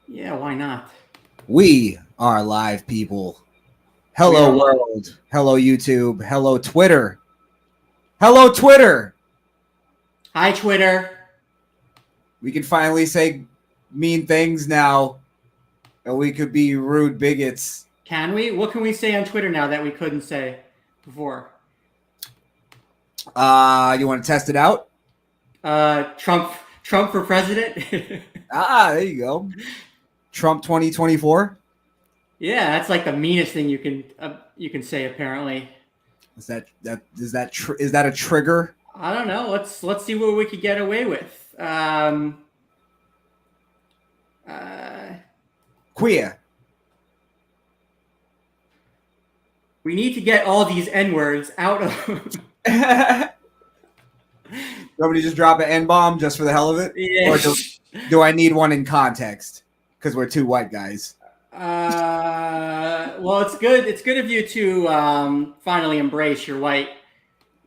Yeah, why not? We are live, people. We Hello, are live. world. Hello, YouTube. Hello, Twitter. Hello, Twitter. Hi, Twitter. We can finally say mean things now, and we could be rude bigots. Can we? What can we say on Twitter now that we couldn't say before? You want to test it out? Trump for president. There you go. Trump 2024. Yeah, that's like the meanest thing you can say. Apparently, Is that a trigger? I don't know. Let's see what we could get away with. Queer. We need to get all these N-words out of. You want me to just drop an N-bomb just for the hell of it? Yeah. Or do I need one in context? Because we're two white guys. Well, it's good. It's good of you to finally embrace your white,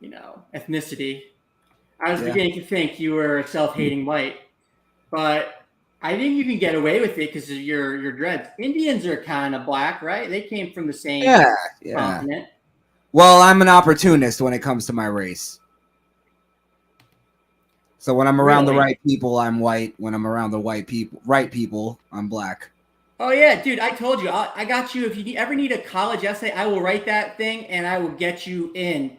ethnicity. I was beginning to think you were a self-hating white, but I think you can get away with it because of your dreads. Indians are kind of black, right? They came from the same continent. Well, I'm an opportunist when it comes to my race. So when I'm around the right people, I'm white. When I'm around the right people, I'm black. Oh yeah, dude! I told you, I got you. If you ever need a college essay, I will write that thing and I will get you in.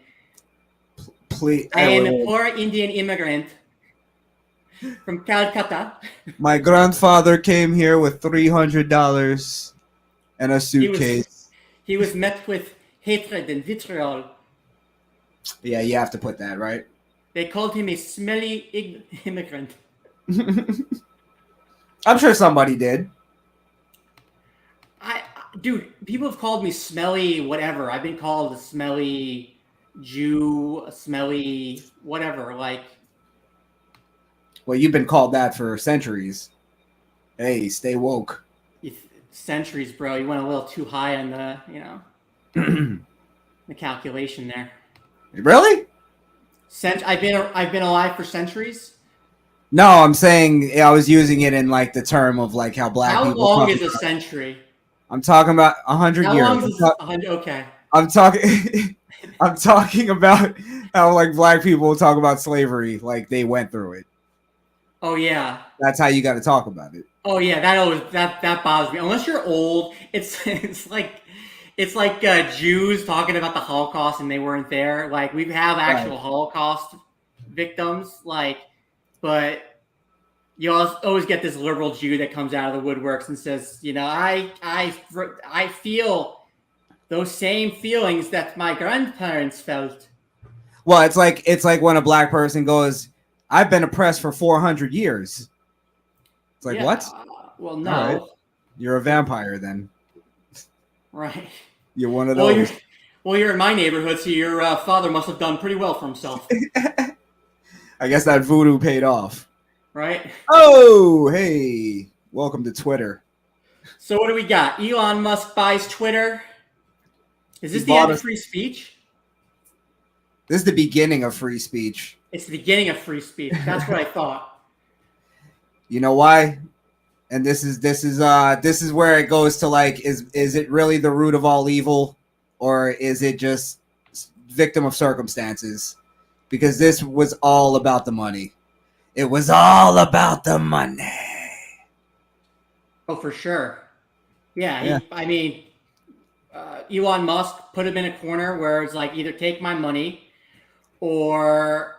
Please, I am a poor Indian immigrant from Calcutta. My grandfather came here with $300 and a suitcase. He was met with hatred and vitriol. Yeah, you have to put that, right? They called him a smelly immigrant. I'm sure somebody did. Dude, people have called me smelly whatever. I've been called a smelly Jew, a smelly whatever. Well, you've been called that for centuries. Hey, stay woke. Centuries, bro. You went a little too high on the, the calculation there. Really? I've been alive for centuries. No, I'm saying I was using it in like the term of like how black people. How long is a century? I'm talking about 100 years. How long is 100? Okay. I'm talking about how like black people talk about slavery like they went through it. Oh yeah. That's how you got to talk about it. Oh yeah, that bothers me. Unless you're old, it's like Jews talking about the Holocaust and they weren't there. Like we have actual Holocaust victims, but you always get this liberal Jew that comes out of the woodworks and says, I feel those same feelings that my grandparents felt. Well, it's like when a black person goes, I've been oppressed for 400 years. It's like, what? Well, no. Right. You're a vampire then. Right. You're one of those. You're in my neighborhood, so your father must have done pretty well for himself. I guess that voodoo paid off. Right? Oh, hey. Welcome to Twitter. So what do we got? Elon Musk buys Twitter. Is this the end of free speech? This is the beginning of free speech. It's the beginning of free speech. That's what I thought. You know why? And this is where it goes to like, is it really the root of all evil, or is it just victim of circumstances? Because this was all about the money. It was all about the money. Oh, for sure. Yeah. Elon Musk put him in a corner where it's like, either take my money or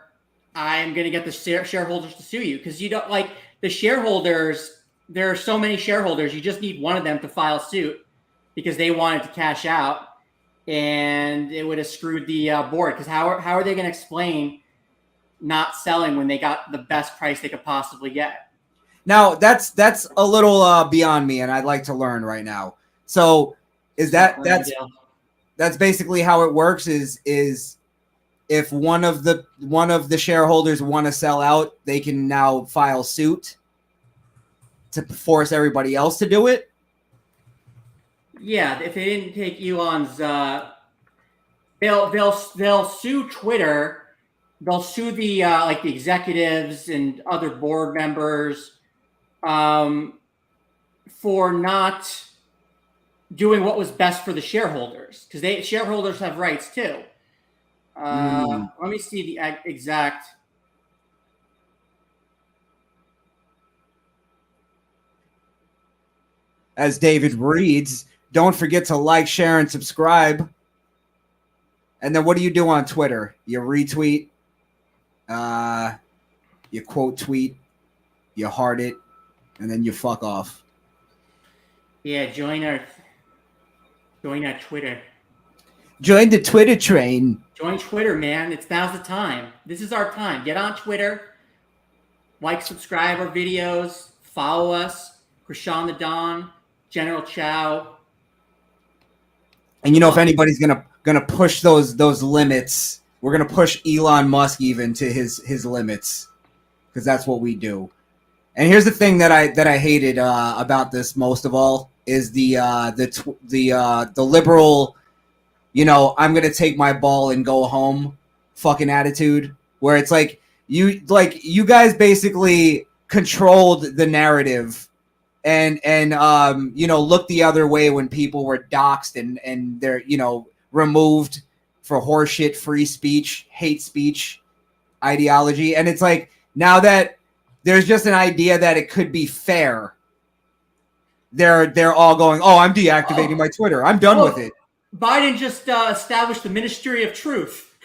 I'm going to get the shareholders to sue you. Because you don't like the shareholders. There are so many shareholders. You just need one of them to file suit because they wanted to cash out, and it would have screwed the board. Because how are they going to explain not selling when they got the best price they could possibly get? Now that's a little beyond me, and I'd like to learn right now. So is that's basically how it works? Is if one of the shareholders want to sell out, they can now file suit to force everybody else to do it? Yeah, if they didn't take Elon's, they'll sue Twitter. They'll sue the the executives and other board members for not doing what was best for the shareholders, because shareholders have rights too. Let me see the exact. As David reads, don't forget to like, share, and subscribe. And then what do you do on Twitter? You retweet, you quote tweet, you heart it, and then you fuck off. Yeah, join our Twitter. Join the Twitter train. Join Twitter, man. Now's the time. This is our time. Get on Twitter. Like, subscribe our videos. Follow us. Crishaun the Don. General Chow. And you know, if anybody's gonna push those limits, we're gonna push Elon Musk even to his limits, because that's what we do. And here's the thing that I hated about this most of all is the liberal, you know, I'm gonna take my ball and go home fucking attitude, where it's like you guys basically controlled the narrative and you know, looked the other way when people were doxxed and they're, you know, removed for horseshit, free speech, hate speech ideology. And it's like, now that there's just an idea that it could be fair, they're all going, oh, I'm deactivating my Twitter. I'm done with it. Biden just established the Ministry of Truth.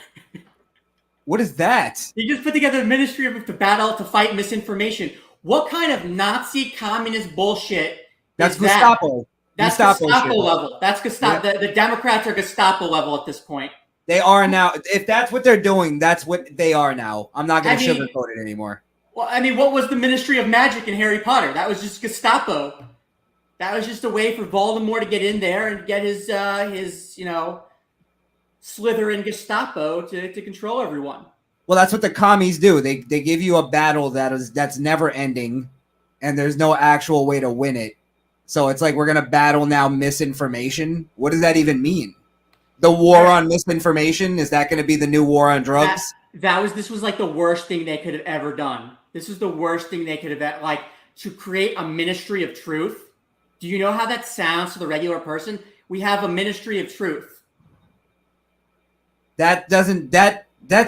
What is that? He just put together the Ministry of to battle to fight misinformation. What kind of Nazi communist bullshit? That's Gestapo. That's Gestapo level. That's Gestapo. Yeah. The Democrats are Gestapo level at this point. They are now. If that's what they're doing, that's what they are now. I'm not going to sugarcoat it anymore. Well, I mean, what was the Ministry of Magic in Harry Potter? That was just Gestapo. That was just a way for Voldemort to get in there and get his you know, Slytherin Gestapo to control everyone. Well, that's what the commies do. They give you a battle that's never ending, and there's no actual way to win it. So it's like, we're gonna battle now misinformation. What does that even mean? The war on misinformation, is that going to be the new war on drugs? This was like the worst thing they could have ever done. This is the worst thing they could have, like, to create a Ministry of Truth. Do you know how that sounds to the regular person? We have a Ministry of Truth. That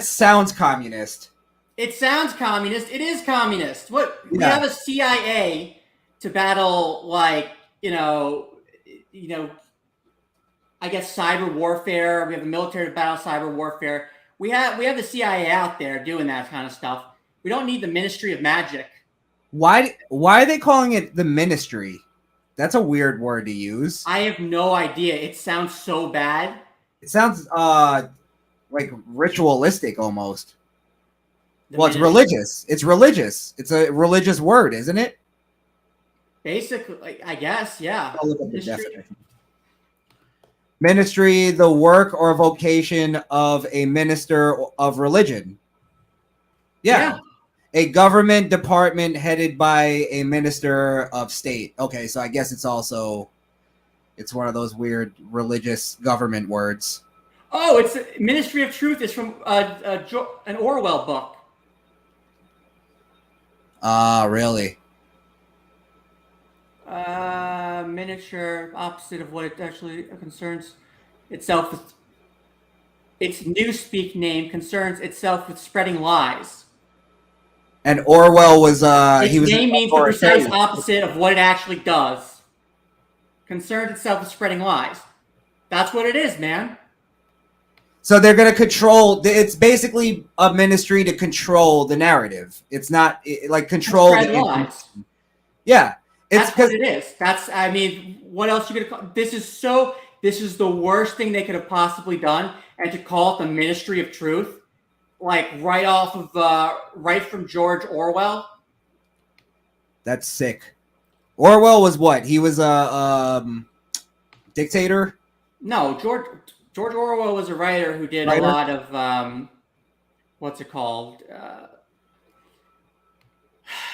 sounds communist. It sounds communist. It is communist. What? Yeah. We have a CIA to battle, like, you know, I guess cyber warfare. We have the military to battle cyber warfare. We have the CIA out there doing that kind of stuff. We don't need the Ministry of Magic. Why are they calling it the Ministry? That's a weird word to use. I have no idea. It sounds so bad. It sounds like ritualistic almost. It's religious. It's religious. It's a religious word, isn't it? Basically, I guess, yeah. I'll look up the definition. Ministry, the work or vocation of a minister of religion. Yeah. A government department headed by a minister of state. Okay, so I guess it's one of those weird religious government words. Oh, it's Ministry of Truth. It's from an Orwell book. Really? Miniature, opposite of what it actually concerns itself with. Its newspeak name concerns itself with spreading lies. And Orwell was its name means the precise opposite of what it actually does. Concerns itself with spreading lies. That's what it is, man. So they're going to control. It's basically a ministry to control the narrative. It's not like control the lies. Yeah, that's what it is. I mean, what else are you going to call? This is the worst thing they could have possibly done, and to call it the Ministry of Truth, like right from George Orwell. That's sick. Orwell was what? He was a dictator? No, George Orwell was a writer who did a lot of what's it called?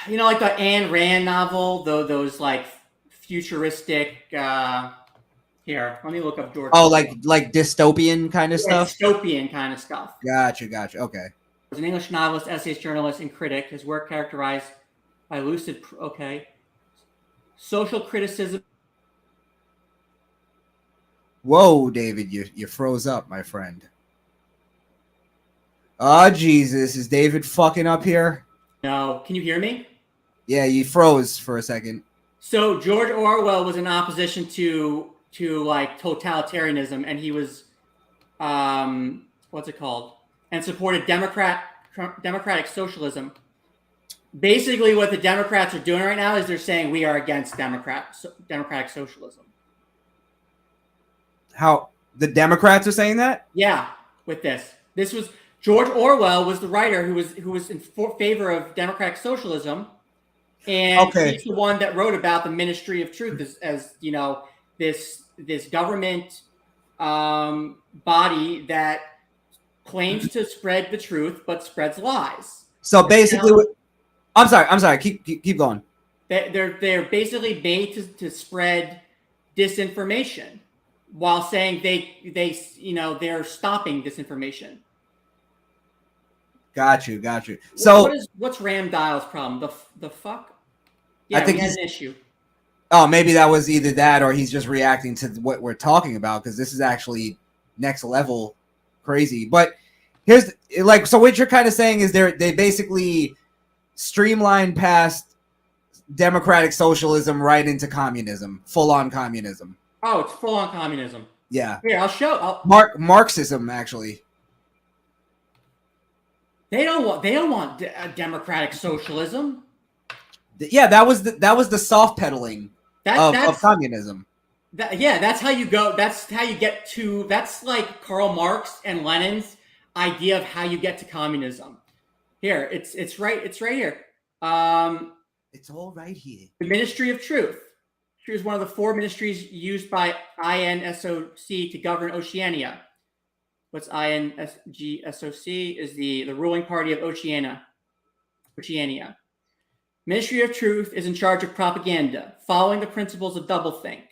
You know, like the Ayn Rand novel, those like futuristic. Here, let me look up George. Oh, like dystopian kind of stuff. Dystopian kind of stuff. Gotcha. Okay. He was an English novelist, essayist, journalist, and critic. His work characterized by lucid. Okay. social criticism. Whoa, David, you froze up, my friend. Oh, Jesus. Is David fucking up here? No, can you hear me? Yeah, you froze for a second. So George Orwell was in opposition to like totalitarianism, and he was what's it called? And supported democratic socialism. Basically, what the Democrats are doing right now is they're saying we are against democratic socialism. How the Democrats are saying that? Yeah, with this was George Orwell was the writer who was in favor of democratic socialism, and he's the one that wrote about the Ministry of Truth as you know this government body that claims to spread the truth but spreads lies. So basically, I'm sorry. Keep going. They're basically made to spread disinformation while saying they're stopping disinformation. Got you. So what's Ram Dial's problem? The fuck? Yeah, I think we had an issue. Oh, maybe that was either that or he's just reacting to what we're talking about because this is actually next level crazy. But here's so what you're kind of saying is they basically streamlined past democratic socialism right into communism, full on communism. Oh, it's full on communism. Yeah. Here, I'll show. Marxism actually. They don't want democratic socialism. Yeah, that was the soft pedaling of communism. That's how you go. That's how you get to. That's like Karl Marx and Lenin's idea of how you get to communism. Here, it's right here. It's all right here. The Ministry of Truth. Is one of the 4 ministries used by INSOC to govern Oceania. What's INSGSOC? Is the ruling party of Oceania. Ministry of Truth is in charge of propaganda, following the principles of doublethink.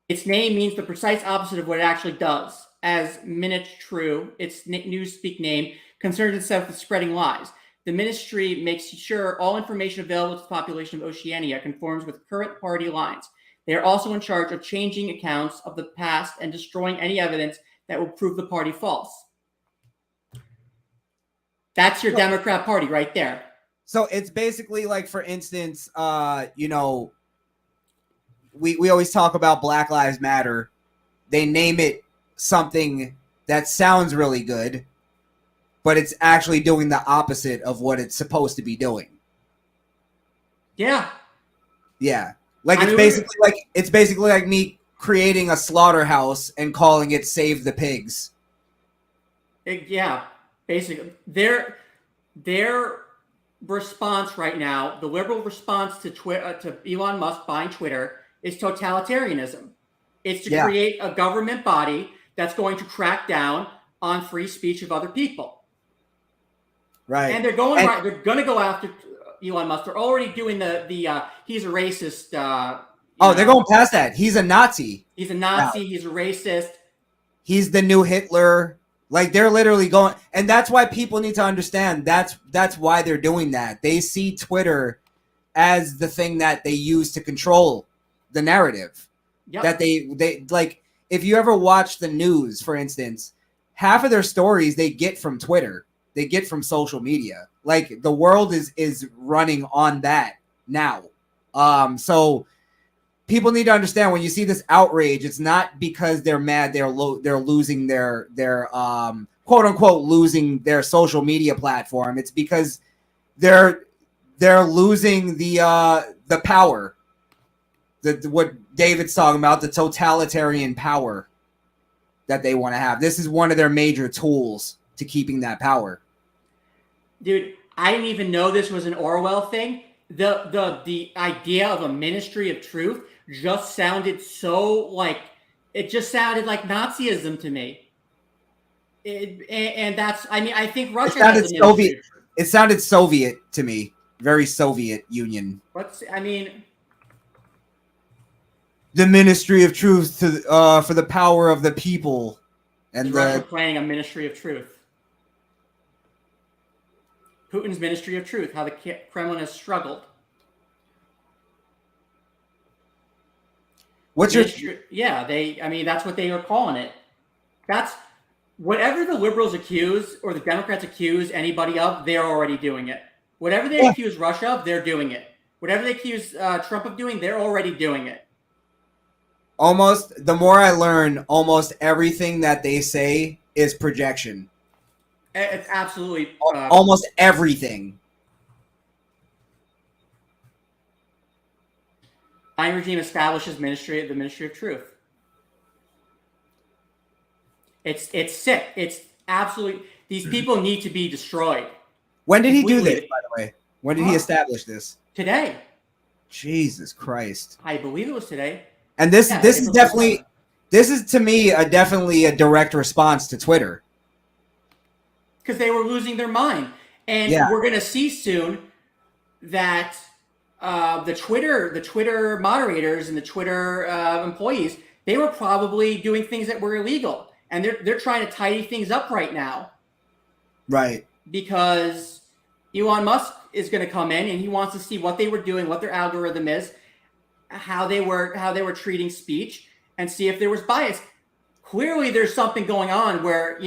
Its name means the precise opposite of what it actually does. As Minute True, its newspeak name, concerns itself with spreading lies. The ministry makes sure all information available to the population of Oceania conforms with current party lines. They are also in charge of changing accounts of the past and destroying any evidence that will prove the party false. That's your Democrat Party right there. So it's basically like, for instance, we always talk about Black Lives Matter. They name it something that sounds really good, but it's actually doing the opposite of what it's supposed to be doing. Yeah. Yeah. Like it's basically like me creating a slaughterhouse and calling it Save the Pigs. Yeah. Basically, their response right now, the liberal response to Elon Musk buying Twitter, is totalitarianism. It's to create a government body that's going to crack down on free speech of other people. Right. And they're going to go after Elon Musk. They're already doing the he's a racist. They're going past that. He's a Nazi. He's a Nazi. Wow. He's a racist. He's the new Hitler. Like, they're literally going, and that's why people need to understand that's why they're doing that. They see Twitter as the thing that they use to control the narrative. Yep. That they like, if you ever watch the news, for instance, half of their stories they get from Twitter. They get from social media. Like, the world is running on that now. So people need to understand, when you see this outrage, it's not because they're mad they're losing their quote unquote losing their social media platform. It's because they're losing the power. What David's talking about, the totalitarian power that they want to have. This is one of their major tools to keeping that power. Dude, I didn't even know this was an Orwell thing. The idea of a Ministry of Truth just sounded so like, it just sounded like Nazism to me. And that's, I mean, I think Russia has a Soviet. It sounded Soviet to me, very Soviet Union. The Ministry of Truth for the power of the people, and Russia planning a Ministry of Truth. Putin's Ministry of Truth, how the Kremlin has struggled. What's your? Yeah, that's what they were calling it. That's whatever the liberals accuse or the Democrats accuse anybody of, they're already doing it. Whatever they accuse Russia of, they're doing it. Whatever they accuse Trump of doing, they're already doing it. Almost, the more I learn, almost everything that they say is projection. It's absolutely almost everything. Biden regime establishes the Ministry of Truth. It's sick. It's absolutely. These people need to be destroyed. When did he do this, by the way? When did he establish this? Today. Jesus Christ. I believe it was today. And this is definitely, this is to me definitely a direct response to Twitter. Because they were losing their mind. And we're going to see soon that the Twitter moderators and the Twitter employees, they were probably doing things that were illegal. And they're trying to tidy things up right now. Right. Because Elon Musk is going to come in and he wants to see what they were doing, what their algorithm is, how they were treating speech, and see if there was bias. Clearly, there's something going on where,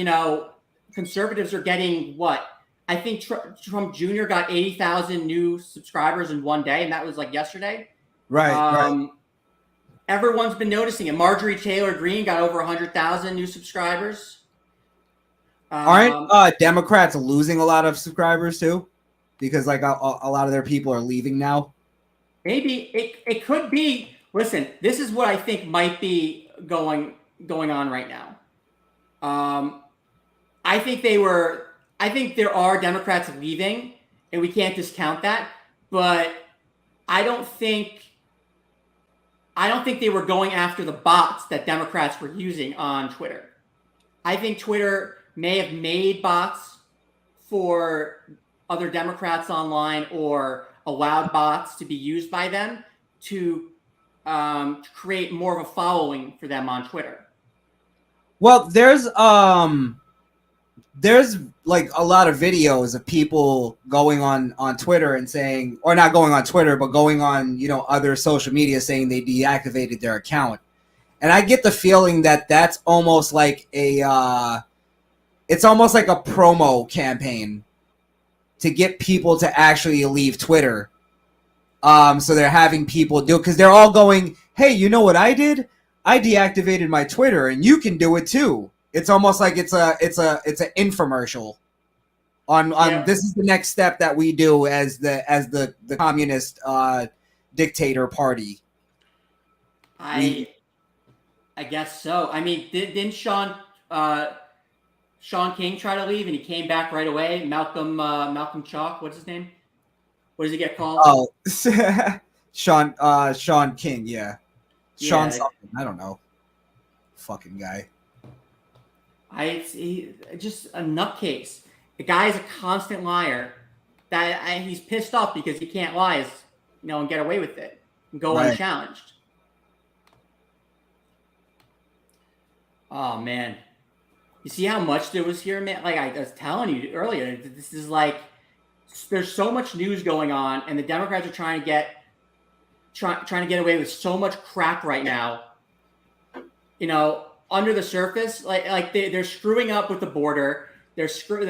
conservatives are getting what? I think Trump Jr. got 80,000 new subscribers in one day, and that was like yesterday. Right. Everyone's been noticing it. Marjorie Taylor Greene got over 100,000 new subscribers. Aren't Democrats losing a lot of subscribers too? Because like a lot of their people are leaving now. Maybe it could be. Listen, this is what I think might be going on right now. I think there are Democrats leaving, and we can't discount that. But I don't think they were going after the bots that Democrats were using on Twitter. I think Twitter may have made bots for other Democrats online or allowed bots to be used by them to create more of a following for them on Twitter. Well, there's like a lot of videos of people going on Twitter and saying, or not going on Twitter, but going on, other social media saying they deactivated their account. And I get the feeling that that's almost like it's almost like a promo campaign to get people to actually leave Twitter. So they're having people do, because they're all going, hey, you know what I did? I deactivated my Twitter and you can do it too. It's almost like it's an infomercial on this is the next step that we do as the communist dictator party. I guess so. I mean, didn't Sean King try to leave and he came back right away? Malcolm Chalk, what's his name? What does he get called? Oh, Sean King, yeah. Sean something, I don't know. Fucking guy. Just a nutcase. The guy is a constant liar. He's pissed off because he can't lie, and get away with it and go unchallenged. Oh man, you see how much there was here, man. Like I was telling you earlier, this is like there's so much news going on, and the Democrats are trying to get away with so much crap right now. Under the surface, like they're screwing up with the border. They're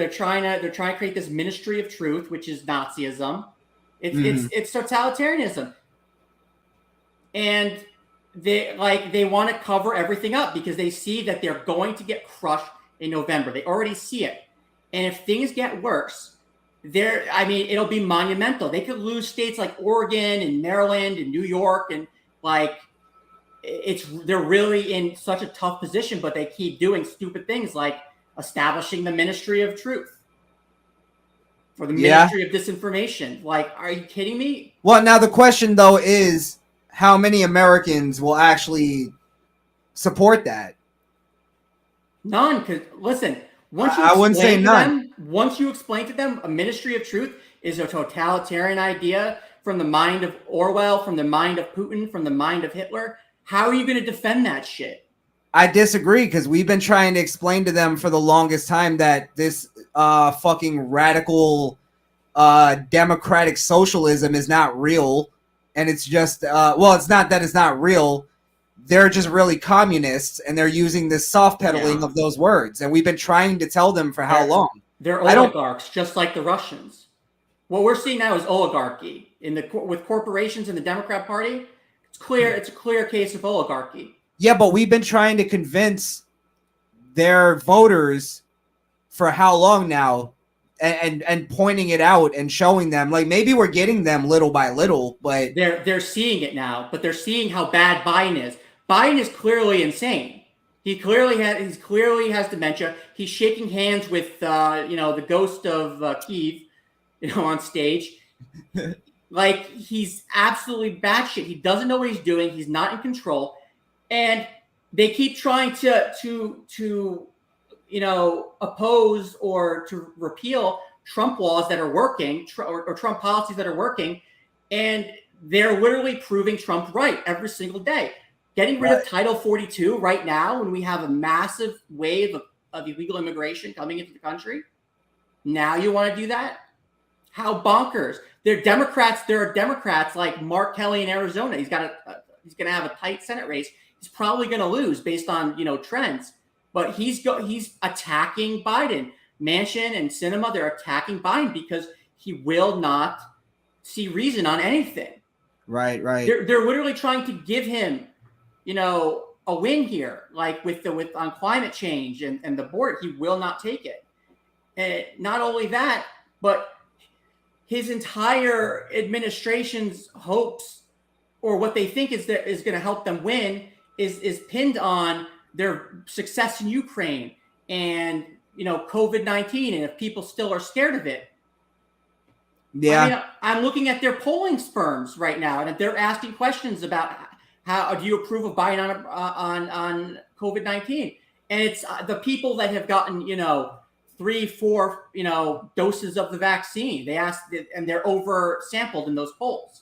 trying to create this Ministry of Truth, which is Nazism. It's totalitarianism, and they want to cover everything up because they see that they're going to get crushed in November. They already see it, and if things get worse, it'll be monumental. They could lose states like Oregon and Maryland and New York, and they're really in such a tough position, but they keep doing stupid things like establishing the Ministry of Truth or the Ministry of Disinformation. Like, are you kidding me? Well, now the question though is how many Americans will actually support that? None. Because listen, once you explain to them a Ministry of Truth is a totalitarian idea from the mind of Orwell, from the mind of Putin, from the mind of Hitler, how are you going to defend that shit? I disagree, because we've been trying to explain to them for the longest time that this fucking radical democratic socialism is not real. And it's just, it's not that it's not real. they're just really communists and they're using this soft pedaling of those words. And we've been trying to tell them for how long? They're oligarchs, just like the Russians. What we're seeing now is oligarchy with corporations in the Democrat Party. It's clear. It's a clear case of oligarchy. Yeah, but we've been trying to convince their voters for how long now, and pointing it out and showing them, like, maybe we're getting them little by little, but they're seeing it now. But they're seeing how bad Biden is. Biden is clearly insane. He clearly has dementia. He's shaking hands with the ghost of Kiev, on stage. Like, he's absolutely batshit. He doesn't know what he's doing. He's not in control, and they keep trying to oppose or to repeal Trump laws that are working, or Trump policies that are working, and they're literally proving Trump right every single day. Getting rid of Title 42 right now, when we have a massive wave of illegal immigration coming into the country. Now you want to do that? How bonkers! There are Democrats like Mark Kelly in Arizona. He's going to have a tight Senate race. He's probably going to lose based on trends. But he's attacking Biden. Manchin and Sinema, they're attacking Biden because he will not see reason on anything. Right. They're literally trying to give him, a win here, like on climate change and the border. He will not take it. And not only that, but his entire administration's hopes, or what they think is going to help them win, is pinned on their success in Ukraine and COVID-19, and if people still are scared of it. Yeah, I mean, I'm looking at their polling firms right now, and they're asking questions about how do you approve of Biden on COVID-19, and it's the people that have gotten 3-4 doses of the vaccine. They asked, and they're over sampled in those polls.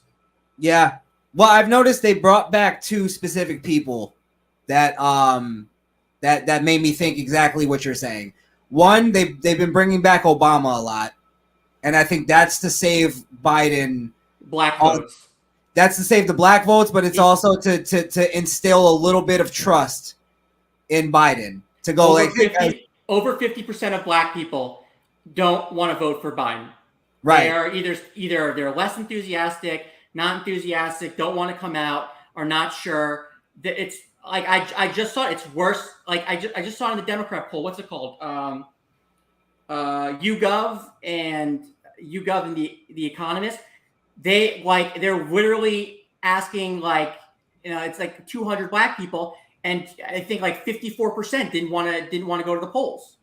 Yeah, well, I've noticed they brought back two specific people that that made me think exactly what you're saying. One, they've been bringing back Obama a lot, and I think that's to save Biden black votes. That's to save the black votes, but it's also to instill a little bit of trust in Biden to go over 50% of black people don't want to vote for Biden. Right. They are either they're less enthusiastic, not enthusiastic, don't want to come out, are not sure. It's like I just saw it. It's worse. Like I just saw it in the Democrat poll. What's it called? YouGov and the Economist. They're literally asking it's like 200 black people, and I think like 54% didn't want to go to the polls.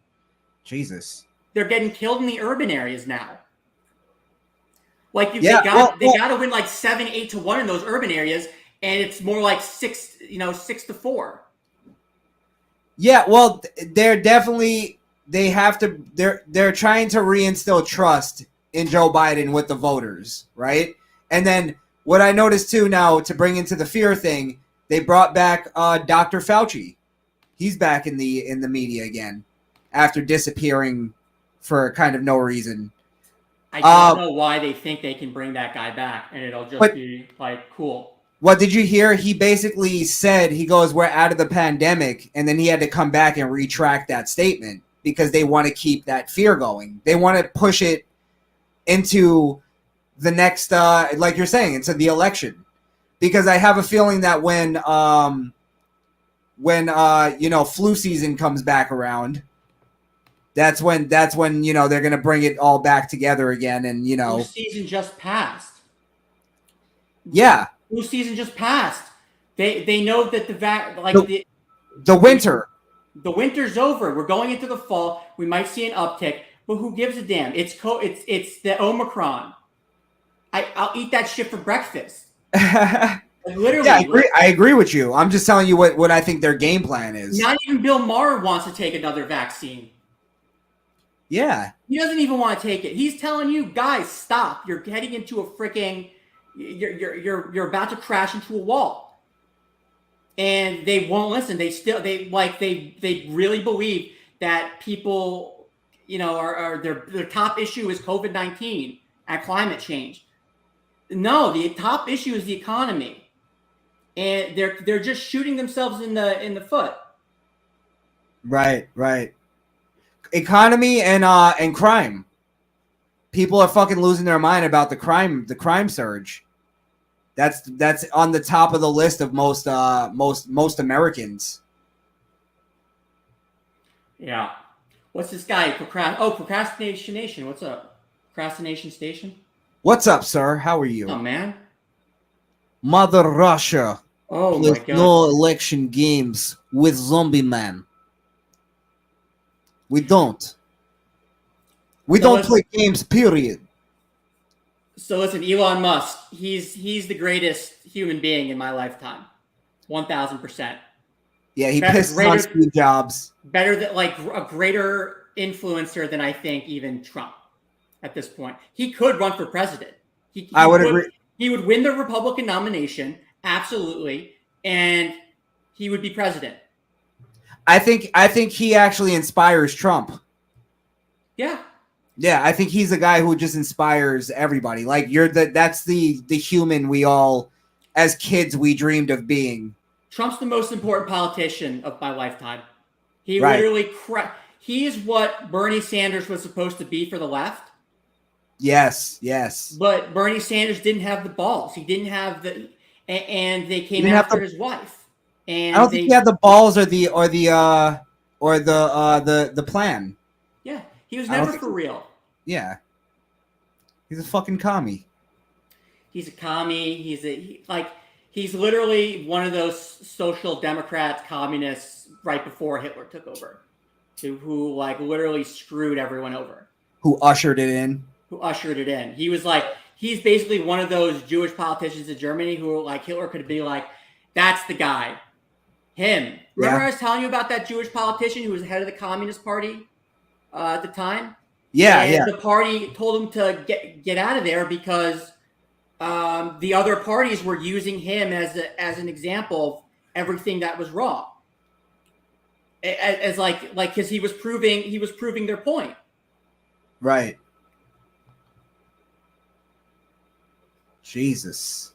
Jesus. They're getting killed in the urban areas now. Like they got to win like 7-8 to 1 in those urban areas, and it's more like 6 to 4. Yeah, well, they're definitely they're trying to reinstill trust in Joe Biden with the voters, right? And then what I noticed too now, to bring into the fear thing, they brought back Dr. Fauci. He's back in the media again after disappearing for kind of no reason. I don't know why they think they can bring that guy back and it'll just be like cool. What did you hear? He basically said, he goes, we're out of the pandemic, and then he had to come back and retract that statement because they want to keep that fear going. They want to push it into the next, like you're saying, into the election. Because I have a feeling that when flu season comes back around, that's when they're gonna bring it all back together again, and Flu season just passed. Yeah. Flu season just passed. They know that the winter. The winter's over. We're going into the fall. We might see an uptick, but who gives a damn? It's the Omicron. I'll eat that shit for breakfast. Literally. Yeah, I agree with you. I'm just telling you what I think their game plan is. Not even Bill Maher wants to take another vaccine. Yeah. He doesn't even want to take it. He's telling you, guys, stop. You're heading into a freaking you're about to crash into a wall. And they won't listen. They really believe that people, are their top issue is COVID-19 and climate change. No, the top issue is the economy. and they're just shooting themselves in the foot. Right. Economy and crime. People are fucking losing their mind about the crime surge. That's on the top of the list of most Americans. Yeah. What's this guy? Procrastination Nation. What's up? Procrastination Station. What's up, sir? How are you? Oh man. Mother Russia. Oh plays my god. No election games with Zombie Man. We don't. We don't play games, period. So listen, Elon Musk, he's the greatest human being in my lifetime. 1000%. Yeah, he pissed on Steve Jobs. Better than like a greater influencer than I think even Trump at this point. He could run for president. I would agree. He would win the Republican nomination, absolutely, and he would be president. I think he actually inspires Trump. Yeah. Yeah, I think he's a guy who just inspires everybody. Like that's the human we all, as kids, we dreamed of being. Trump's the most important politician of my lifetime. He literally he is what Bernie Sanders was supposed to be for the left. Yes. But Bernie Sanders didn't have the balls. He didn't have and they came after his wife. And I don't think he had the balls or the plan. Yeah, he was never for real. Yeah, he's a fucking commie. He's a commie. He's literally one of those social democrats, communists right before Hitler took over, who like literally screwed everyone over. Who ushered it in. He's basically one of those Jewish politicians in Germany who like Hitler could be like, that's the guy. Him. Remember I was telling you about that Jewish politician who was head of the Communist Party at the time? Yeah. The party told him to get out of there because the other parties were using him as an example of everything that was wrong. As because he was proving their point. Right. Jesus.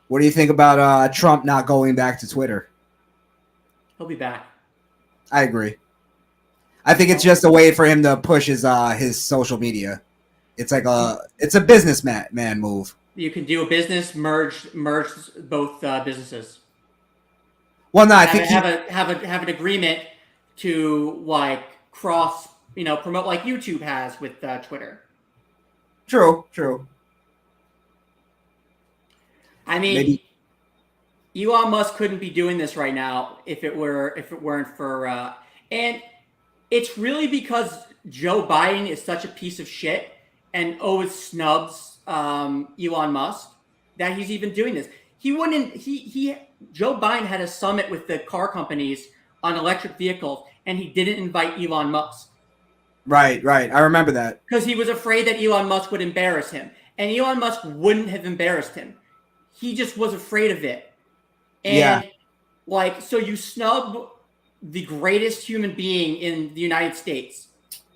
What do you think about Trump not going back to Twitter? He'll be back. I agree. I think it's just a way for him to push his social media. It's a businessman move. You can do a business merge both businesses. Well, no, I think have an agreement to like cross, promote like YouTube has with Twitter. True. I mean, maybe. Elon Musk couldn't be doing this right now if it weren't for and it's really because Joe Biden is such a piece of shit and always snubs Elon Musk that he's even doing this. Joe Biden had a summit with the car companies on electric vehicles and he didn't invite Elon Musk. Right. I remember that. Because he was afraid that Elon Musk would embarrass him. And Elon Musk wouldn't have embarrassed him. He just was afraid of it. And so you snub the greatest human being in the United States.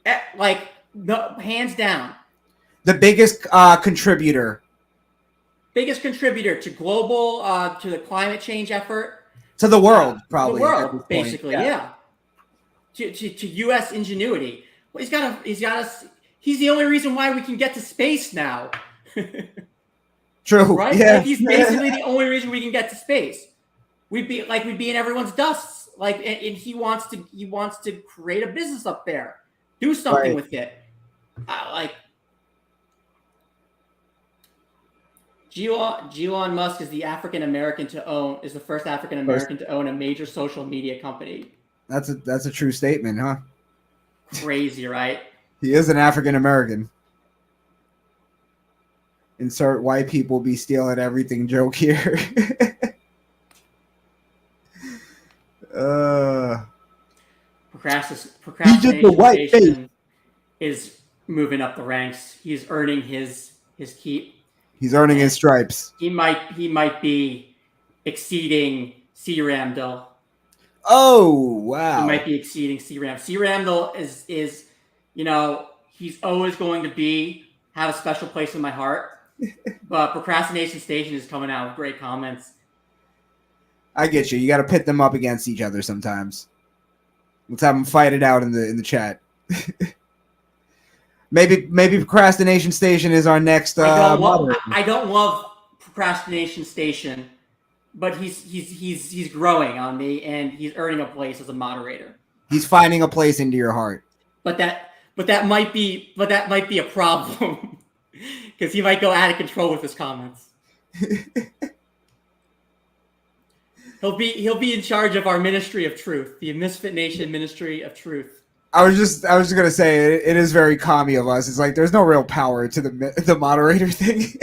Hands down. The biggest contributor. Biggest contributor to global, to the climate change effort. To the world, probably. The world, basically, yeah. To U.S. ingenuity. Well, he's the only reason why we can get to space now. True. Right? Yeah. He's basically the only reason we can get to space. We'd be in everyone's dusts. And he wants to create a business up there. Do something with it. Elon Musk is the first African American to own a major social media company. That's a true statement, huh? Crazy, right? He is an African American. Insert white people be stealing everything joke here. Procrastination is moving up the ranks. He's earning his keep. He's earning his stripes. He might be exceeding C. Ramdell. Oh wow! He might be exceeding C. Ram. C. Ramdell is he's always going to have a special place in my heart. But Procrastination Station is coming out with great comments. I get you. You got to pit them up against each other sometimes. Let's have them fight it out in the chat. maybe Procrastination Station is our next. I don't love Procrastination Station, but he's growing on me, and he's earning a place as a moderator. He's finding a place into your heart. But that might be a problem because he might go out of control with his comments. He'll be in charge of our Ministry of Truth, the Misfit Nation Ministry of Truth. I was just gonna say it is very commie of us. It's like there's no real power to the moderator thing.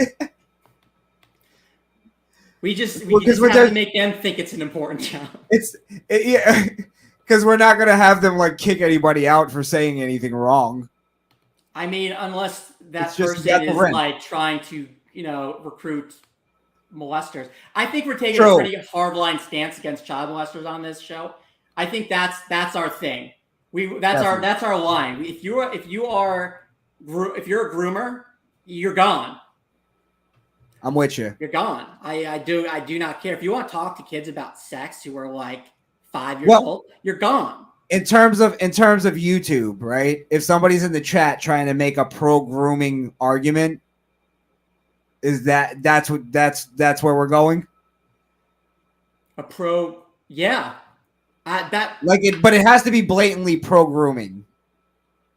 we just have to make them think it's an important job. Yeah, because we're not gonna have them like kick anybody out for saying anything wrong. I mean, unless that person is like trying to recruit molesters. I think we're taking a pretty hardline stance against child molesters on this show. I think that's our thing. That's our line. If you're a groomer, you're gone. I'm with you. You're gone. I do not care if you want to talk to kids about sex who are like 5 years old. You're gone. In terms of YouTube, right? If somebody's in the chat trying to make a pro grooming argument, is that's where we're going? Yeah. But it has to be blatantly pro grooming,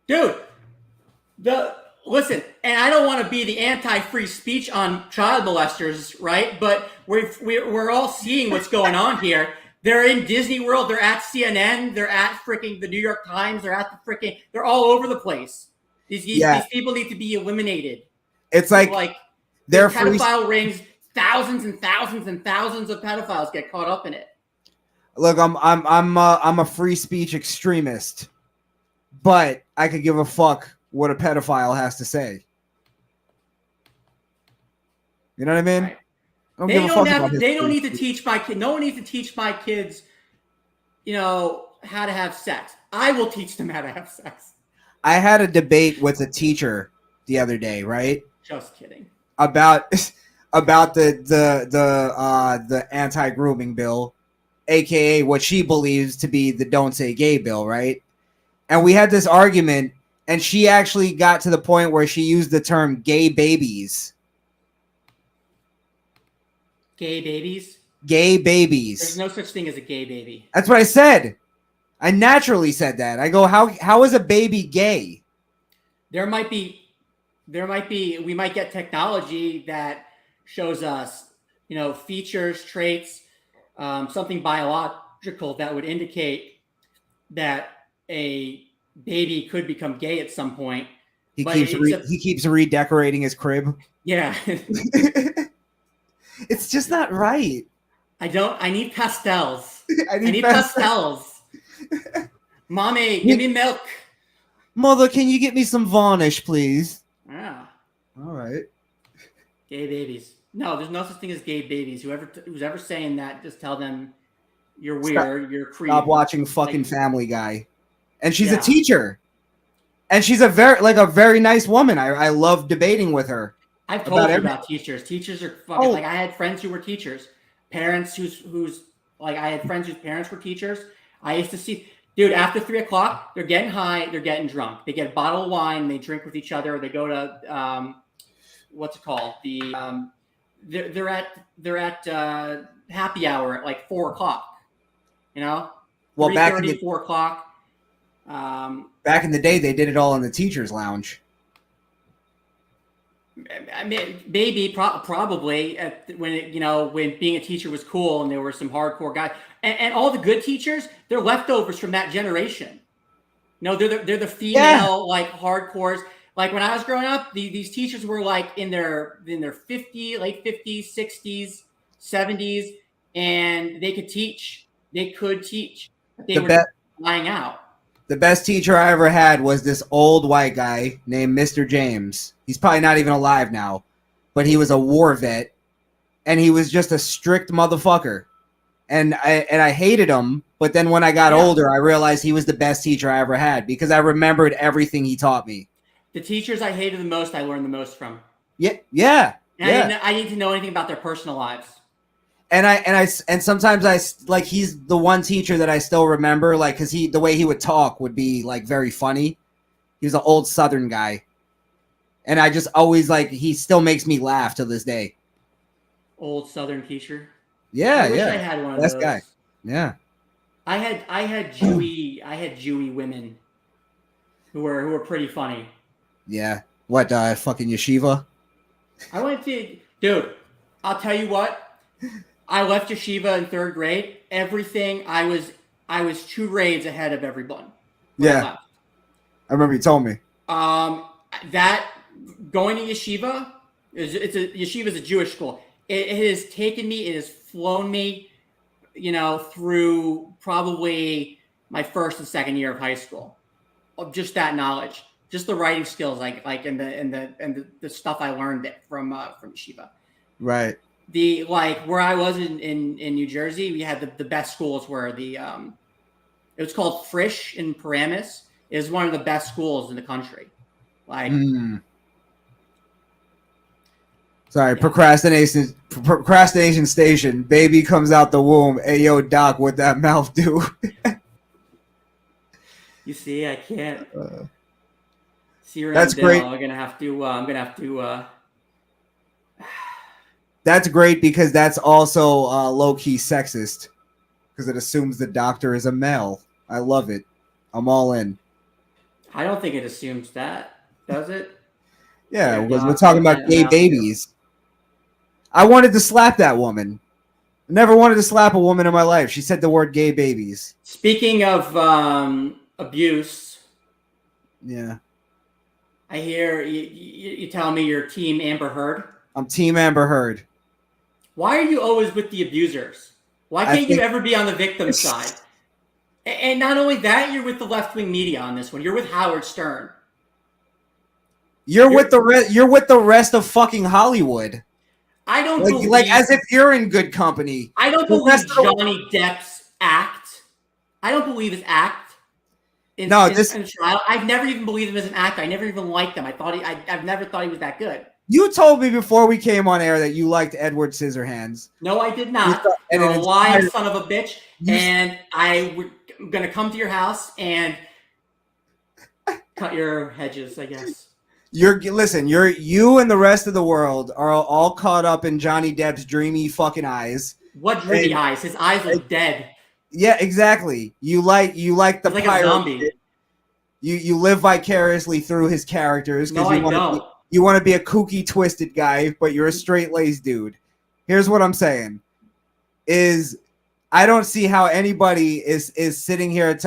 dude. Listen, and I don't want to be the anti-free speech on child molesters, right? But we're all seeing what's going on here. They're in Disney World. They're at CNN. They're at freaking the New York Times. They're all over the place. These people need to be eliminated. It's like their pedophile rings. Thousands and thousands and thousands of pedophiles get caught up in it. Look, I'm a free speech extremist, but I could give a fuck what a pedophile has to say. You know what I mean? Right. They don't need to teach my kid. No one needs to teach my kids, how to have sex. I will teach them how to have sex. I had a debate with a teacher the other day, right? Just kidding. About the anti-grooming bill, aka what she believes to be the don't say gay bill, right? And we had this argument, and she actually got to the point where she used the term gay babies. Gay babies? Gay babies. There's no such thing as a gay baby. That's what I said. I naturally said that. I go, how is a baby gay? We might get technology that shows us, features, traits, something biological that would indicate that a baby could become gay at some point. He keeps redecorating his crib. Yeah. It's just not right. I need pastels. I need pastels. Mommy, give me milk. Mother, can you get me some varnish, please? Yeah. All right. Gay babies. No, there's no such thing as gay babies. Who's ever saying that, just tell them you're weird, you're creepy. Stop watching fucking Family Guy. And she's a teacher. And she's a very nice woman. I love debating with her. I've told you about teachers. Teachers are fucking I had friends who were teachers. Parents I had friends whose parents were teachers. I used to see, dude, after 3:00, they're getting high, they're getting drunk. They get a bottle of wine, they drink with each other. They go to what's it called? They're at happy hour at like 4:00. Well, back in 4:00. Back in the day, they did it all in the teachers' lounge. I mean, maybe probably when being a teacher was cool and there were some hardcore guys and all the good teachers, they're leftovers from that generation. They're the female like hardcores. Like when I was growing up, these teachers were like in their late 50s, 60s, 70s, and they could teach. They were lying out. The best teacher I ever had was this old white guy named Mr. James. He's probably not even alive now, but he was a war vet, and he was just a strict motherfucker. And I hated him, but then when I got older, I realized he was the best teacher I ever had because I remembered everything he taught me. The teachers I hated the most, I learned the most from. Yeah. And I need to know anything about their personal lives. And sometimes I like, he's the one teacher that I still remember, like, because the way he would talk would be like very funny. He was an old Southern guy, and I just always like, he still makes me laugh to this day. Old Southern teacher. Yeah, I wish I had one of those. Guy. Yeah. I had Jewy women who were pretty funny. Yeah. What, fucking yeshiva? I went to, dude, I'll tell you what. I left yeshiva in 3rd grade. Everything, I was 2 grades ahead of everyone. Yeah. I remember you told me. That going to yeshiva yeshiva is a Jewish school. It has taken me, it has flown me, through probably my 1st and 2nd year of high school. Of just that knowledge, just the writing skills, like and the stuff I learned from yeshiva. Right. Where I was in New Jersey, we had the best schools where it was called Frisch in Paramus. It was one of the best schools in the country. Sorry, yeah. Procrastination station. Baby comes out the womb. Hey, yo, doc, what that mouth do? You see, I can't. See her. That's great. I'm gonna have to. That's great because that's also low key sexist, because it assumes the doctor is a male. I love it. I'm all in. I don't think it assumes that, does it? Yeah, because we're talking about gay babies. I wanted to slap that woman. I never wanted to slap a woman in my life. She said the word gay babies. Speaking of abuse. Yeah. I hear you tell me you're Team Amber Heard. I'm Team Amber Heard. Why are you always with the abusers? Why can't you ever be on the victim side? And not only that, you're with the left-wing media on this one. You're with Howard Stern. You're with the rest of fucking Hollywood. I don't believe, as if you're in good company. I don't believe Johnny Depp's act. I don't believe his act. In trial. I've never even believed him as an actor. I never even liked him. I've never thought he was that good. You told me before we came on air that you liked Edward Scissorhands. No, I did not. You're a lying son of a bitch. And I'm going to come to your house and cut your hedges, I guess. You and the rest of the world are all caught up in Johnny Depp's dreamy fucking eyes. What dreamy eyes? His eyes look dead. Yeah, exactly. You like the like pirate. A zombie. You live vicariously through his characters. No, I don't. You want to be a kooky, twisted guy, but you're a straight-laced dude. Here's what I'm saying: I don't see how anybody is sitting here.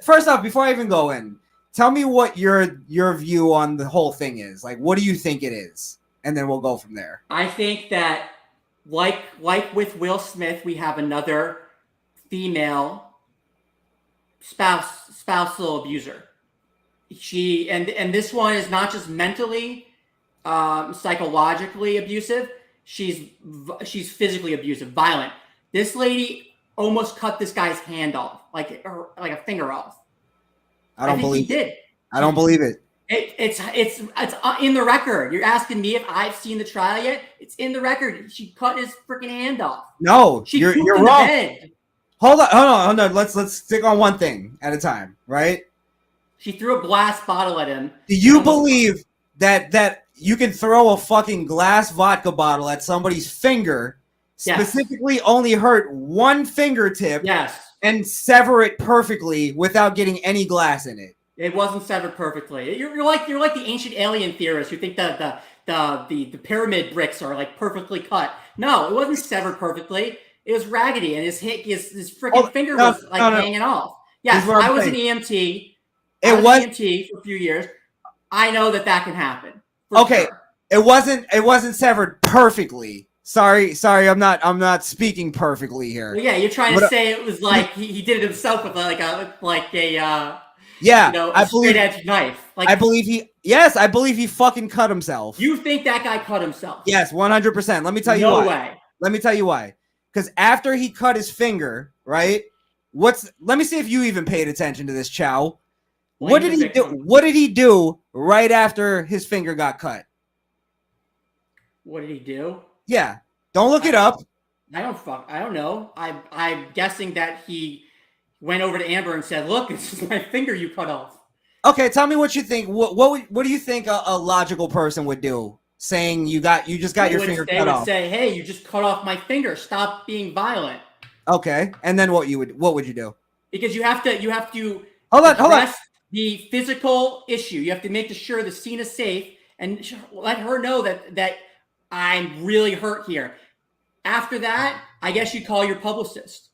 First off, before I even go in, tell me what your view on the whole thing is. Like, what do you think it is? And then we'll go from there. I think that, like with Will Smith, we have another female spousal abuser. And this one is not just mentally, psychologically abusive. She's physically abusive, violent. This lady almost cut this guy's hand off, like a finger off. I don't believe he did. I don't believe it. It's in the record. You're asking me if I've seen the trial yet? It's in the record. She cut his freaking hand off. No, you're wrong. Bed. Hold on. Let's stick on one thing at a time, right? She threw a glass bottle at him. Do you believe that you can throw a fucking glass vodka bottle at somebody's finger, specifically only hurt one fingertip, and sever it perfectly without getting any glass in it? It wasn't severed perfectly. You're like the ancient alien theorists who think that the pyramid bricks are like perfectly cut. No, it wasn't severed perfectly. It was raggedy, and his freaking finger was hanging off. Yes, I was an EMT. I was an EMT for a few years. I know that can happen. Okay, sure. It wasn't severed perfectly. Sorry, I'm not speaking perfectly here. Well, yeah, you're trying to say it was like he did it himself with a straight edge knife. Like, I believe he fucking cut himself. You think that guy cut himself? Yes, 100%. Let me tell you why. No way. Let me tell you why. Because after he cut his finger, right? Let me see if you even paid attention to this, Chow. What did he do? What did he do right after his finger got cut? What did he do? Yeah. Don't look it up. I don't know. I'm guessing that he went over to Amber and said, "Look, this is my finger you cut off." Okay, tell me what you think. What do you think a logical person would do? Saying you just got your finger cut off. They would say, "Hey, you just cut off my finger. Stop being violent." Okay, and then what would you do? Because you have to hold on. The physical issue. You have to make sure the scene is safe and let her know that I'm really hurt here. After that, I guess you call your publicist.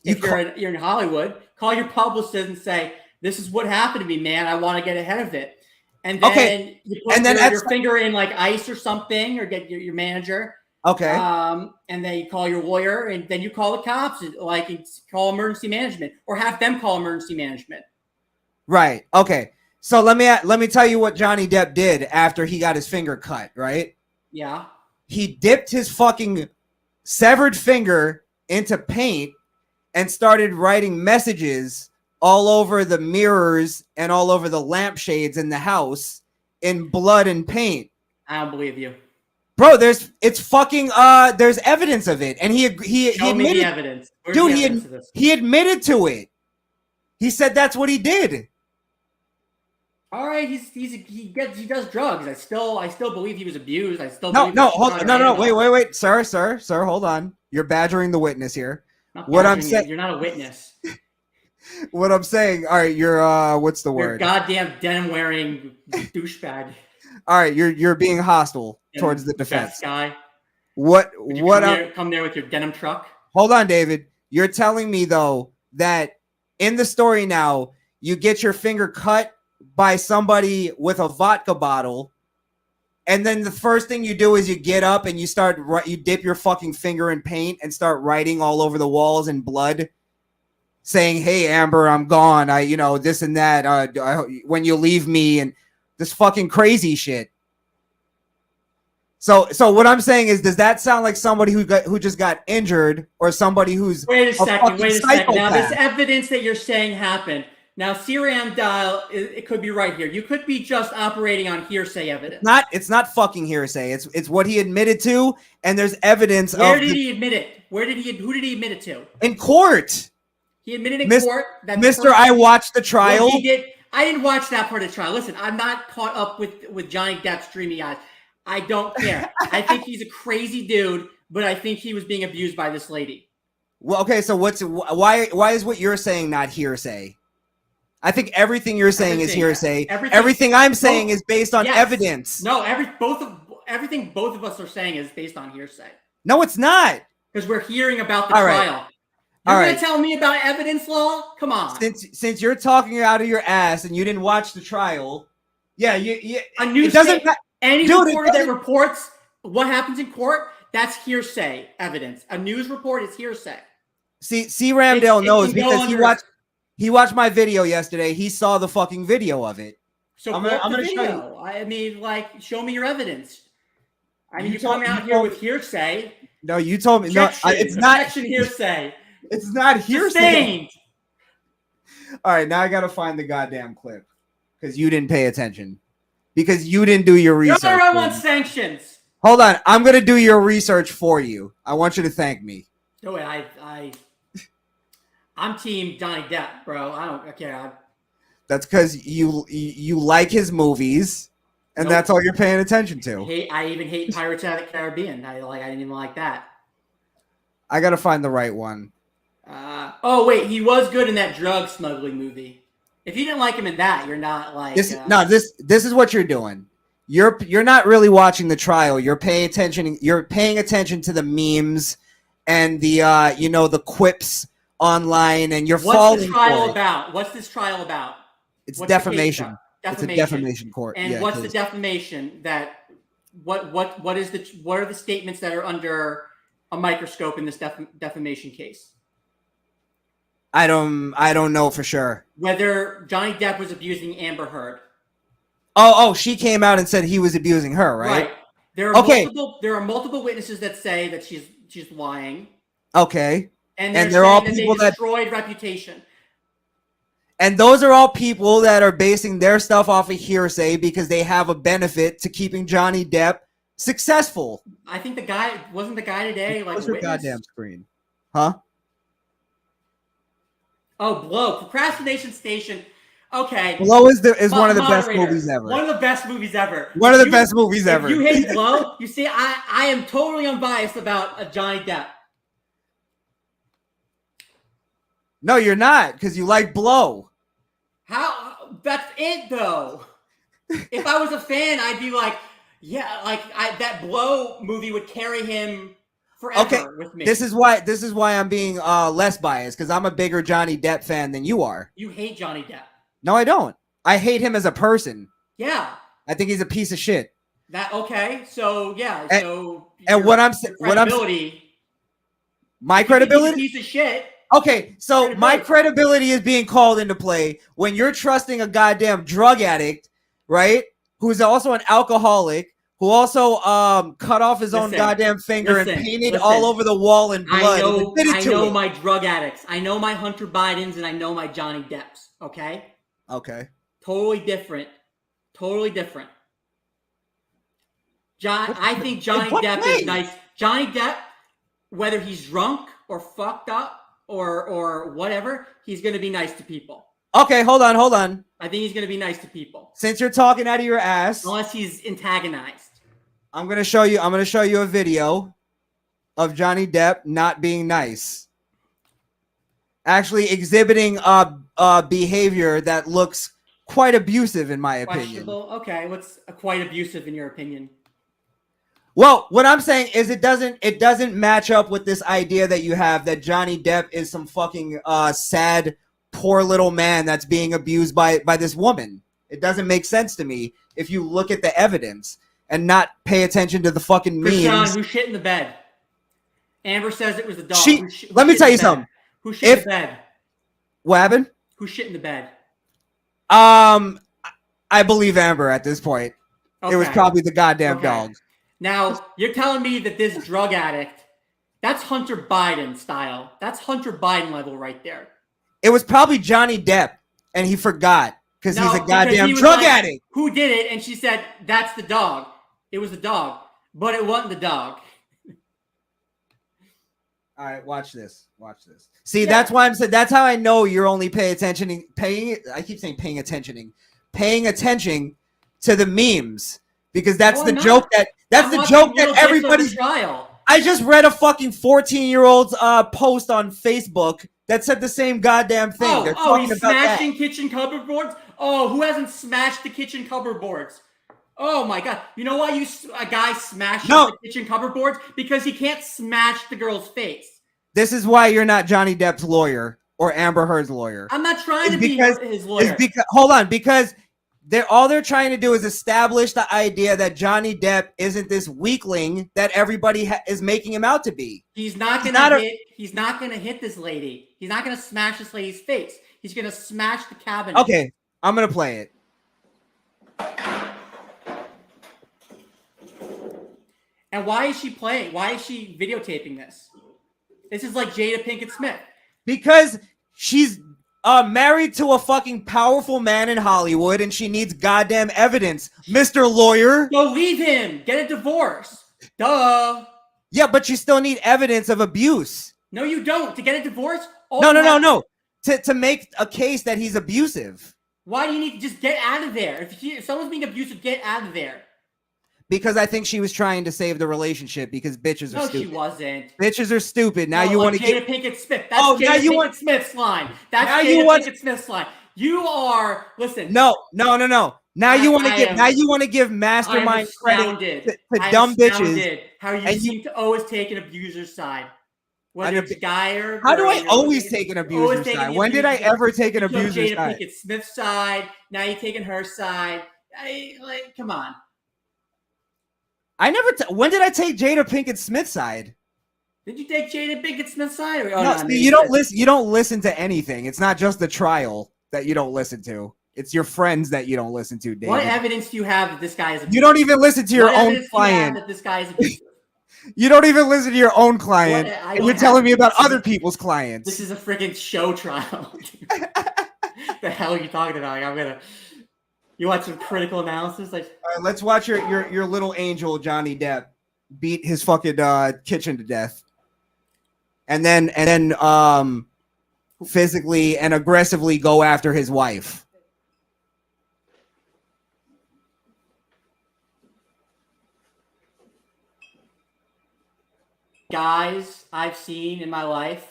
If you're in Hollywood, call your publicist and say, "This is what happened to me, man. I want to get ahead of it." And then you put your finger in like ice or something, or get your manager. Okay. And then you call your lawyer, and then you call the cops, call emergency management, or have them call emergency management. Right. Okay. So let me tell you what Johnny Depp did after he got his finger cut. Right. Yeah. He dipped his fucking severed finger into paint and started writing messages all over the mirrors and all over the lampshades in the house in blood and paint. I don't believe you. Bro, there's evidence of it. And he admitted me the evidence. He admitted to it. He said that's what he did. All right, he does drugs. I still believe he was abused. I still wait, sir, hold on. You're badgering the witness here. What I'm saying, you're not a witness. What I'm saying, all right, you're what's the word? You're goddamn denim wearing douchebag. All right, you're being hostile towards the defense guy. Come there with your denim truck? Hold on, David. You're telling me though that in the story now you get your finger cut by somebody with a vodka bottle, and then the first thing you do is you get up and you dip your fucking finger in paint and start writing all over the walls in blood, saying, "Hey Amber, I'm gone. This and that. When you leave me," and this fucking crazy shit. So what I'm saying is, does that sound like somebody who just got injured, or somebody who's wait a second? Now this evidence that you're saying happened. Now, Crishaun Dial, it could be right here. You could be just operating on hearsay evidence. It's not fucking hearsay. It's what he admitted to, and there's evidence. Where did he admit it? Who did he admit it to? In court. He admitted in court that I watched the trial. Well, he did. I didn't watch that part of the trial. Listen, I'm not caught up with Johnny Depp's dreamy eyes. I don't care. I think he's a crazy dude, but I think he was being abused by this lady. Well, okay. So why is what you're saying not hearsay? I think everything you're saying is hearsay. Everything I'm saying is based on evidence. No, everything both of us are saying is based on hearsay. No, it's not. Because we're hearing about the trial. You're going to tell me about evidence law? Come on. Since you're talking out of your ass and you didn't watch the trial, any reporter that reports what happens in court, that's hearsay evidence. A news report is hearsay. See, Ramdale knows because he watched my video yesterday. He saw the fucking video of it. So I'm going to show you. I mean, show me your evidence. I mean, you're coming out here with hearsay. No, you told me. No, it's not hearsay. It's not hearsay. Sustained. All right, now I got to find the goddamn clip because you didn't pay attention. Because you didn't do your research. I want sanctions. Hold on. I'm going to do your research for you. I want you to thank me. No way. I'm team Johnny Depp, bro. I don't care. That's because you like his movies, and that's all you're paying attention to. I even hate Pirates of the Caribbean. I didn't even like that. I got to find the right one. Wait. He was good in that drug smuggling movie. If you didn't like him in that, you're not like this. This is what you're doing. You're not really watching the trial. You're paying attention. You're paying attention to the memes and the the quips online, and you're falling. What's this trial about? It's defamation. It's a defamation court. And what's the defamation? That what are the statements that are under a microscope in this defamation case? I don't know for sure. Whether Johnny Depp was abusing Amber Heard. Oh, she came out and said he was abusing her, right? There are multiple witnesses that say that she's lying. Okay. And they're all people that destroyed reputation. And those are all people that are basing their stuff off of hearsay because they have a benefit to keeping Johnny Depp successful. I think the guy today like what's your goddamn screen, huh? Oh, Blow, Procrastination Station. Okay, Blow is one of the best movies ever. One of the best movies ever. One of the best movies ever. If you hate Blow, you see, I am totally unbiased about Johnny Depp. No, you're not, because you like Blow. How? That's it, though. If I was a fan, I'd be like, yeah, like that Blow movie would carry him forever with me. This is why I'm being less biased, because I'm a bigger Johnny Depp fan than you are. You hate Johnny Depp. No, I don't. I hate him as a person. Yeah. I think he's a piece of shit. So yeah. My credibility? He's a piece of shit. Okay, so my credibility is being called into play when you're trusting a goddamn drug addict, right? Who's also an alcoholic, who also cut off his own goddamn finger and painted all over the wall in blood. I know my drug addicts. I know my Hunter Bidens and I know my Johnny Depps. Okay? Okay. Totally different. I think Johnny Depp is nice. Johnny Depp, whether he's drunk or fucked up or whatever, he's going to be nice to people. Okay, hold on. I think he's going to be nice to people. Since you're talking out of your ass, unless he's antagonized. I'm going to show you a video of Johnny Depp not being nice. Actually exhibiting behavior that looks quite abusive in my opinion. Okay, what's quite abusive in your opinion? Well, what I'm saying is it doesn't match up with this idea that you have that Johnny Depp is some fucking sad, poor little man that's being abused by this woman. It doesn't make sense to me if you look at the evidence and not pay attention to the fucking memes. Crishaun, who shit in the bed? Amber says it was the dog. Let me tell you something. Who shit in the bed? What happened? Who shit in the bed? I believe Amber at this point. Okay. It was probably the goddamn dog. Now, you're telling me that this drug addict, that's Hunter Biden style. That's Hunter Biden level right there. It was probably Johnny Depp, and he forgot because he's a goddamn drug addict. Who did it? And she said, that's the dog. It was the dog, but it wasn't the dog. All right, watch this. See, that's why I'm saying that's how I know you're only paying attention to the memes because that's the joke that everybody's. I just read a fucking 14-year-old's post on Facebook that said the same goddamn thing. He's smashing kitchen cupboard boards. Oh, who hasn't smashed the kitchen cupboard boards? Oh my god! You know why a guy smashes the kitchen cupboard boards? Because he can't smash the girl's face. This is why you're not Johnny Depp's lawyer or Amber Heard's lawyer. I'm not trying to be his lawyer. Because all they're trying to do is establish the idea that Johnny Depp isn't this weakling that everybody is making him out to be. He's not gonna hit this lady. He's not gonna smash this lady's face. He's gonna smash the cabinet. Okay, I'm gonna play it. And why is she playing? Why is she videotaping this? This is like Jada Pinkett Smith. Because she's married to a fucking powerful man in Hollywood and she needs goddamn evidence, Mr. Lawyer. Go leave him. Get a divorce. Duh. Yeah, but you still need evidence of abuse. No, you don't. To get a divorce? No. To make a case that he's abusive. Why do you need to just get out of there? If someone's being abusive, get out of there. Because I think she was trying to save the relationship because bitches are stupid. No, she wasn't. Bitches are stupid. Now you want to get Jada Pinkett Smith. That's Jada Pinkett Smith's line. That's Jada Pinkett Smith's line. You are No. Now you want to give mastermind credit to dumb bitches. How you seem to always take an abuser's side. Whether it's guy or how do I always take an abuser's side? When did I ever take an abuser's side? Jada Pinkett Smith's side. Now you're taking her side. Come on. When did I take Jada Pinkett Smith's side? Did you take Jada Pinkett Smith's side? You don't listen to anything. It's not just the trial that you don't listen to. It's your friends that you don't listen to, David. What evidence do you have that this guy is abusive? You don't even listen to your own client. That this guy is abusive? You don't even listen to your own client. And you're telling me about other people's clients. This is a freaking show trial. The hell are you talking about? You want some critical analysis? All right, let's watch your little angel Johnny Depp beat his fucking kitchen to death, and then physically and aggressively go after his wife. Guys I've seen in my life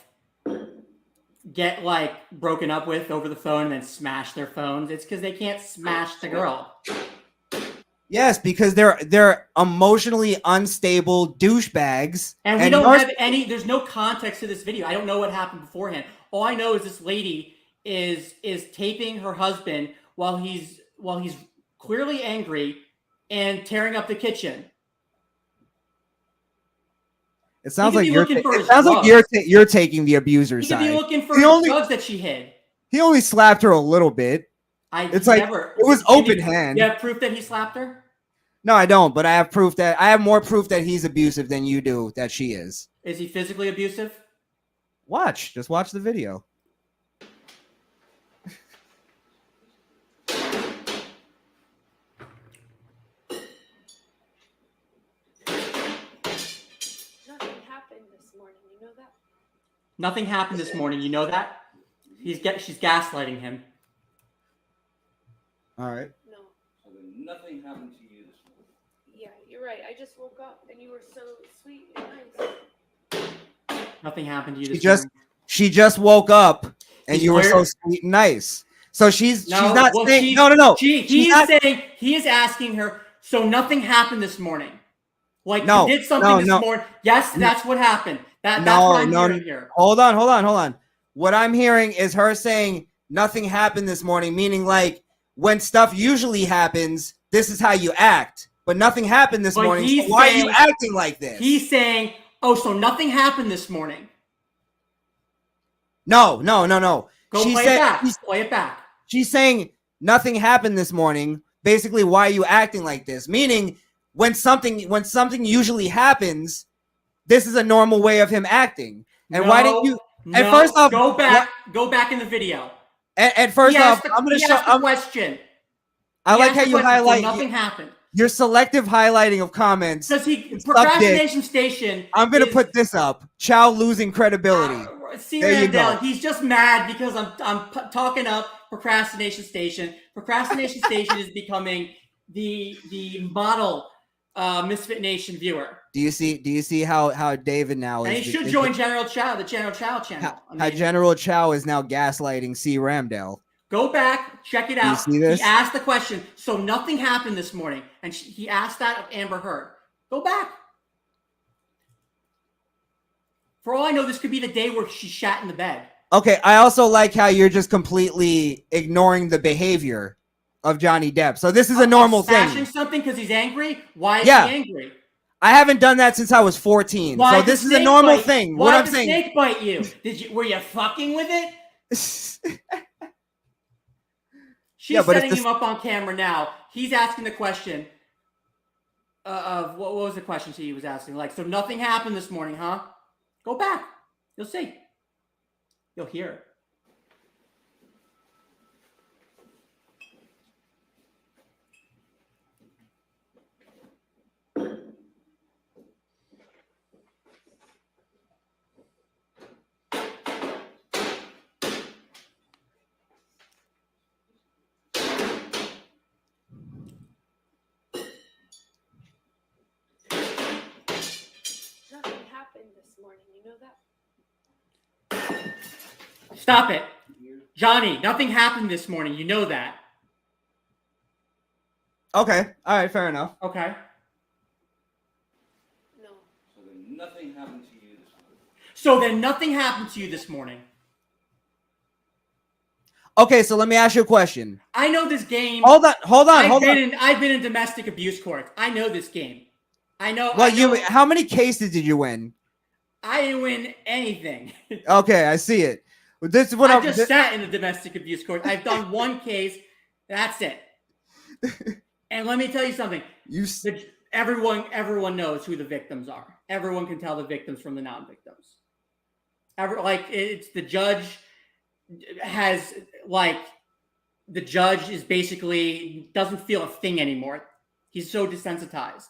get like broken up with over the phone and then smash their phones. It's because they can't smash the girl. Yes, because they're emotionally unstable douchebags. And we don't have any. There's no context to this video. I don't know what happened beforehand. All I know is this lady is taping her husband while he's clearly angry and tearing up the kitchen. It sounds like you're taking the abuser's side. He could be looking for the drugs that she hid. He only slapped her a little bit. It was open hand. You have proof that he slapped her? No, I don't. But I have more proof that he's abusive than you do that she is. Is he physically abusive? Just watch the video. Nothing happened this morning. You know that? She's gaslighting him. All right. No. So then nothing happened to you this morning. Yeah, you're right. I just woke up and you were so sweet and nice. Nothing happened to you this morning. She just woke up and you were so sweet and nice. So she's not saying no. He is asking her, so nothing happened this morning. Like you did something this morning. Yes, that's what happened. That's what I'm hearing here. Hold on. What I'm hearing is her saying nothing happened this morning, meaning like when stuff usually happens, this is how you act. But nothing happened this morning. So why are you acting like this? He's saying, oh, so nothing happened this morning. No. Go play it back. She's saying nothing happened this morning. Basically, why are you acting like this? Meaning when something usually happens, this is a normal way of him acting. And why didn't you? And first off, go back in the video. And first off, I'm going to show a question. I like how you highlight. So nothing happened. Your selective highlighting of comments. Because procrastination station. I'm going to put this up. Chow losing credibility. There you go. He's just mad because I'm talking up procrastination station. Procrastination station is becoming the model Misfit Nation viewer. Do you see how David now is? And he should join General Chow, the General Chow channel. How General Chow is now gaslighting C. Ramdale. Go back, check it out. Do you see this? He asked the question, so nothing happened this morning. And he asked that of Amber Heard. Go back. For all I know, this could be the day where she shat in the bed. Okay, I also like how you're just completely ignoring the behavior of Johnny Depp. So this is a normal thing. Smashing something because he's angry? Why is he angry? I haven't done that since I was 14. So this is a normal thing. Why did the snake bite you? Were you fucking with it? She's setting him up on camera now. He's asking the question of what was the question he was asking? Like, so nothing happened this morning, huh? Go back. You'll see. You'll hear it. Stop it. Johnny, nothing happened this morning. You know that. Okay. All right. Fair enough. Okay. No. So then nothing happened to you this morning. So then nothing happened to you this morning. Okay, so let me ask you a question. I know this game. Hold on. I've been in domestic abuse court. I know this game. I know. Well, how many cases did you win? I didn't win anything. Okay, I see it. This is what I just sat in the domestic abuse court. I've done one case. That's it. And let me tell you something. Everyone knows who the victims are. Everyone can tell the victims from the non-victims. It's the judge has the judge is basically doesn't feel a thing anymore. He's so desensitized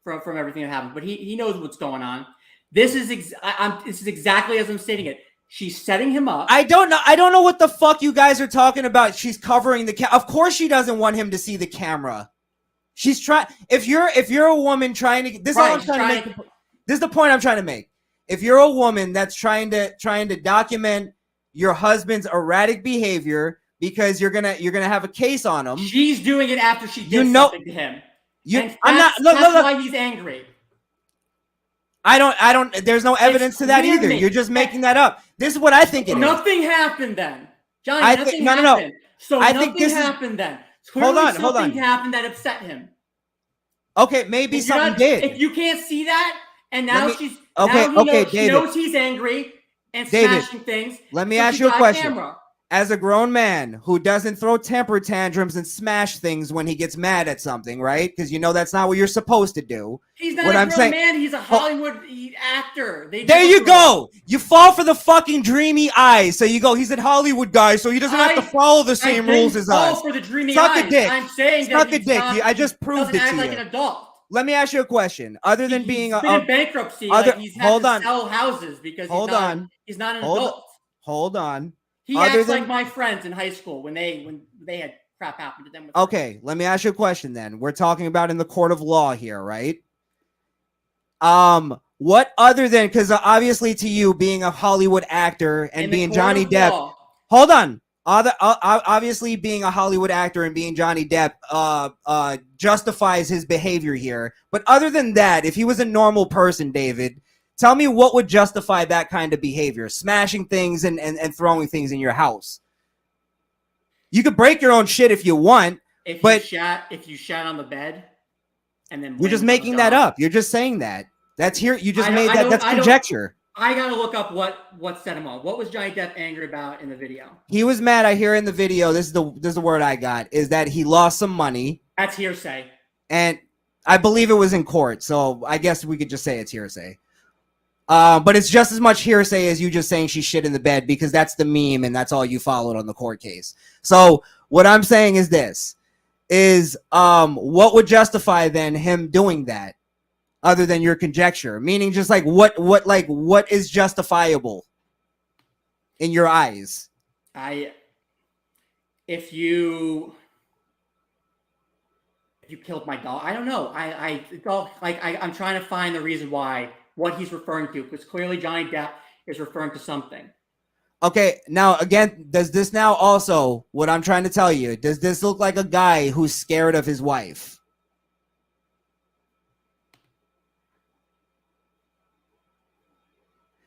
from everything that happened, but he knows what's going on. This is this is exactly as I'm stating it. She's setting him up. I don't know what the fuck you guys are talking about. She's covering the camera. Of course she doesn't want him to see the camera. She's trying. If you're a woman trying to, this is all I'm trying to make. This is the point I'm trying to make. If you're a woman that's trying to document your husband's erratic behavior because you're gonna have a case on him. She's doing it after she did something to him. I'm not. Look, that's why he's angry. I don't. There's no evidence to that either. You're just making that up. This is what I think it is. Nothing happened then, Johnny. Nothing happened. No. So nothing happened then. Hold on. Something happened that upset him. Okay, maybe something did. If you can't see that, and now she David, knows he's angry and smashing things. Let me ask you a question. As a grown man who doesn't throw temper tantrums and smash things when he gets mad at something, right? Because you know that's not what you're supposed to do. He's not a grown man. He's a Hollywood actor. There you go. You fall for the fucking dreamy eyes. So you go, he's a Hollywood guy, so he doesn't have to follow the same rules as us. For the dreamy Suck eyes. a dick. I'm saying Suck a dick. I just proved it to you. Like an adult. Let me ask you a question. Other than being in bankruptcy, he's had to sell houses because he's not an adult. Hold on. He acts like my friends in high school when they had crap happen to them. Okay, let me ask you a question then. We're talking about in the court of law here, right? What other than, because obviously to you being a Hollywood actor and being Johnny Depp, hold on. Obviously being a Hollywood actor and being Johnny Depp justifies his behavior here. But other than that, if he was a normal person, David, tell me what would justify that kind of behavior, smashing things and throwing things in your house. You could break your own shit if you want, if you shat on the bed, and then you're just making that up. You're just saying that. That's here. You just made that. That's conjecture. I gotta look up what set him off. What was Johnny Depp angry about in the video? He was mad. I hear in the video. This is the word I got is that he lost some money. That's hearsay. And I believe it was in court, so I guess we could just say it's hearsay. But it's just as much hearsay as you just saying she shit in the bed because that's the meme and that's all you followed on the court case. So what I'm saying is this is what would justify then him doing that other than your conjecture? Meaning just like what is justifiable in your eyes? If you killed my dog, I don't know. It's all like I'm trying to find the reason why. What he's referring to, because clearly Johnny Depp is referring to something. Okay, now again, does this now also, what I'm trying to tell you, does this look like a guy who's scared of his wife?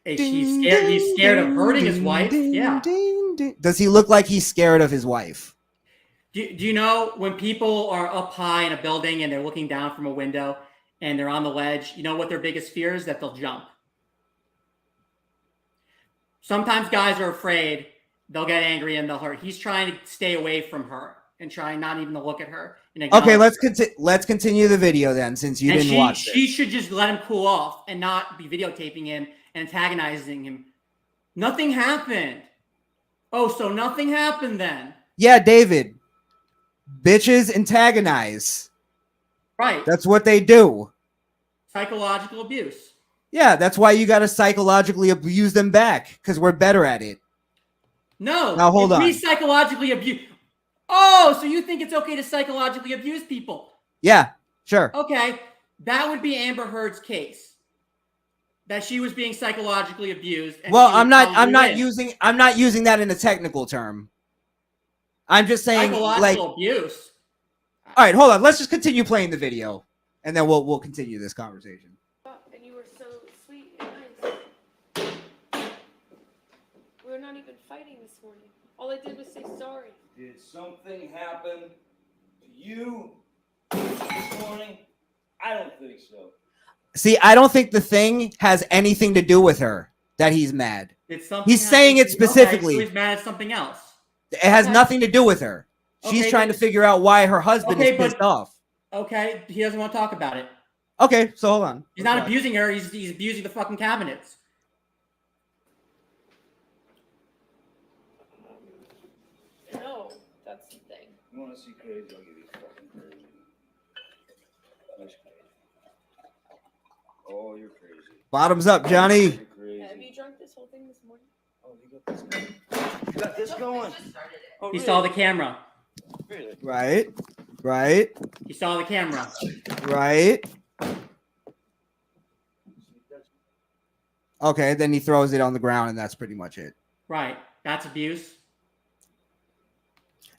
He's scared of hurting his wife. Yeah. Does he look like he's scared of his wife? Do you know when people are up high in a building and they're looking down from a window and they're on the ledge, you know what their biggest fear is? That they'll jump. Sometimes guys are afraid they'll get angry and they'll hurt. He's trying to stay away from her and trying not even to look at her. Okay, let's continue the video then, since you didn't watch it. She should just let him cool off and not be videotaping him and antagonizing him. Nothing happened. Oh, so nothing happened then? Yeah, David. Bitches antagonize. Right. That's what they do. Psychological abuse. Yeah, that's why you got to psychologically abuse them back, because we're better at it. No. Now, hold on. We psychologically abuse. Oh, so you think it's okay to psychologically abuse people? Yeah, sure. Okay. That would be Amber Heard's case. That she was being psychologically abused. Well, I'm not using that in a technical term. I'm just saying psychological abuse. All right, hold on. Let's just continue playing the video, and then we'll continue this conversation. And you were so sweet and nice. We were not even fighting this morning. All I did was say sorry. Did something happen to you this morning? I don't think so. See, I don't think the thing has anything to do with her that he's mad. He's saying it specifically. Okay, so he's mad at something else. It has nothing to do with her. She's trying to figure out why her husband is pissed off. Okay, he doesn't want to talk about it. Okay, so hold on. He's not abusing her. He's abusing the fucking cabinets. No, that's the thing. You want to see crazy? I'll give you fucking crazy. That's crazy. Oh, you're crazy. Bottoms up, Johnny. You're crazy. Have you drunk this whole thing this morning? Oh, you got this going. You got this going. Oh, He really? saw the camera. Really? Right. Right. He saw the camera. Right. Okay, then he throws it on the ground, and that's pretty much it. Right. That's abuse.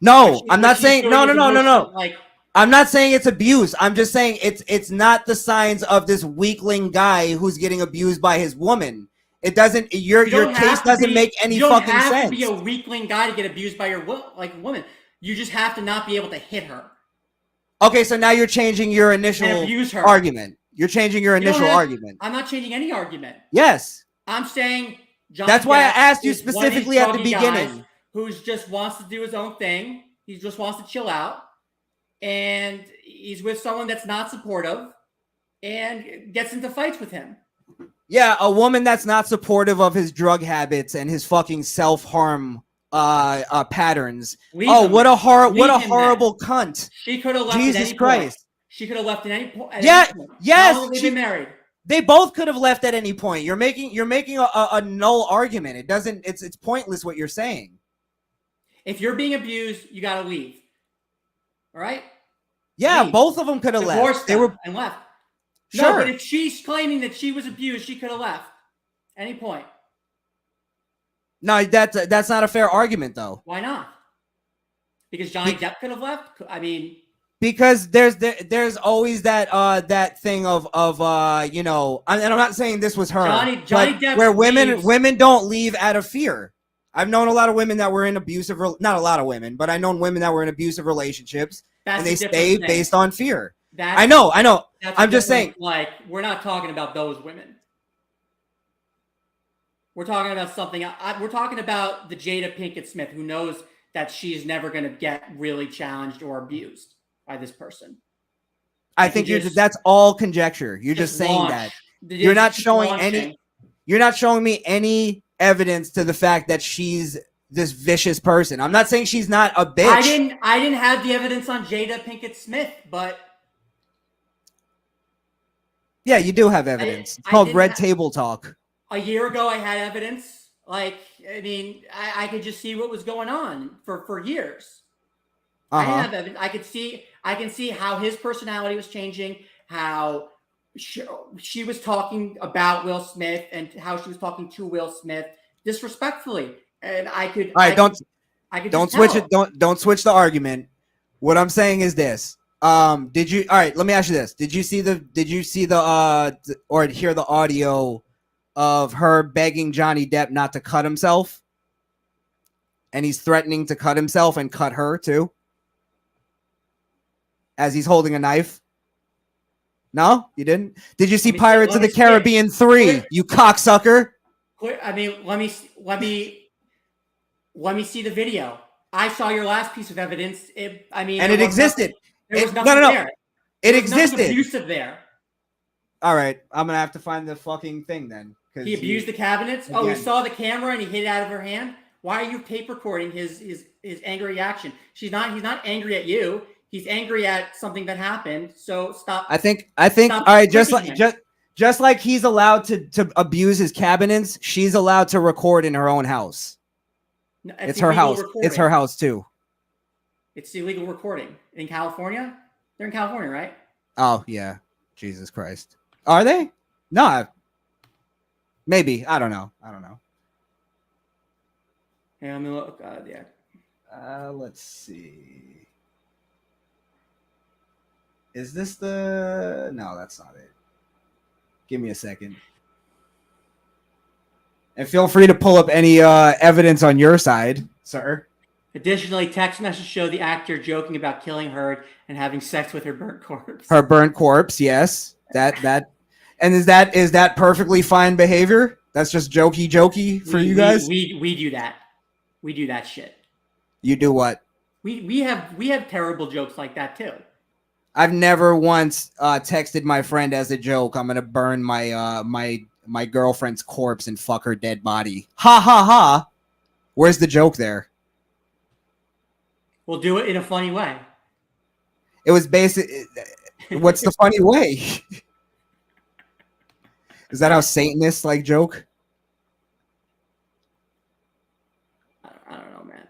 No, But I'm not she's saying showing no. his emotion, Like, I'm not saying it's abuse. I'm just saying it's not the signs of this weakling guy who's getting abused by his woman. It doesn't. Your case doesn't make any fucking sense. You don't have to be a weakling guy to get abused by your woman. You just have to not be able to hit her. Okay, so now you're changing your initial And abuse her. argument. You're changing your initial argument. I'm not changing any argument. Yes. I'm saying That's why I Depp asked you is one of these specifically at the druggy guys beginning. who just wants to do his own thing. He just wants to chill out. And he's with someone that's not supportive and gets into fights with him. Yeah, a woman that's not supportive of his drug habits and his fucking self-harm patterns. What a horrible cunt. She could have left Jesus at any Christ. point. She could have left at any point. Yes. How long have they been married? They both could have left at any point. You're making a null argument. It's pointless what you're saying. If you're being abused, you gotta leave. All right? Yeah, Leave. both of them could have left. They were and left. sure. No, but if she's claiming that she was abused, she could have left. Any point. No, that's not a fair argument though. Why not? Because Johnny Depp could have left. I mean, because there's always that thing of you know, and I'm not saying this was her, Johnny Depp where leaves. women don't leave out of fear. I've known a lot of women that were in abusive, not a lot of women, but I known women that were in abusive relationships, and they stayed based on fear. I know. I'm just saying, like, we're not talking about those women. We're talking about something. We're talking about the Jada Pinkett Smith, who knows that she's never going to get really challenged or abused by this person. I think that's all conjecture. You're just saying that. You're not showing You're not showing me any evidence to the fact that she's this vicious person. I'm not saying she's not a bitch. I didn't have the evidence on Jada Pinkett Smith, but yeah, you do have evidence. It's called red table talk. A year ago, I had evidence. Like, I mean, I could just see what was going on for years. I didn't have evidence. I can see how his personality was changing, how she was talking about Will Smith and how she was talking to Will Smith disrespectfully. And I could. All right, don't switch it. Don't switch the argument. What I'm saying is this. Did you? All right, let me ask you this. Did you see the or hear the audio of her begging Johnny Depp not to cut himself? And he's threatening to cut himself and cut her too, as he's holding a knife. No, you didn't. Did you see Pirates of the Caribbean 3? You cocksucker. I mean, let me see the video. I saw your last piece of evidence. It existed. There was nothing there. It existed. Nothing abusive there. All right, I'm gonna have to find the fucking thing then. He abused the cabinets. Again. Oh, he saw the camera and he hit it out of her hand. Why are you tape recording his angry reaction? He's not angry at you. He's angry at something that happened. So stop. I think. All right, just like he's allowed to abuse his cabinets, she's allowed to record in her own house. No, it's her house. Recording. It's her house too. It's illegal recording in California. They're in California, right? Oh yeah, Jesus Christ. Are they? No, maybe. I don't know. Yeah, let me look. Yeah. Let's see. Is this the? No, that's not it. Give me a second. And feel free to pull up any evidence on your side, sir. Additionally, text messages show the actor joking about killing Heard and having sex with her burnt corpse. Her burnt corpse, yes. That. And is that perfectly fine behavior? That's just jokey for you guys? We do that. We do that shit. You do what? We have terrible jokes like that too. I've never once texted my friend as a joke, I'm gonna burn my my girlfriend's corpse and fuck her dead body. Ha ha ha. Where's the joke there? We'll do it in a funny way. It was basic. What's the funny way? Is that how Satanists like joke? I don't know, man.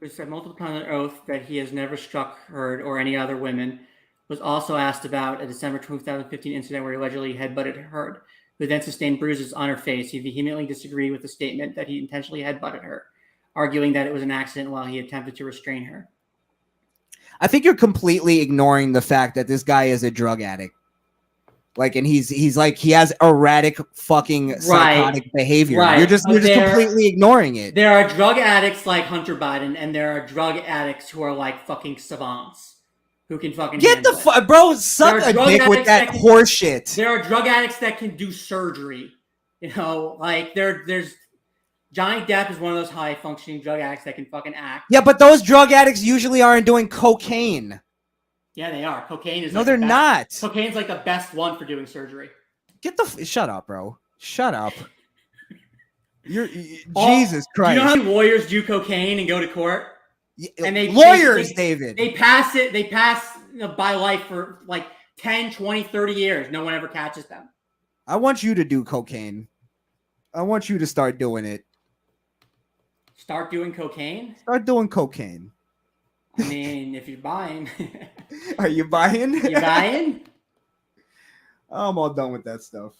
Who said multiple times on oath that he has never struck her or any other women. Was also asked about a December 2015 incident where he allegedly headbutted Heard, who then sustained bruises on her face. He vehemently disagreed with the statement that he intentionally headbutted her, arguing that it was an accident while he attempted to restrain her. I think you're completely ignoring the fact that this guy is a drug addict. Like, and he's like, he has erratic fucking psychotic behavior. Right. You're just completely ignoring it. There are drug addicts like Hunter Biden, and there are drug addicts who are like fucking savants who can fucking get the fuck, bro. Suck a dick with that horse shit. There are drug addicts that can do surgery. You know, like there's Johnny Depp is one of those high functioning drug addicts that can fucking act. Yeah, but those drug addicts usually aren't doing cocaine. Yeah, they are. Cocaine is no, they're not. Cocaine's like the best one for doing surgery. Get the shut up, bro. Shut up. Jesus Christ. Do you know how many lawyers do cocaine and go to court? And lawyers, David. They pass by life for like 10, 20, 30 years. No one ever catches them. I want you to do cocaine. I want you to start doing it. Start doing cocaine? Start doing cocaine. I mean, if you're buying. Are you buying? You buying? I'm all done with that stuff.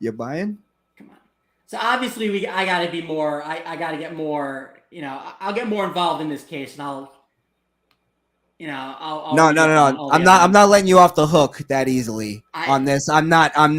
You buying? Come on. So obviously I got to be more, I got to get more, you know, I'll get more involved in this case and I'll No. I'm not letting you off the hook that easily on this. I'm not, I'm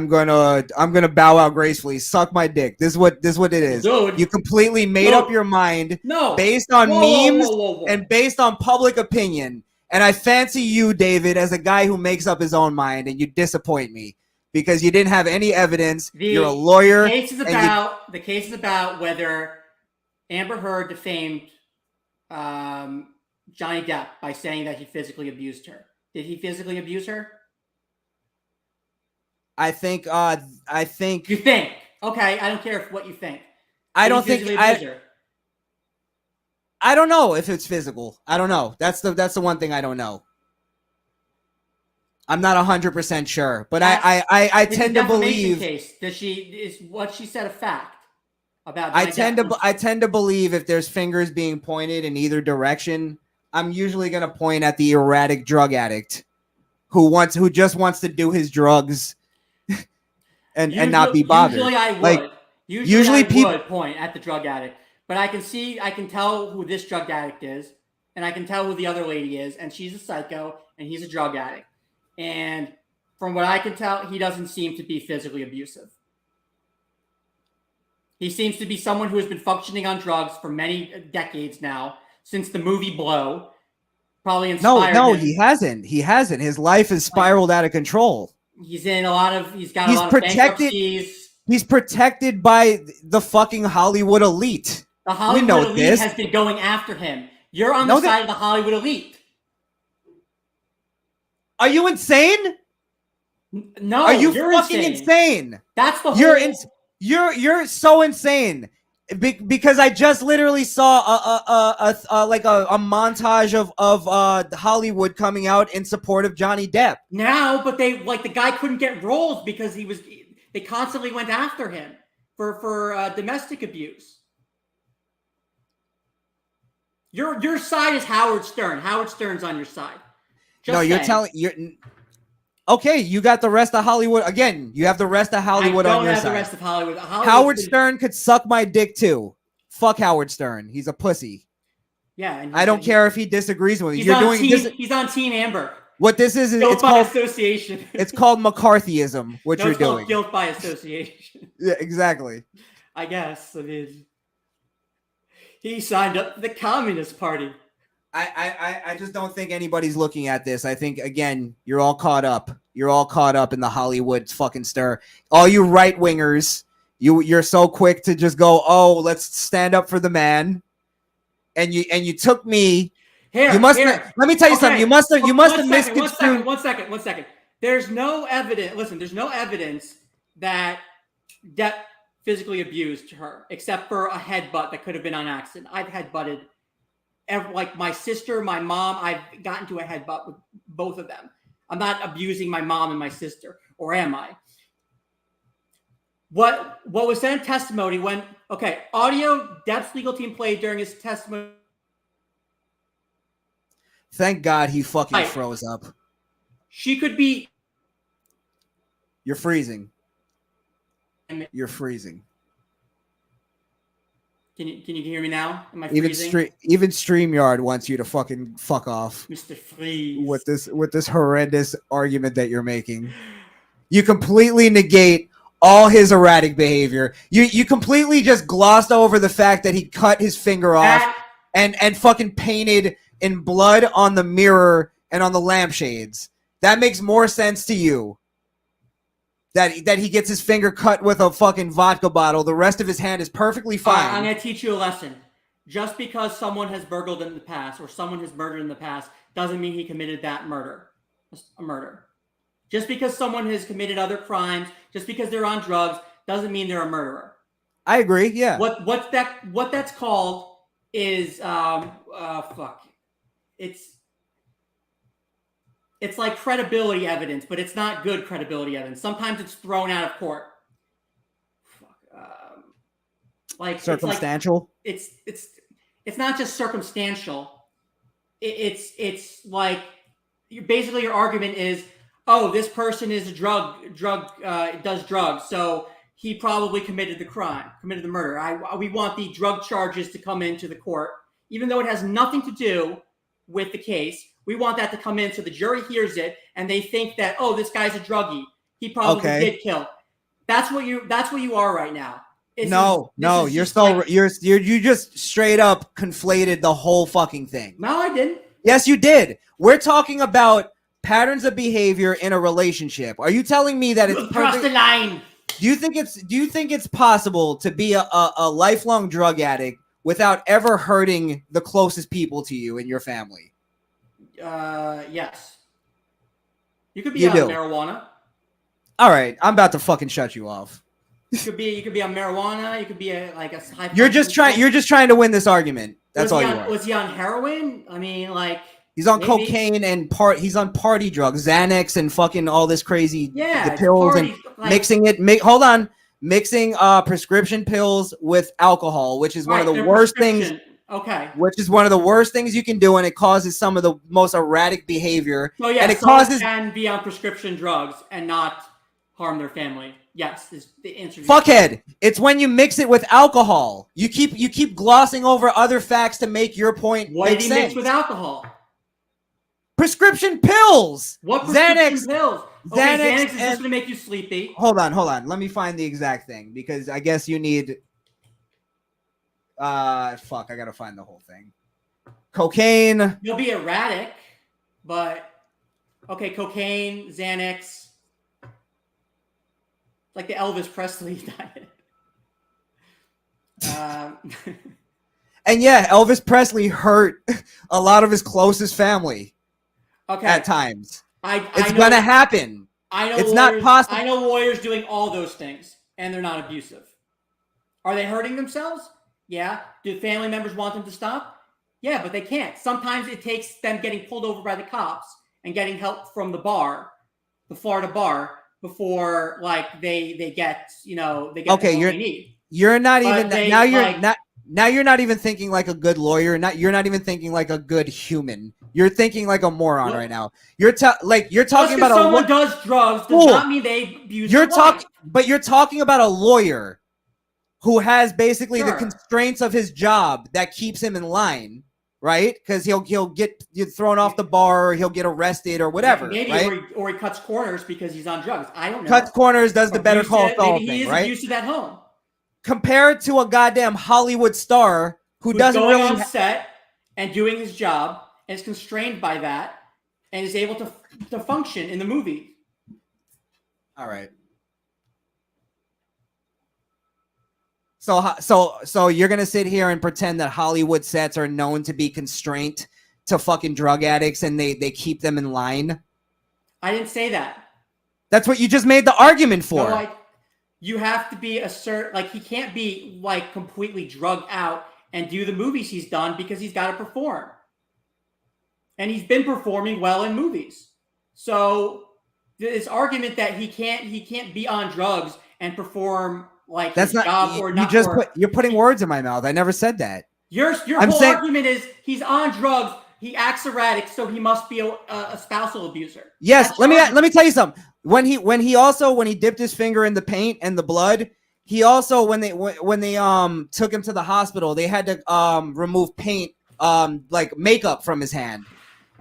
gonna bow out gracefully. Suck my dick. This is what it is. Dude, you completely made up your mind based on memes and based on public opinion. And I fancy you, David, as a guy who makes up his own mind, and you disappoint me because you didn't have any evidence. You're a lawyer. The case is about whether Amber Heard defamed Johnny Depp by saying that he physically abused her. Did he physically abuse her? I think. You think? Okay, I don't care what you think. I don't think. I don't know if it's physical. I don't know. That's the one thing I don't know. I'm not 100% sure, but I tend to believe. Case. Is what she said a fact about? I tend to believe if there's fingers being pointed in either direction, I'm usually going to point at the erratic drug addict who just wants to do his drugs and not be bothered. Usually I would. Usually people would point at the drug addict, but I can tell who this drug addict is, and I can tell who the other lady is, and she's a psycho and he's a drug addict. And from what I can tell, he doesn't seem to be physically abusive. He seems to be someone who has been functioning on drugs for many decades now. Since the movie Blow, probably inspired him. He hasn't. His life has spiraled out of control. He's got a lot of bankruptcies. He's protected by the fucking Hollywood elite. The Hollywood elite has been going after him. You're on the side of the Hollywood elite. Are you insane? No, are you fucking insane? That's the whole. You're so insane. Because I just literally saw a montage of Hollywood coming out in support of Johnny Depp. Now, but the guy couldn't get roles because they constantly went after him for domestic abuse. Your side is Howard Stern. Howard Stern's on your side. Okay, you got the rest of Hollywood. Again, you have the rest of Hollywood on your side. I don't have the rest of Hollywood. Howard Stern could suck my dick too. Fuck Howard Stern. He's a pussy. Yeah. I don't care if he disagrees with me. He's on Team Amber. What this is it's called association. It's called McCarthyism, what you're doing. Guilt by association. Yeah, exactly. I guess. I mean, he signed up for the Communist Party. I just don't think anybody's looking at this. I think, again, you're all caught up. You're all caught up in the Hollywood fucking stir. All you right-wingers, you're so quick to just go, oh, let's stand up for the man. And you took me. Let me tell you something. You must have misconstrued. One second. There's no evidence. Listen, there's no evidence that Depp physically abused her, except for a headbutt that could have been on accident. I've headbutted like my sister, my mom, I've gotten to a headbutt with both of them. I'm not abusing my mom and my sister, or am I? What was said in testimony when, okay, audio Depp's legal team played during his testimony. Thank God he fucking froze up. She could be. You're freezing. You're freezing. Can you hear me now? Am I freezing? Even StreamYard wants you to fucking fuck off, Mr. Freeze, with this horrendous argument that you're making. You completely negate all his erratic behavior. You completely just glossed over the fact that he cut his finger off and fucking painted in blood on the mirror and on the lampshades. That makes more sense to you. That he gets his finger cut with a fucking vodka bottle. The rest of his hand is perfectly fine. I'm going to teach you a lesson. Just because someone has burgled in the past or someone has murdered in the past doesn't mean he committed that murder. A murder. Just because someone has committed other crimes, just because they're on drugs, doesn't mean they're a murderer. I agree, yeah. What that's called is fuck. It's like credibility evidence, but it's not good credibility evidence. Sometimes it's thrown out of court. Like circumstantial. It's not just circumstantial. It's like basically your argument is, oh, this person is a does drugs, so he probably committed the murder. We want the drug charges to come into the court, even though it has nothing to do with the case. We want that to come in so the jury hears it and they think that, oh, this guy's a druggie. He probably did kill. That's what you are right now. You just straight up conflated the whole fucking thing. No, I didn't. Yes, you did. We're talking about patterns of behavior in a relationship. Are you telling me that it's crossed the line? Do you think it's possible to be a lifelong drug addict without ever hurting the closest people to you in your family? Yes. You could be on marijuana. All right, I'm about to fucking shut you off. You could be on marijuana. You could be a You're just trying to win this argument. That's all you are. Was he on heroin? I mean, like he's on cocaine and he's on party drugs, Xanax and fucking all this crazy the pills and mixing prescription pills with alcohol, which is one of the worst things. Okay. Which is one of the worst things you can do, and it causes some of the most erratic behavior. So yeah, and it causes can be on prescription drugs and not harm their family. Yes, is the answer. Fuckhead. It's when you mix it with alcohol. You keep glossing over other facts to make your point. What did he mix with alcohol? Prescription pills. What prescription Xanax pills? Okay, Xanax is just going to make you sleepy. Hold on. Let me find the exact thing because I guess you need. Fuck, I gotta find the whole thing. Cocaine. You'll be erratic, but okay, cocaine, Xanax. Like the Elvis Presley diet. And yeah, Elvis Presley hurt a lot of his closest family. Okay. At times. It's know, gonna happen. I know it's lawyers, not possible. I know lawyers doing all those things, and they're not abusive. Are they hurting themselves? Yeah. Do family members want them to stop? Yeah, but they can't. Sometimes it takes them getting pulled over by the cops and getting help from the Florida bar, before like they get what they need. You're not even now you're not even thinking like a good lawyer. You're not even thinking like a good human. You're thinking like a moron right now. You're talking about someone does drugs does not mean they abuse. But you're talking about a lawyer who has basically the constraints of his job that keeps him in line, right? Because he'll get thrown off the bar, or he'll get arrested, or whatever. Maybe, right? or he cuts corners because he's on drugs. I don't know. Cuts corners, does the Better Call Saul thing, right? Maybe he is abusive at home. Compared to a goddamn Hollywood star who's doesn't going really on set and doing his job and is constrained by that and is able to function in the movie. All right. So you're gonna sit here and pretend that Hollywood sets are known to be constrained to fucking drug addicts and they keep them in line? I didn't say that. That's what you just made the argument for. No, you have to be he can't be like completely drugged out and do the movies he's done because he's got to perform. And he's been performing well in movies. So this argument that he can't be on drugs and perform like That's his not job you, or you not. just you're putting words in my mouth. I never said that. Your I'm whole saying- argument is he's on drugs. He acts erratic, so he must be a spousal abuser. Yes, That's let me tell you something. When he dipped his finger in the paint and the blood, he also when they took him to the hospital, they had to remove paint like makeup from his hand.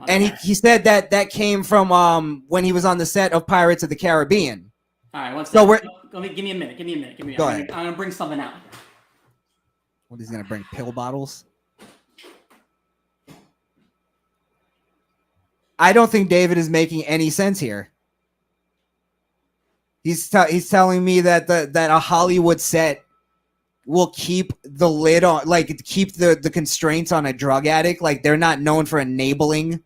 And he said that came from when he was on the set of Pirates of the Caribbean. All right, one So second. Give me a minute. Go ahead. I'm gonna bring something out. What, he's gonna bring pill bottles? I don't think David is making any sense here. He's telling me that that a Hollywood set will keep the lid on, like keep the constraints on a drug addict. Like they're not known for enabling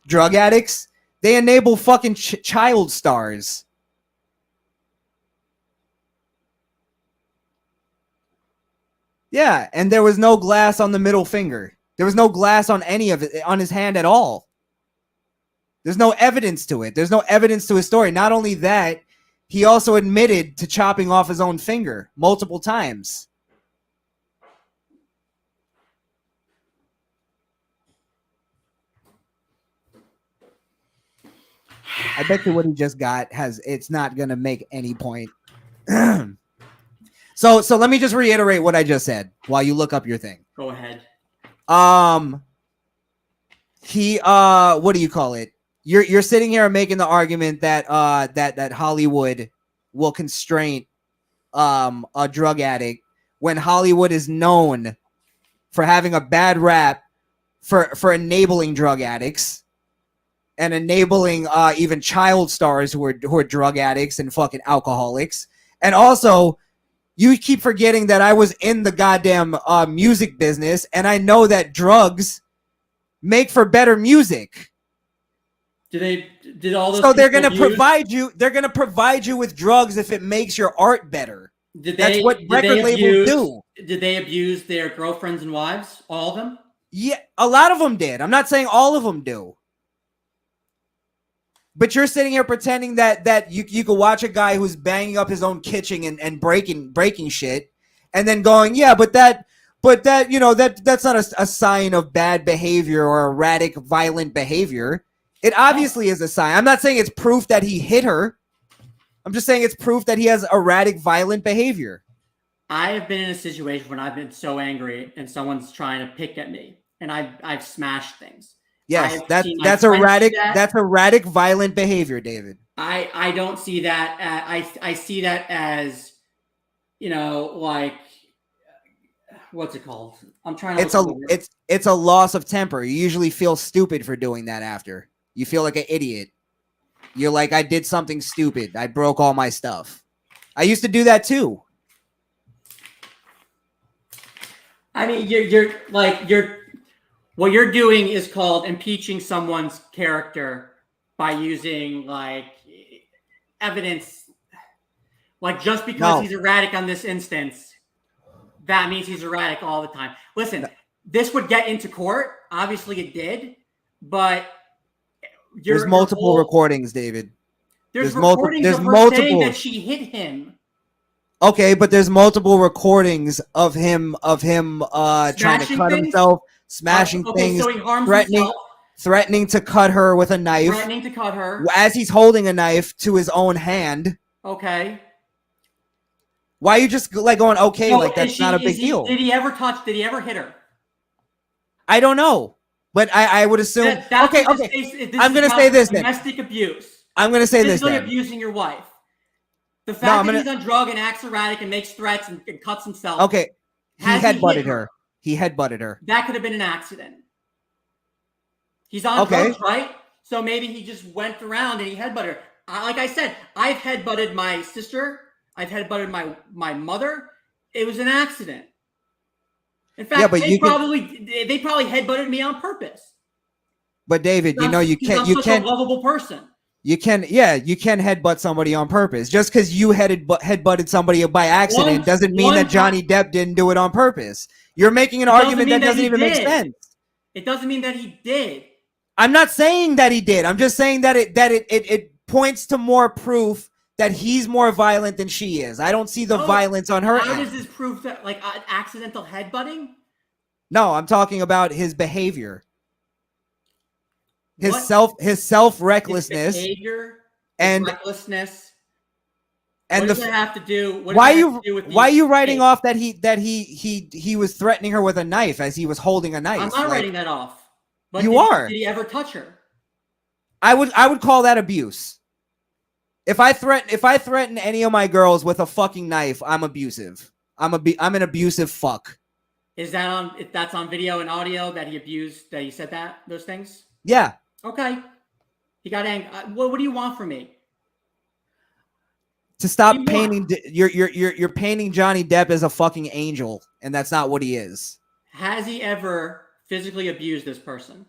drug addicts. They enable fucking child stars. Yeah, and there was no glass on the middle finger. There was no glass on any of it on his hand at all. There's no evidence to it. There's no evidence to his story. Not only that, he also admitted to chopping off his own finger multiple times. I bet you what he just got it's not going to make any point. So let me just reiterate what I just said while you look up your thing. Go ahead. He what do you call it? You're sitting here making the argument that that Hollywood will constrain a drug addict when Hollywood is known for having a bad rap for enabling drug addicts and enabling even child stars who are drug addicts and fucking alcoholics. And also, you keep forgetting that I was in the goddamn music business, and I know that drugs make for better music. Did all those? So they're gonna people provide you. They're gonna provide you with drugs if it makes your art better. That's what did record labels do. Did they abuse their girlfriends and wives? All of them? Yeah, a lot of them did. I'm not saying all of them do. But you're sitting here pretending that you could watch a guy who's banging up his own kitchen and breaking shit, and then going, yeah, but that that's not a sign of bad behavior or erratic, violent behavior. It obviously is a sign. I'm not saying it's proof that he hit her. I'm just saying it's proof that he has erratic, violent behavior. I have been in a situation when I've been so angry and someone's trying to pick at me, and I've smashed things. Yes, that's erratic. That's erratic, violent behavior, David. I don't see that. I see that as, like, what's it called? I'm trying to. It's a loss of temper. You usually feel stupid for doing that after. You feel like an idiot. You're like, I did something stupid. I broke all my stuff. I used to do that too. I mean, what you're doing is called impeaching someone's character by using like evidence. Like just because he's erratic on this instance, that means he's erratic all the time. Listen, this would get into court. Obviously it did, but there's multiple recordings, David. There's recordings of her saying that she hit him. Okay, but there's multiple recordings of him trying to cut himself, smashing things, so he harms himself. Threatening to cut her with a knife. Threatening to cut her. As he's holding a knife to his own hand. Okay. Why are you just like going, okay, like that's not a big deal? Did he ever hit her? I don't know. But I would assume. Okay. I'm going to say this then. Domestic abuse. I'm going to say this then. Physically abusing your wife. The fact that he's on drug and acts erratic and makes threats and cuts himself. Okay. He headbutted her. He headbutted her. That could have been an accident. He's on drugs, right? So maybe he just went around and he headbutted her. Like I said, I've headbutted my sister. I've headbutted my mother. It was an accident. In fact, they probably headbutted me on purpose. But David, you can't. I'm such a lovable person. You can headbutt somebody on purpose. Just because you headbutted somebody by accident doesn't mean that Johnny Depp didn't do it on purpose. You're making an argument that doesn't even make sense. It doesn't mean that he did. I'm not saying that he did. I'm just saying that it points to more proof that he's more violent than she is. I don't see the violence on her. How does this prove that, like, accidental headbutting? No, I'm talking about his behavior. His self-recklessness, his behavior, and recklessness. And what does that have to do? Why are you writing off that he was threatening her with a knife as he was holding a knife? I'm not writing that off. But you are. Did he ever touch her? I would call that abuse. If I threaten any of my girls with a fucking knife, I'm abusive. I'm an abusive fuck. Is that on? If that's on video and audio that he abused, that he said those things? Yeah. Okay. He got angry. What do you want from me? To stop painting, you're painting Johnny Depp as a fucking angel, and that's not what he is. Has he ever physically abused this person?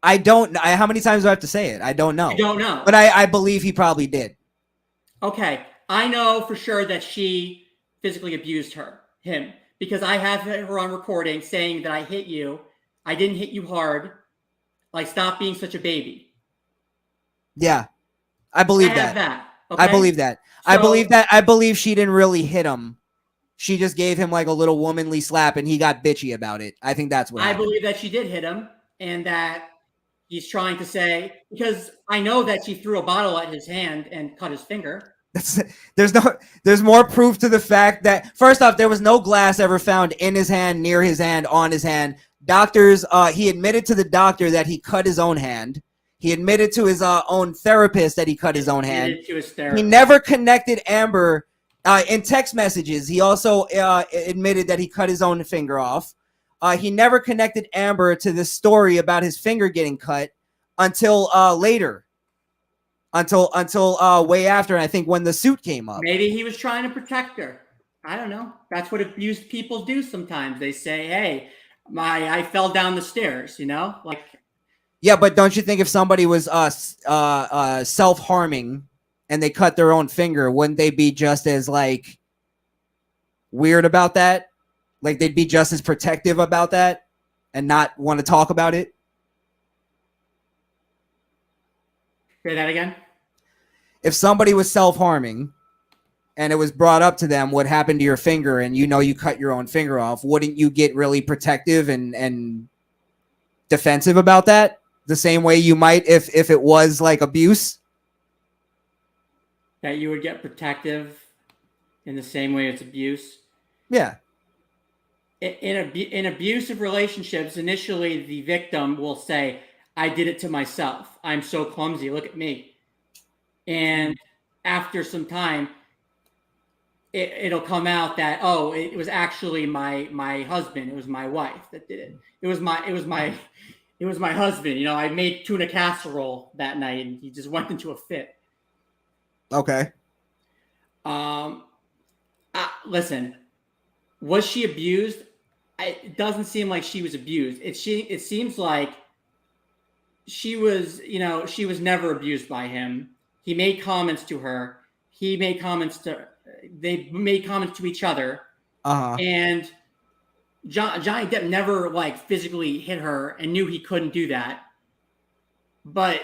I don't know. How many times do I have to say it? I don't know. You don't know. But I believe he probably did. Okay. I know for sure that she physically abused him, because I have her on recording saying that I hit you. I didn't hit you hard. Like, stop being such a baby. Yeah. I believe that. Okay? I believe that. I believe she didn't really hit him. She just gave him like a little womanly slap and he got bitchy about it. I think that's what happened. believe that she did hit him, and that he's trying to say, because I know that she threw a bottle at his hand and cut his finger. There's more proof to the fact that, first off, there was no glass ever found in his hand, near his hand, on his hand. Doctors, he admitted to the doctor that he cut his own hand. He admitted to his own therapist that he cut his own hand. He never connected Amber in text messages. He also admitted that he cut his own finger off. He never connected Amber to this story about his finger getting cut until later. Until way after, and I think when the suit came up. Maybe he was trying to protect her. I don't know. That's what abused people do sometimes. They say, hey, I fell down the stairs, like. Yeah, but don't you think if somebody was self-harming and they cut their own finger, wouldn't they be just as like weird about that? Like they'd be just as protective about that and not want to talk about it? Say that again? If somebody was self-harming and it was brought up to them what happened to your finger and you cut your own finger off, wouldn't you get really protective and defensive about that? The same way you might if it was like abuse? That you would get protective in the same way it's abuse? Yeah. In abusive relationships, initially the victim will say, I did it to myself. I'm so clumsy. Look at me. And after some time, it'll come out that, oh, it was actually my husband. It was my wife that did it. It was my husband. I made tuna casserole that night and he just went into a fit. Okay. Listen, was she abused? It doesn't seem like she was abused. It seems like she was never abused by him. He made comments to her. They made comments to each other. And Johnny Depp never like physically hit her and knew he couldn't do that. But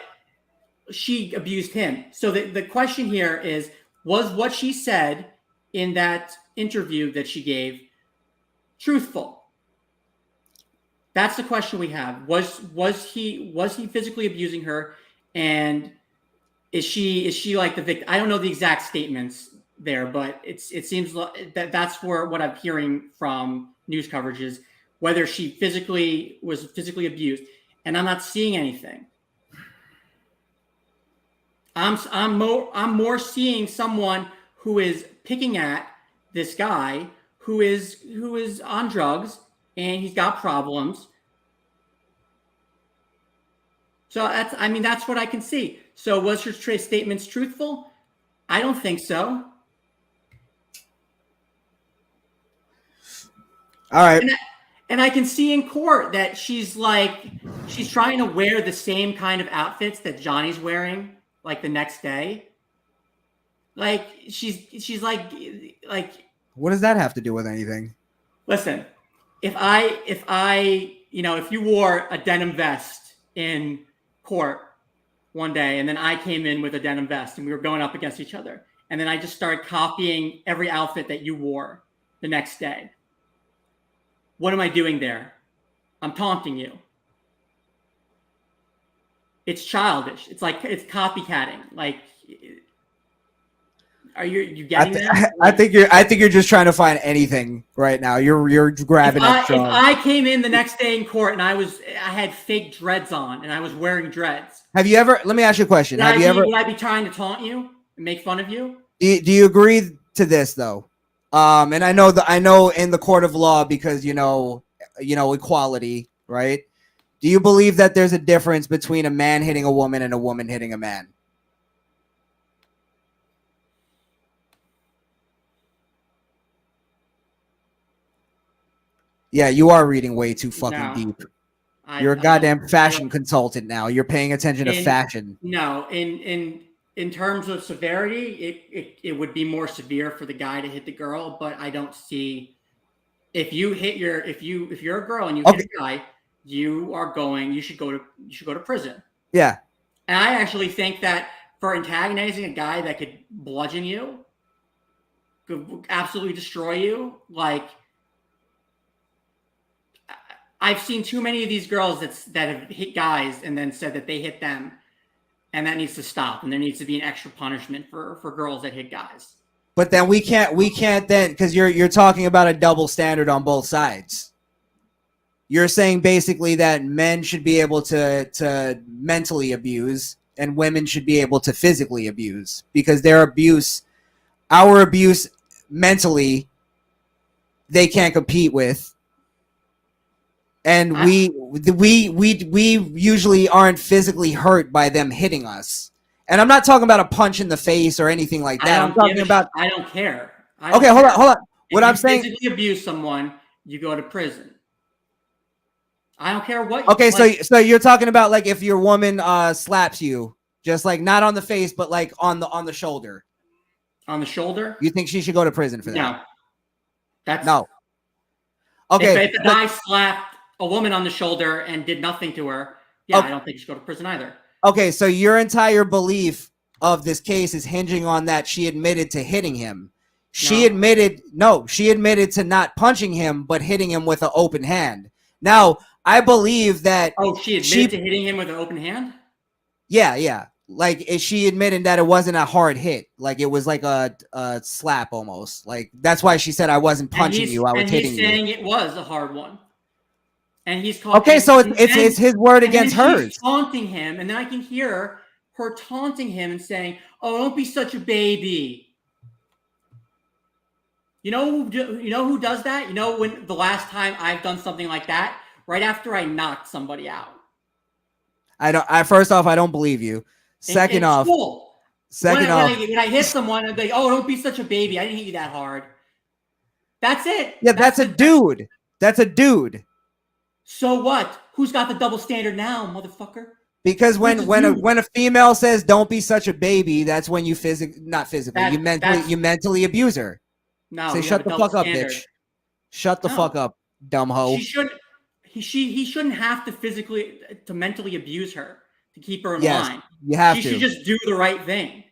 she abused him. So the question here is, was what she said in that interview that she gave truthful? That's the question we have. Was he physically abusing her, and is she like the victim? I don't know the exact statements there, but it seems like that's what I'm hearing from news coverage is whether she was physically abused, and I'm not seeing anything. I'm more seeing someone who is picking at this guy who is on drugs and he's got problems. So that's what I can see. So was her statements truthful? I don't think so. All right. And I can see in court that she's she's trying to wear the same kind of outfits that Johnny's wearing, like the next day. Like she's like. What does that have to do with anything? Listen, if you wore a denim vest in court one day, and then I came in with a denim vest, and we were going up against each other, and then I just started copying every outfit that you wore the next day. What am I doing there? I'm taunting you. It's childish. It's copycatting. Like, are you getting that? I think you're just trying to find anything right now. You're grabbing if it. I came in the next day in court and I had fake dreads on and I was wearing dreads. Have you ever? Let me ask you a question. Would I be trying to taunt you and make fun of you? Do you agree to this though? And I know in the court of law, because equality, right? Do you believe that there's a difference between a man hitting a woman and a woman hitting a man? Yeah, you are reading way too fucking deep. You're a goddamn fashion consultant now. You're paying attention to fashion. No, in terms of severity, it would be more severe for the guy to hit the girl, but I don't see if you're a girl and you hit a guy, you should go to prison. Yeah. And I actually think that for antagonizing a guy that could bludgeon you, could absolutely destroy you, like, I've seen too many of these girls that have hit guys and then said that they hit them, and that needs to stop. And there needs to be an extra punishment for girls that hit guys. But then we can't then, because you're talking about a double standard on both sides. You're saying basically that men should be able to mentally abuse and women should be able to physically abuse, because our abuse mentally, they can't compete with. And we usually aren't physically hurt by them hitting us. And I'm not talking about a punch in the face or anything like that. I'm talking about. I don't care. Okay, hold on. What I'm saying. If you physically abuse someone, you go to prison. I don't care what. Okay, so you're talking about like if your woman slaps you, just like not on the face, but like on the shoulder. On the shoulder. You think she should go to prison for that? No. No. Okay. If a guy slapped a woman on the shoulder and did nothing to her, I don't think she should go to prison either. Okay, so your entire belief of this case is hinging on that she admitted to hitting him. She admitted to not punching him, but hitting him with an open hand. Now, I believe that. Oh, she admitted to hitting him with an open hand? Yeah. Like, she admitted that it wasn't a hard hit. Like, it was like a slap almost. Like, that's why she said, I wasn't punching you, I was hitting you. And he's saying it was a hard one. And he's called. Okay, so it's his word against hers. She's taunting him, and then I can hear her taunting him and saying, "Oh, don't be such a baby." You know who does that? You know, when the last time I've done something like that, right after I knocked somebody out. First off, I don't believe you. Second off, when I hit someone, and they, "Oh, don't be such a baby. I didn't hit you that hard." That's it. Yeah, that's a dude. That's a dude. So what? Who's got the double standard now, motherfucker? Because when a female says "don't be such a baby," that's when you you mentally abuse her. No, say shut the fuck up, bitch. Shut the fuck up, dumb hoe. He shouldn't have to mentally abuse her to keep her in line. You have to. She should just do the right thing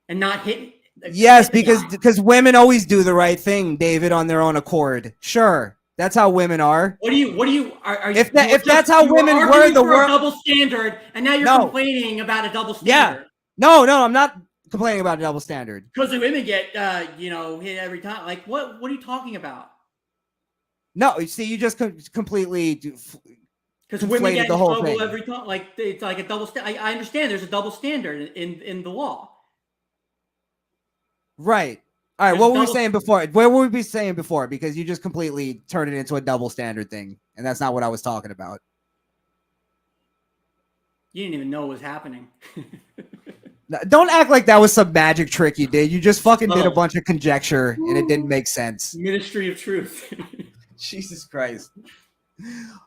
and not hit. Yes, because women always do the right thing, David, on their own accord. Sure. That's how women are. If that's how women were, the world double standard, and now you're complaining about a double standard. Yeah. No, I'm not complaining about a double standard. Because the women get hit every time. Like what are you talking about? No, you see, you just completely because women get the in whole trouble thing. Every time. Like it's like a double standard. I understand there's a double standard in the law. Right. All right, what were we saying before? Where were we saying before? Because you just completely turned it into a double standard thing, and that's not what I was talking about. You didn't even know what was happening. Don't act like that was some magic trick you did. You just fucking did a bunch of conjecture, and it didn't make sense. Ministry of Truth. Jesus Christ.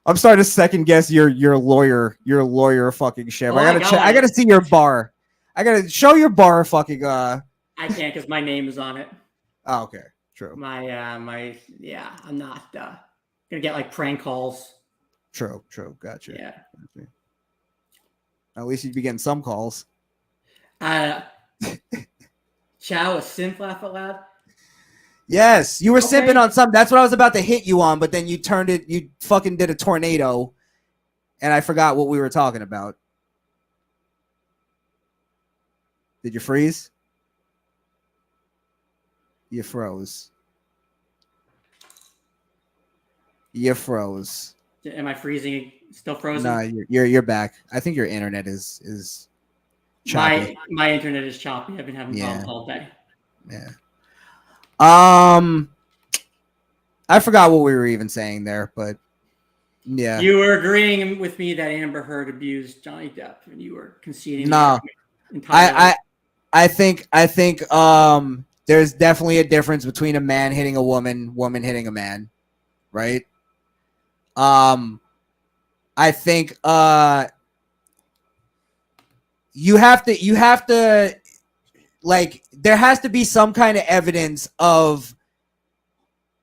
I'm starting to second guess your lawyer fucking shit. Oh, I gotta check. I gotta see your bar. I gotta show your bar fucking. I can't because my name is on it. Oh, okay, true. I'm not gonna get like prank calls. True. Gotcha. Yeah. Gotcha. At least you'd be getting some calls. Chow, a simp, laugh out loud. Yes, you were Okay. simping on something. That's what I was about to hit you on, but then you turned it. You fucking did a tornado, and I forgot what we were talking about. Did you freeze? You froze. You froze. Am I freezing? Still frozen? No, you're back. I think your internet is choppy. My internet is choppy. I've been having problems all day. Yeah. I forgot what we were even saying there, but yeah. You were agreeing with me that Amber Heard abused Johnny Depp, and you were conceding. No, I think there's definitely a difference between a man hitting a woman hitting a man, right? I think you have to like there has to be some kind of evidence of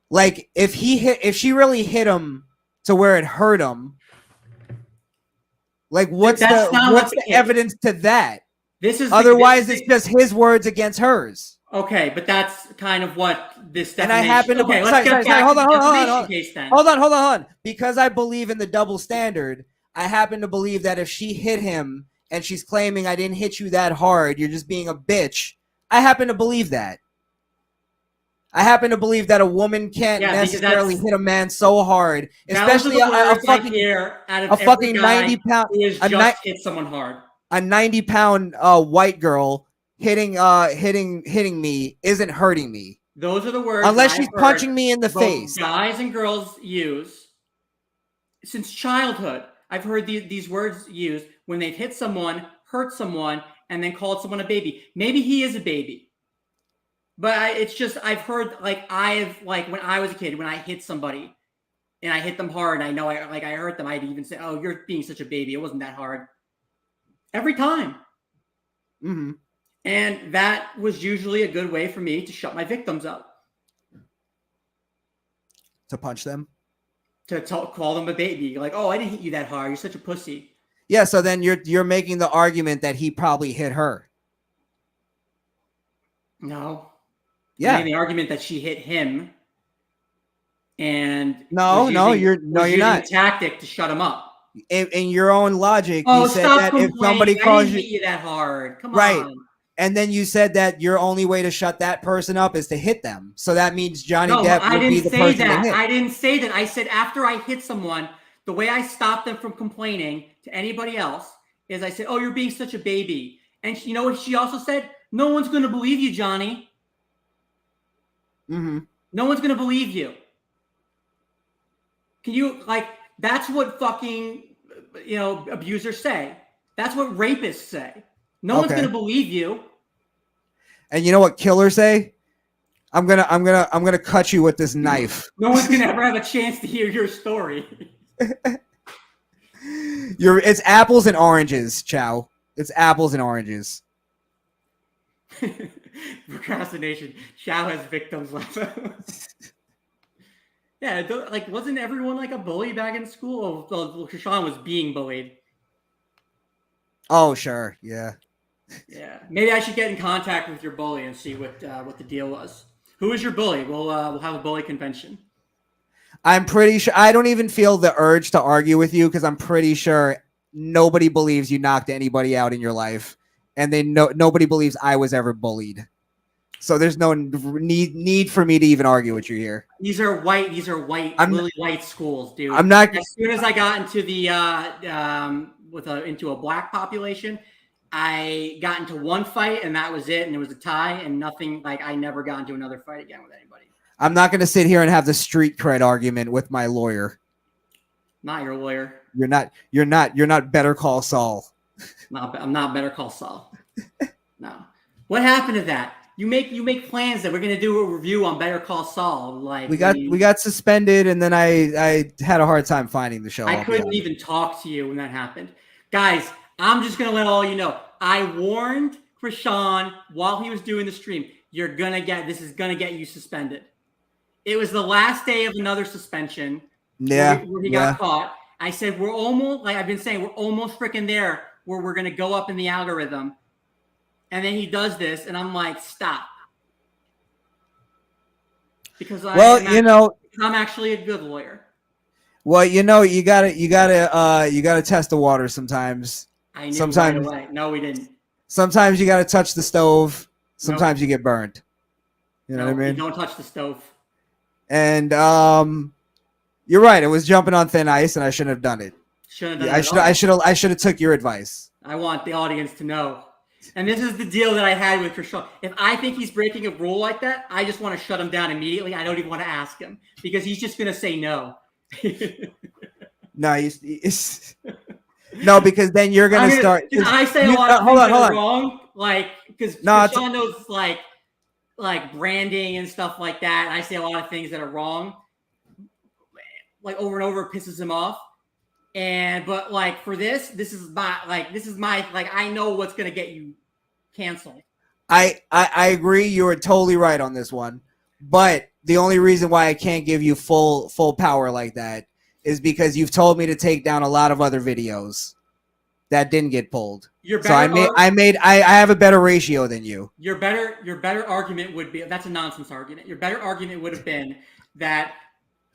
like if she really hit him to where it hurt him, like what's the evidence to that? Otherwise it's just his words against hers. Okay, but that's kind of what this defamation. And I happen to let's get back to the defamation case then. Hold on. Because I believe in the double standard, I happen to believe that if she hit him and she's claiming I didn't hit you that hard, you're just being a bitch. I happen to believe that. I happen to believe that a woman can't necessarily hit a man so hard, especially a fucking 90-pound who has just hit someone hard. A 90-pound white girl hitting me isn't hurting me. Those are the words unless she's punching me in the face. Guys and girls use since childhood. I've heard these words used when they've hit someone, hurt someone, and then called someone a baby. Maybe he is a baby, but I've heard when I was a kid, when I hit somebody and I hit them hard, and I know I hurt them, I'd even say, "Oh, you're being such a baby. It wasn't that hard." Every time. Mm-hmm. And that was usually a good way for me to shut my victims up. To punch them? To call them a baby. Like, oh, I didn't hit you that hard. You're such a pussy. Yeah, so then you're making the argument that he probably hit her. No. Yeah. I'm making the argument that she hit him. And you're not. A tactic to shut him up. In your own logic, you said that if somebody calls you, hit you that hard, come right. on. And then you said that your only way to shut that person up is to hit them. So that means Johnny Depp would be the person to hit. I didn't say that. I said after I hit someone, the way I stopped them from complaining to anybody else is I said, "Oh, you're being such a baby." And you know what she also said? "No one's going to believe you, Johnny." Mm-hmm. No one's going to believe you. Can you that's what fucking abusers say. That's what rapists say. No one's gonna believe you. And you know what killers say? I'm gonna cut you with this knife. No one's gonna ever have a chance to hear your story. It's apples and oranges, Chow. It's apples and oranges. Procrastination. Chow has victims left. Yeah, wasn't everyone a bully back in school? Well, Crishaun was being bullied. Oh, sure, yeah. Yeah, maybe I should get in contact with your bully and see what the deal was. Who is your bully? We'll have a bully convention. I'm pretty sure. I don't even feel the urge to argue with you because I'm pretty sure nobody believes you knocked anybody out in your life, and nobody believes I was ever bullied. So there's no need for me to even argue with you here. These are white, really white schools, dude. I'm not. As soon as I got into the into a black population, I got into one fight and that was it, and it was a tie, and nothing. I never got into another fight again with anybody. I'm not going to sit here and have the street cred argument with my lawyer. Not your lawyer. You're not Better Call Saul. I'm not Better Call Saul. No. What happened to that? You make plans that we're gonna do a review on Better Call Saul. Like We got suspended, and then I had a hard time finding the show. I couldn't even talk to you when that happened, guys. I'm just gonna let all you know. I warned Crishaun while he was doing the stream. This is gonna get you suspended. It was the last day of another suspension. Yeah, where he got caught. I said we're almost, like I've been saying, we're almost freaking there where we're gonna go up in the algorithm. And then he does this, and I'm like, stop. Because I'm actually a good lawyer. Well, you gotta test the water sometimes. I knew right away. No, we didn't. Sometimes you gotta touch the stove. Sometimes you get burned. You know what I mean? Don't touch the stove. And you're right. It was jumping on thin ice, and I shouldn't have done it. I should have took your advice. I want the audience to know. And this is the deal that I had with Crishaun. If I think he's breaking a rule like that, I just want to shut him down immediately. I don't even want to ask him because he's just going to say no. No, no, because then you're going to start. I say a lot of things that are wrong, like because Crishaun knows like branding and stuff like that. And I say a lot of things that are wrong, like over and over. It pisses him off. But like for this is my I know what's gonna get you canceled. I agree. You are totally right on this one. But the only reason why I can't give you full power like that is because you've told me to take down a lot of other videos that didn't get pulled. I have a better ratio than you. Your better argument would be, that's a nonsense argument. Your better argument would have been that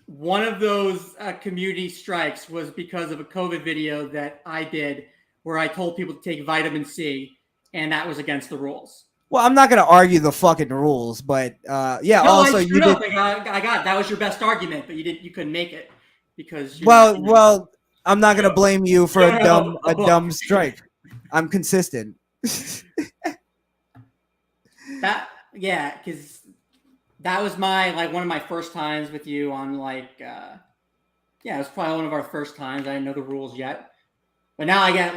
one of those community strikes was because of a COVID video that I did where I told people to take vitamin C, and that was against the rules. Well, I'm not going to argue the fucking rules, but yeah. No, also, you did. I got that was your best argument, but you couldn't make it because. Well, I'm not going to blame you for a dumb strike. I'm consistent. Because. That was one of my first times with you on it was probably one of our first times. I didn't know the rules yet, but now I get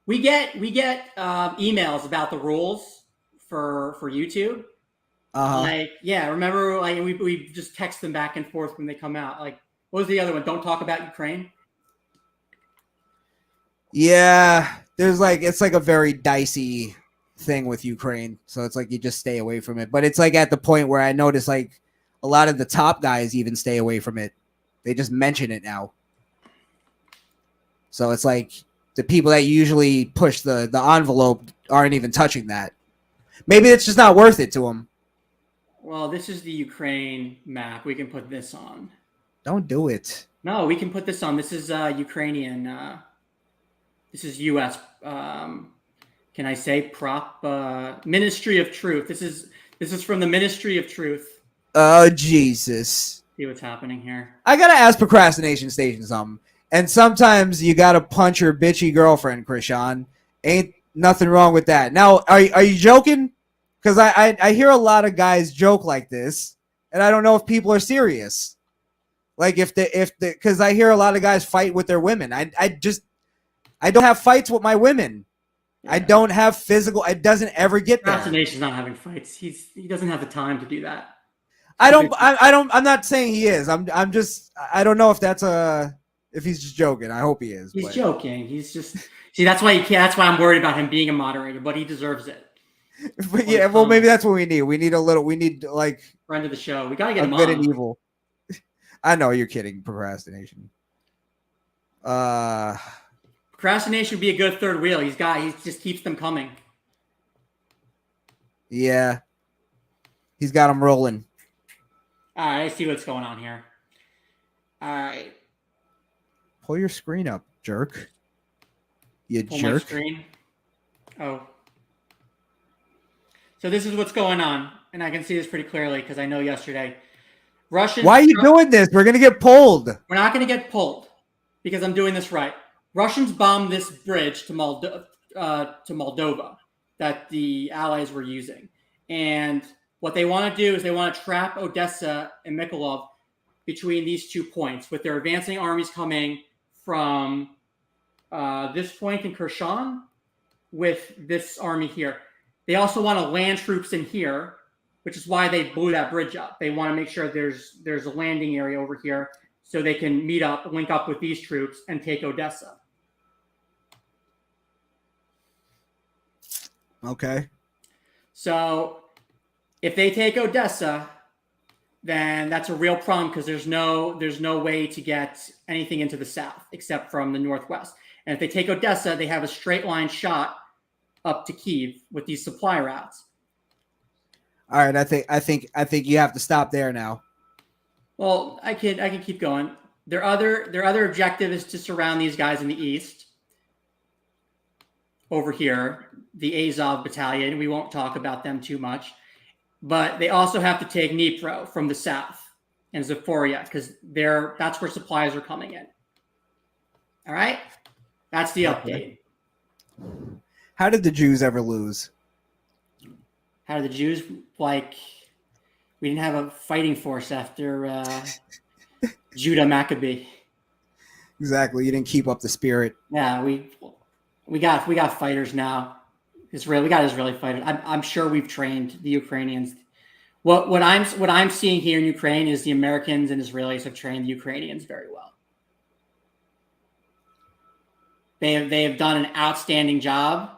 we get emails about the rules for YouTube. Remember we just text them back and forth when they come out. Like, what was the other one? Don't talk about Ukraine. Yeah, there's it's a very dicey thing with Ukraine, so it's you just stay away from it. But it's at the point where I notice a lot of the top guys even stay away from it. They just mention it now. So it's the people that usually push the envelope aren't even touching that. Maybe it's just not worth it to them. Well, this is the Ukraine map. We can put this on. Don't do it. No, we can put this on. This is Ukrainian. This is U.S. Can I say Ministry of Truth? This is from the Ministry of Truth. Oh, Jesus. See what's happening here. I got to ask Procrastination Station something. And sometimes you got to punch your bitchy girlfriend, Crishaun. Ain't nothing wrong with that. Now, are you joking? Because I hear a lot of guys joke like this, and I don't know if people are serious. Because I hear a lot of guys fight with their women. I don't have fights with my women. Yeah. I don't have physical. It doesn't ever get there. Procrastination's not having fights. He doesn't have the time to do that. I'm not saying he is. I'm just. I don't know if if he's just joking. I hope he is. He's joking. He's just. See, that's why you can't. That's why I'm worried about him being a moderator. But he deserves it. But yeah, well, maybe that's what we need. We need friend of the show. We gotta get him on. Good and evil. I know you're kidding. Procrastination. Procrastination would be a good third wheel. He just keeps them coming. Yeah. He's got them rolling. All right, I see what's going on here. All right. Pull your screen up, jerk. Pull my screen. Oh. So this is what's going on, and I can see this pretty clearly because I know yesterday. Russians. Why are you doing this? We're going to get pulled. We're not going to get pulled because I'm doing this right. Russians bombed this bridge to Moldova that the Allies were using. And what they want to do is they want to trap Odessa and Mykolaiv between these 2 points with their advancing armies coming from this point in Crishaun with this army here. They also want to land troops in here, which is why they blew that bridge up. They want to make sure there's a landing area over here so they can link up with these troops and take Odessa. Okay. So if they take Odessa, then that's a real problem because there's no way to get anything into the south except from the northwest. And if they take Odessa, they have a straight line shot up to Kyiv with these supply routes. All right, I think you have to stop there now. Well, I can keep going. Their other objective is to surround these guys in the east. Over here, the Azov battalion. We won't talk about them too much. But they also have to take Dnipro from the south and Zaporia because that's where supplies are coming in. All right? That's the update. How did the Jews ever lose? How did the Jews, we didn't have a fighting force after Judah Maccabee. Exactly. You didn't keep up the spirit. Yeah, we got fighters now. We got Israeli fighters. I'm sure we've trained the Ukrainians. What I'm seeing here in Ukraine is the Americans and Israelis have trained the Ukrainians very well. They have done an outstanding job.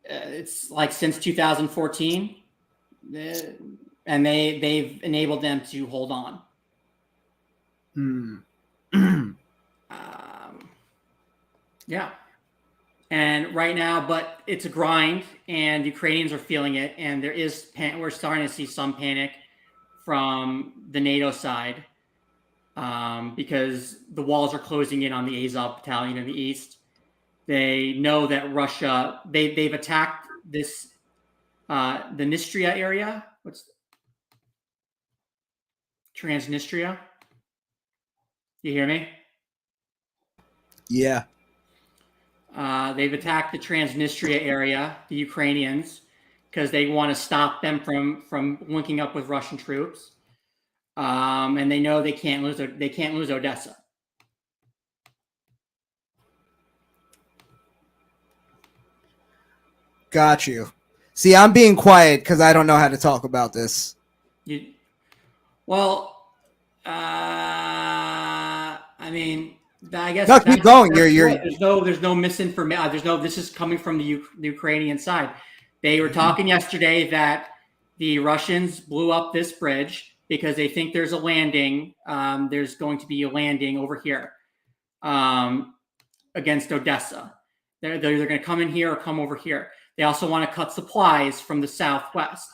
It's like since 2014, and they've enabled them to hold on. Yeah. And right now, but it's a grind, and Ukrainians are feeling it, and we're starting to see some panic from the NATO side because the walls are closing in on the Azov battalion in the east. They know that Russia, they've attacked this the Nistria area. What's Transnistria? You hear me? Yeah. They've attacked the Transnistria area, the Ukrainians, because they want to stop them from linking up with Russian troops, and they know they can't lose Odessa. Got you. See, I'm being quiet because I don't know how to talk about this. I mean, I guess. No, keep going. There's no misinformation. This is coming from the Ukrainian side. They were talking yesterday that the Russians blew up this bridge because they think there's a landing. There's going to be a landing over here against Odessa. They're either going to come in here or come over here. They also want to cut supplies from the southwest.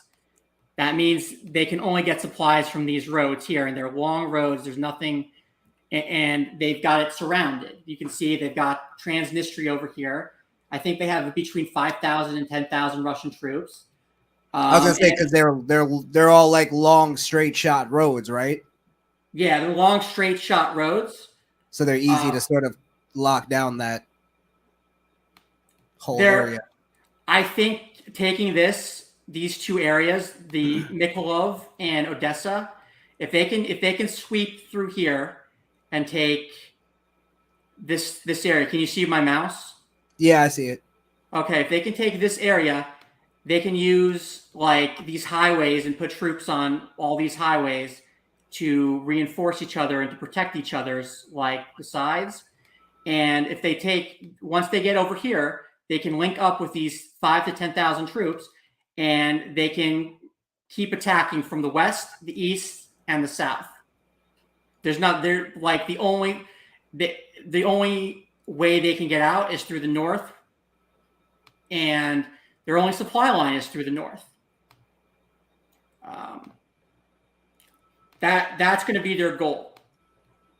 That means they can only get supplies from these roads here, and they're long roads. There's nothing, and they've got it surrounded. You can see they've got Transnistria over here. I think they have between 5,000 and 10,000 Russian troops. I was gonna say because they're all like long straight shot roads, right? Yeah, they're long straight shot roads. So they're easy to sort of lock down that whole area. I think taking these two areas, the Mykolaiv and Odessa, if they can sweep through here and take this area. Can you see my mouse? Yeah, I see it. Okay, if they can take this area, they can use like these highways and put troops on all these highways to reinforce each other and to protect each other's like the sides. And if once they get over here, they can link up with these 5,000 to 10,000 troops, and they can keep attacking from the west, the east, and the south. The only way they can get out is through the north, and their only supply line is through the north. That's going to be their goal,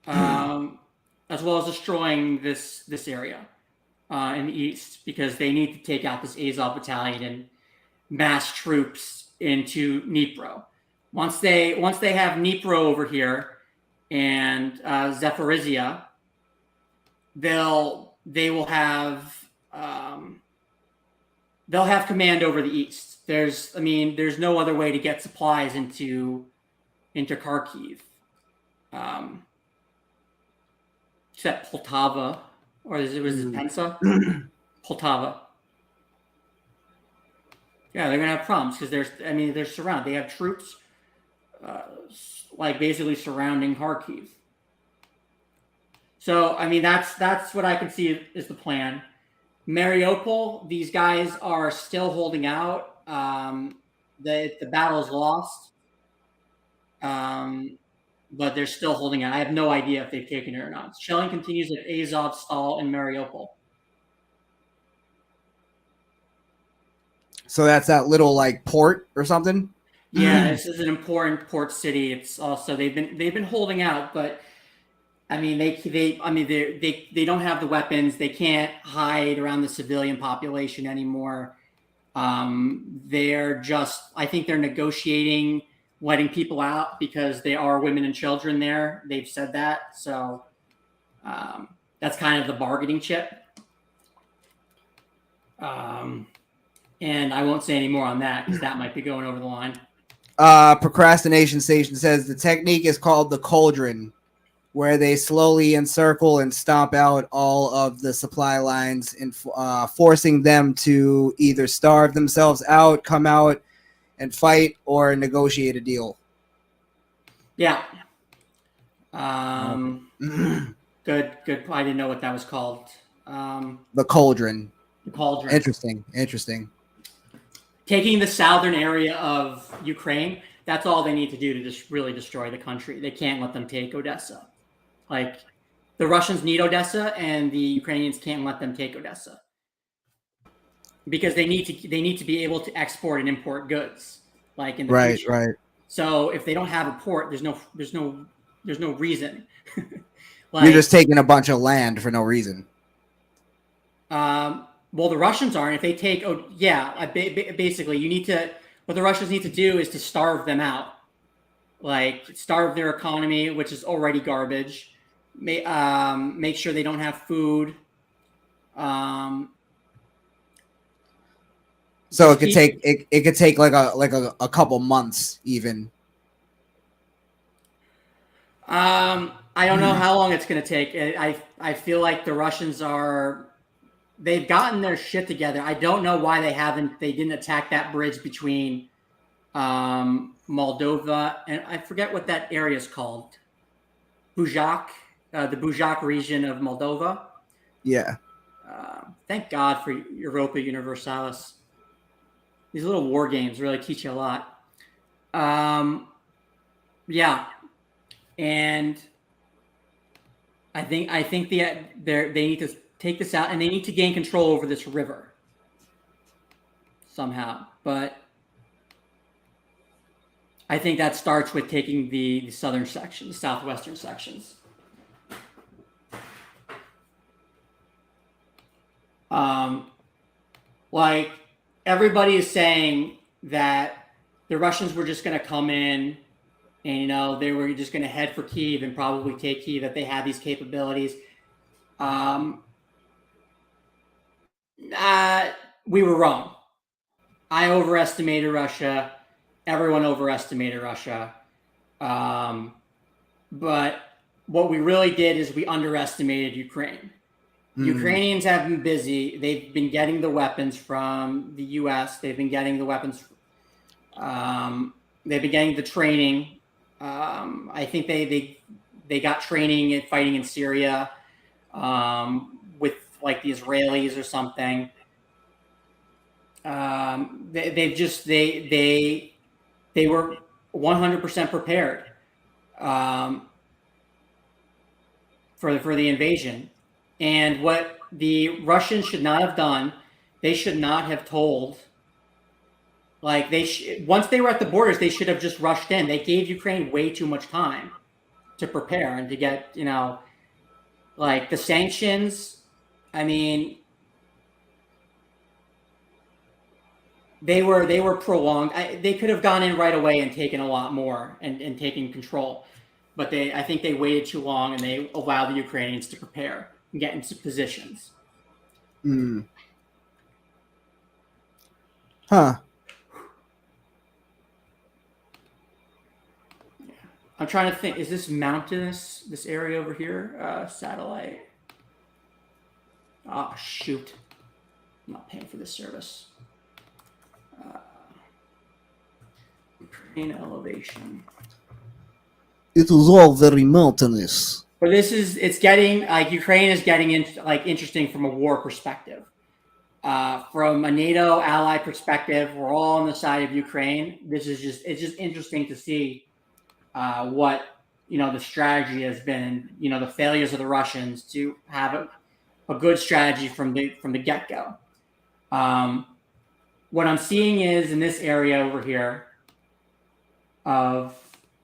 as well as destroying this area in the east, because they need to take out this Azov battalion and mass troops into Dnipro. Once they have Dnipro over here and Zaporizhia, they'll have command over the east. There's no other way to get supplies into Kharkiv, except Poltava, or was it Pensa? Poltava. Yeah, they're gonna have problems because they're surrounded. They have troops, like basically surrounding Kharkiv. So I mean, that's what I can see is the plan. Mariupol, these guys are still holding out. The battle's lost, but they're still holding out. I have no idea if they've taken it or not. Shelling continues at Azovstal and Mariupol. So that's that little like port or something. Yeah, this is an important port city. It's also they've been holding out, but I mean they don't have the weapons. They can't hide around the civilian population anymore. I think they're negotiating letting people out because there are women and children there. They've said that, so that's kind of the bargaining chip. And I won't say any more on that because that might be going over the line. Procrastination Station says the technique is called the cauldron, where they slowly encircle and stomp out all of the supply lines and forcing them to either starve themselves out, come out and fight, or negotiate a deal. Yeah. Good. I didn't know what that was called. The cauldron. The cauldron. Interesting. Taking the southern area of Ukraine, that's all they need to do to just really destroy the country. They can't let them take Odessa. Like, the Russians need Odessa, and the Ukrainians can't let them take Odessa because they need to be able to export and import goods, like in the future. Right. So if they don't have a port, there's no reason. Like, you're just taking a bunch of land for no reason. Well, the Russians aren't. If they take, basically, what the Russians need to do is to starve them out, like starve their economy, which is already garbage. Make sure they don't have food. So it could take like a couple months even. I don't know how long it's going to take. I feel like the Russians they've gotten their shit together. I don't know why they didn't attack that bridge between Moldova and I forget what that area is called. Buzhak, the Buzhak region of Moldova. Yeah. Thank God for Europa Universalis. These little war games really teach you a lot. Yeah. And I think they need to take this out, and they need to gain control over this river somehow. But I think that starts with taking the southern section, the southwestern sections. Like everybody is saying that the Russians were just going to come in and, they were just going to head for Kyiv and probably take Kyiv, that they had these capabilities. We were wrong. I overestimated Russia. Everyone overestimated Russia. But what we really did is we underestimated Ukraine. Ukrainians have been busy. They've been getting the weapons from the U.S. They've been getting the weapons. They've been getting the training. I think they got training at fighting in Syria with like the Israelis or something. They were 100% prepared for the invasion. And what the Russians should not have done, they should not have told. Like once they were at the borders, they should have just rushed in. They gave Ukraine way too much time to prepare and to get, like the sanctions. I mean, they were prolonged. They could have gone in right away and taken a lot more and taken control. But I think they waited too long, and they allowed the Ukrainians to prepare and get into positions. Huh. I'm trying to think. Is this mountainous? This area over here, satellite. Oh shoot! I'm not paying for this service. Ukraine elevation. It was all very mountainous. But it's getting like Ukraine is getting interesting from a war perspective. From a NATO ally perspective, we're all on the side of Ukraine. It's just interesting to see what the strategy has been. The failures of the Russians to have a good strategy from the get go. What I'm seeing is in this area over here of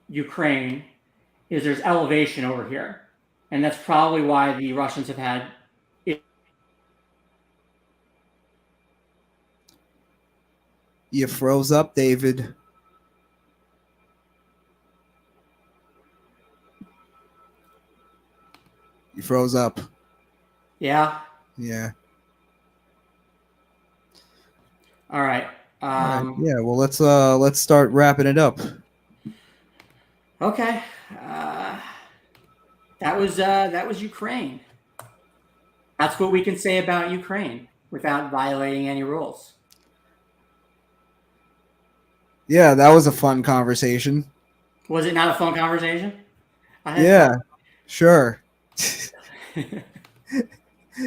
Ukraine is there's elevation over here, and that's probably why the Russians have had. You froze up, David. You froze up. Yeah. Yeah. All right. Yeah. Well, let's start wrapping it up. Okay. That was Ukraine. That's what we can say about Ukraine without violating any rules. Yeah, that was a fun conversation. Was it not a fun conversation? Yeah, sure.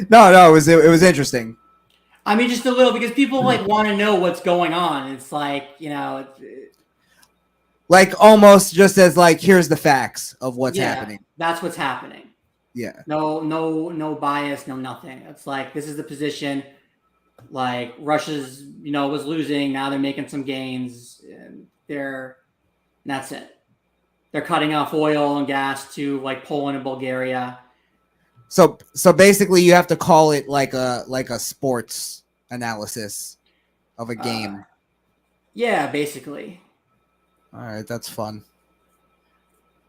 No, it was interesting. I mean, just a little, because people want to know what's going on. It's like, like almost just as like, here's the facts of what's happening. That's what's happening. Yeah. No bias, no nothing. It's like, this is the position. Like Russia's, was losing. Now they're making some gains, and that's it. They're cutting off oil and gas to like Poland and Bulgaria. So basically, you have to call it like a sports analysis of a game. Yeah, basically. All right, that's fun.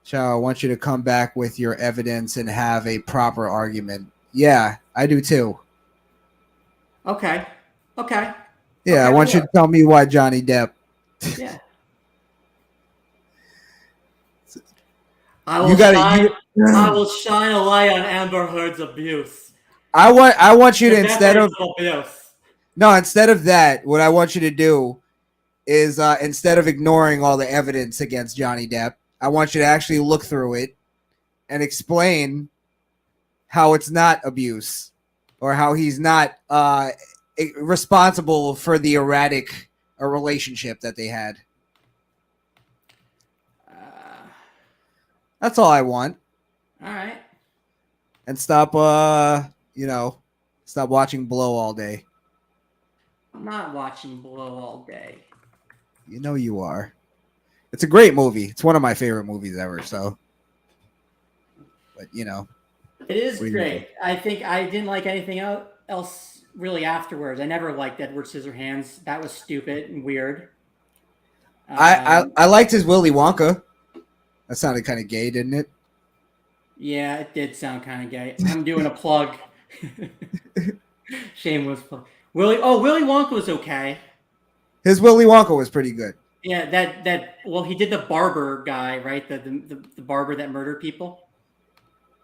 Chow, I want you to come back with your evidence and have a proper argument. Yeah, I do too. Okay. Yeah, Okay, I want you to tell me why Johnny Depp. Yeah. I will shine a light on Amber Heard's abuse. I want you to instead of that, what I want you to do is instead of ignoring all the evidence against Johnny Depp, I want you to actually look through it and explain how it's not abuse or how he's not responsible for the erratic relationship that they had. That's all I want. All right. And stop watching Blow all day. I'm not watching Blow all day. You know you are. It's a great movie. It's one of my favorite movies ever, so. But, It is great. I think I didn't like anything else really afterwards. I never liked Edward Scissorhands. That was stupid and weird. I liked his Willy Wonka. That sounded kind of gay, didn't it? Yeah, it did sound kind of gay. I'm doing a plug. Shameless plug. Willy Wonka was okay. His Willy Wonka was pretty good. Yeah, well, he did the barber guy, right? The barber that murdered people.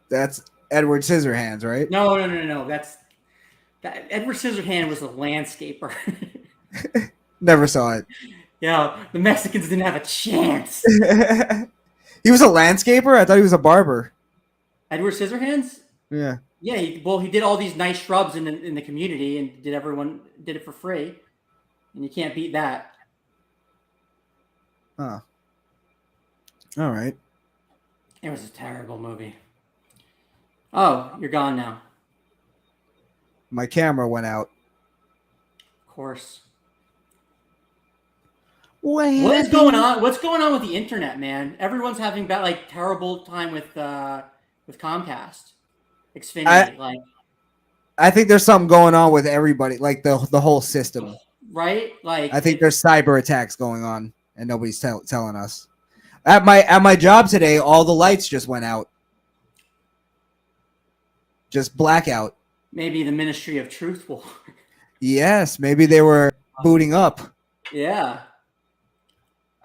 That's Edward Scissorhands, right? No. Edward Scissorhands was a landscaper. Never saw it. Yeah, the Mexicans didn't have a chance. He was a landscaper? I thought he was a barber. Edward Scissorhands? Yeah. Yeah, he did all these nice shrubs in the community and did it for free. And you can't beat that. Oh. All right. It was a terrible movie. Oh, you're gone now. My camera went out. Of course. What is going on? What's going on with the internet, man? Everyone's having terrible time with Comcast, Xfinity. I think there's something going on with everybody, like the whole system. Right? I think there's cyber attacks going on, and nobody's telling us. At my job today, all the lights just went out. Just blackout. Maybe the Ministry of Truth will. Yes, maybe they were booting up. Yeah.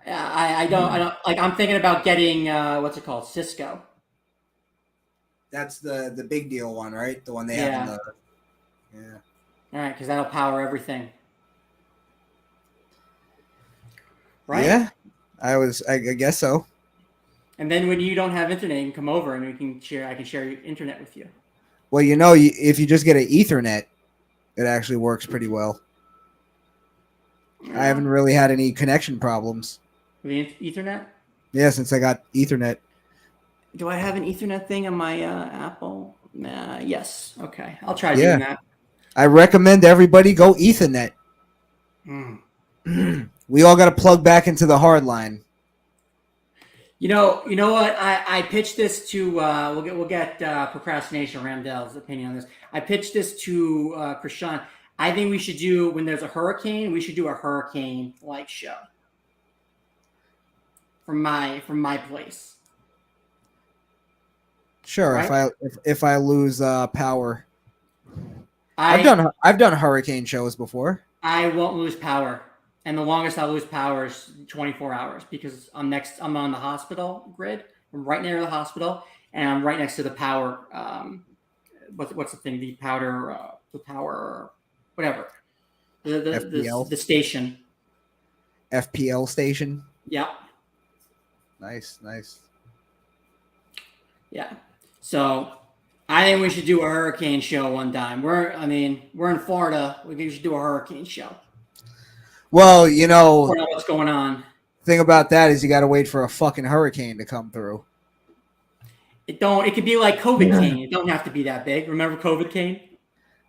Yeah, I don't I'm thinking about getting what's it called? Cisco. That's the big deal one, right? The one they have in the. Yeah. All right, because that'll power everything. Right? Yeah, I guess so. And then when you don't have internet, you can come over and we can share. I can share your internet with you. Well, if you just get an Ethernet, it actually works pretty well. I haven't really had any connection problems. The Ethernet. Yeah, since I got Ethernet. Do I have an Ethernet thing on my Apple? Yes. Okay, I'll try doing that. I recommend everybody go Ethernet. We all got to plug back into the hard line. You know what? I pitched this to we'll get procrastination Ramdell's opinion on this. I pitched this to Crishaun. I think we should do, when there's a hurricane, we should do a hurricane like show from my place. Sure, right? if I lose power. I've done hurricane shows before. I won't lose power. And the longest I'll lose power is 24 hours because I'm on the hospital grid. I'm right near the hospital, and I'm right next to the power. What's the thing? The power, whatever. The station. FPL station. Yeah. Nice. Yeah. So I think we should do a hurricane show one time. We're in Florida. We should do a hurricane show. Well, what's going on. Thing about that is you got to wait for a fucking hurricane to come through. It could be like COVID cane. It don't have to be that big. Remember COVID cane?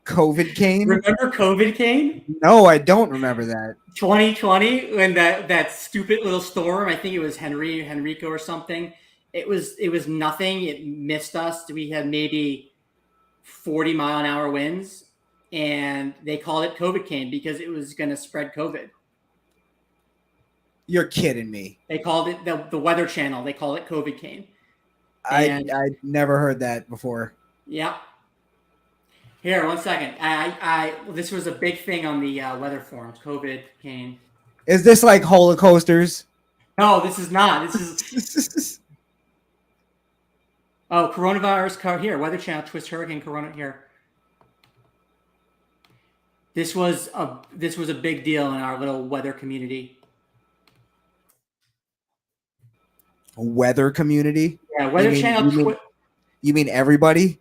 COVID cane? Remember COVID cane? No, I don't remember that. 2020, when that stupid little storm, I think it was Henrico or something. It was nothing. It missed us. We had maybe 40-mile-an-hour winds. And they called it COVID cane because it was going to spread COVID. You're kidding me. They called it the Weather Channel. They call it COVID cane. I never heard that before. Yeah. Here, 1 second. This was a big thing on the weather forums. COVID cane. Is this like Holocausters? No, this is not. This is. Oh, coronavirus here. Weather Channel twist hurricane corona here. This was a big deal in our little weather community. Weather community? Yeah, Weather Channel. You mean everybody?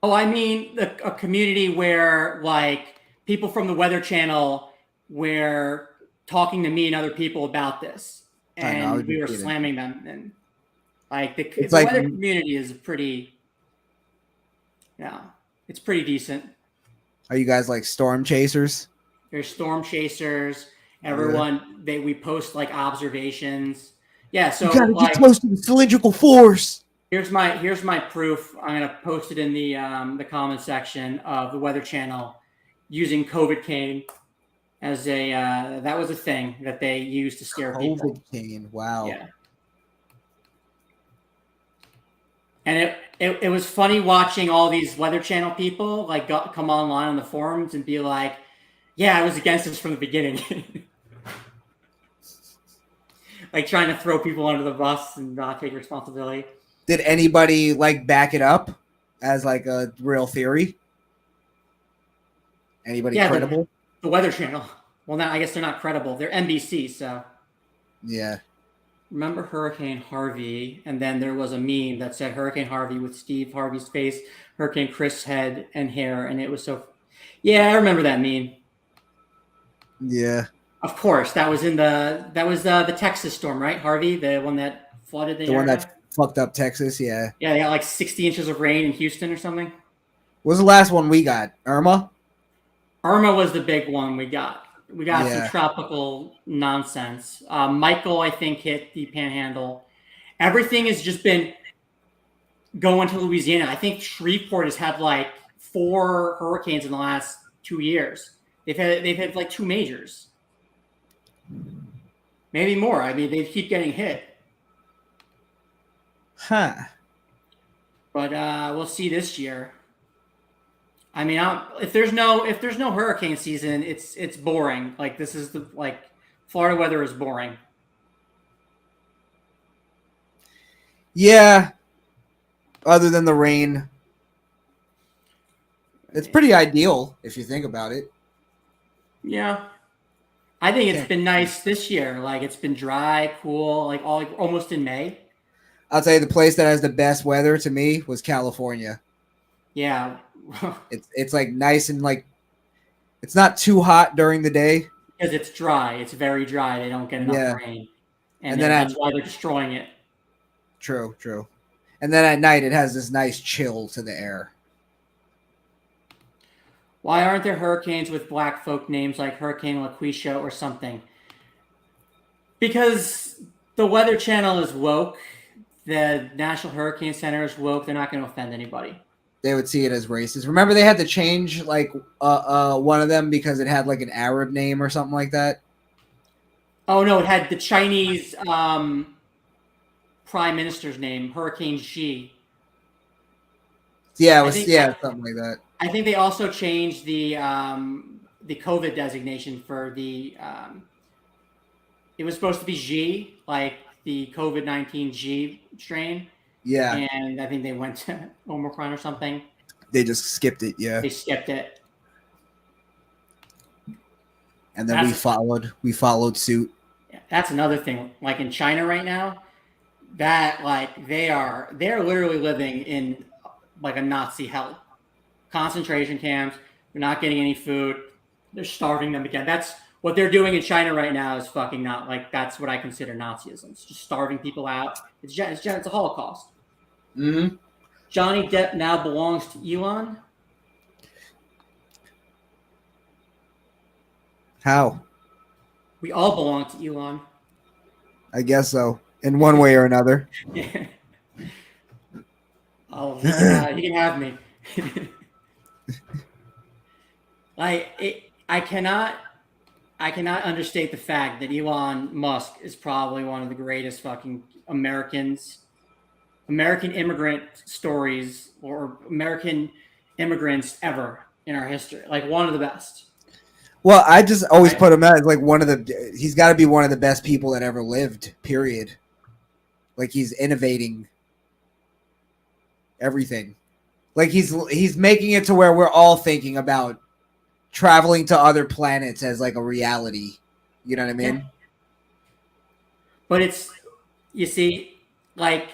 Oh, I mean a community where like people from the Weather Channel were talking to me and other people about this, and we were slamming them. And like the weather community is pretty. Yeah, it's pretty decent. Are you guys like storm chasers? There's storm chasers. Everyone, we post like observations. Yeah, so you gotta get close to the cylindrical force. Here's my proof. I'm gonna post it in the comment section of the Weather Channel using COVID cane as a that was a thing that they used to scare people. COVID cane, wow. Yeah. And it was funny watching all these Weather Channel people like come online on the forums and be like, "Yeah, I was against this from the beginning," like trying to throw people under the bus and not take responsibility. Did anybody like back it up as like a real theory? Anybody credible? The Weather Channel. Well, now I guess they're not credible. They're NBC, so. Yeah. Remember Hurricane Harvey, and then there was a meme that said Hurricane Harvey with Steve Harvey's face, Hurricane Chris' head and hair, and it was so. Yeah, I remember that meme. Yeah. Of course, that was the Texas storm, right? Harvey, the one that flooded the area. One that fucked up Texas, yeah. Yeah, they got like 60 inches of rain in Houston or something. What was the last one we got? Irma? Irma was the big one we got. We got some tropical nonsense. Michael, I think, hit the Panhandle. Everything has just been going to Louisiana. I think Shreveport has had like 4 hurricanes in the last 2 years. They've had like 2 majors, maybe more. I mean, they keep getting hit. Huh. But we'll see this year. I mean, if there's no hurricane season, it's boring. Like this is Florida weather is boring. Yeah. Other than the rain, it's pretty ideal if you think about it. Yeah. I think it's been nice this year. Like it's been dry, cool, like almost in May. I'll tell you, the place that has the best weather to me was California. Yeah. It's like nice and like it's not too hot during the day Because it's dry. It's very dry. They don't get enough rain. And then that's why they're destroying it. True. And then at night it has this nice chill to the air. Why aren't there hurricanes with black folk names like Hurricane LaQuisha or something? Because the Weather Channel is woke. The National Hurricane Center is woke. They're not going to offend anybody. They would see it as racist. Remember they had to change like one of them because it had like an Arab name or something like that? Oh, no, it had the Chinese prime minister's name, Hurricane Xi. Yeah, it was something like that. I think they also changed the COVID designation for the it was supposed to be G, like the COVID-19 G strain. Yeah. And I think they went to Omicron or something. They just skipped it, yeah. They skipped it. And then we followed suit. That's another thing. Like in China right now, that like they're literally living in like a Nazi hell. Concentration camps. They're not getting any food. They're starving them again. That's what they're doing in China right now is fucking not like that's what I consider Nazism. It's just starving people out. It's a Holocaust. Mm-hmm. Johnny Depp now belongs to Elon. How? We all belong to Elon. I guess so, in one way or another. Yeah. Oh, he can have me. I cannot understate the fact that Elon Musk is probably one of the greatest fucking American immigrant stories or American immigrants ever in our history. Like one of the best. Well, I just always put him as like he's got to be one of the best people that ever lived, period. Like he's innovating everything. Like he's making it to where we're all thinking about traveling to other planets as like a reality. You know what I mean? Yeah. But it's, you see, like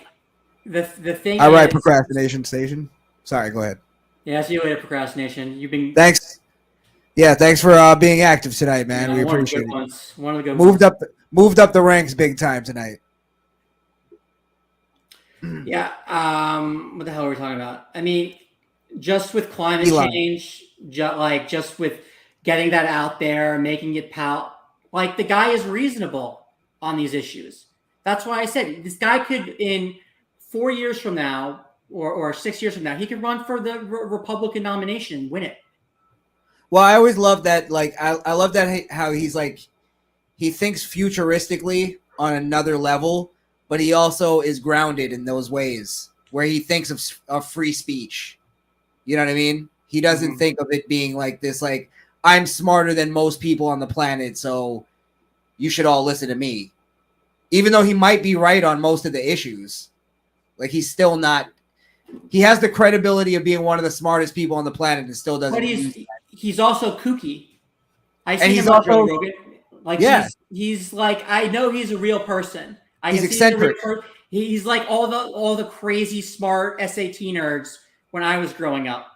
the thing I write Procrastination Station. Sorry, go ahead. Yeah, see you later, Procrastination. You've been Thanks. Yeah, thanks for being active tonight, man. Yeah, we appreciate it. One of the good ones. Moved up the ranks big time tonight. Yeah. What the hell are we talking about? I mean, just with climate change, just with getting that out there, making it like the guy is reasonable on these issues. That's why I said this guy could, in 4 years from now or 6 years from now, he could run for the Republican nomination and win it. Well, I always love that. Like, I love that how he's like, he thinks futuristically on another level, but he also is grounded in those ways where he thinks of free speech. You know what I mean? He doesn't think of it being like this, like, I'm smarter than most people on the planet, so you should all listen to me. Even though he might be right on most of the issues. Like, he's still not, he has the credibility of being one of the smartest people on the planet and still doesn't. But he's also kooky. I see and he's him on Joe also Rogan. Like, yeah. he's like, I know he's a real person. He's eccentric. He's like all the crazy smart SAT nerds when I was growing up.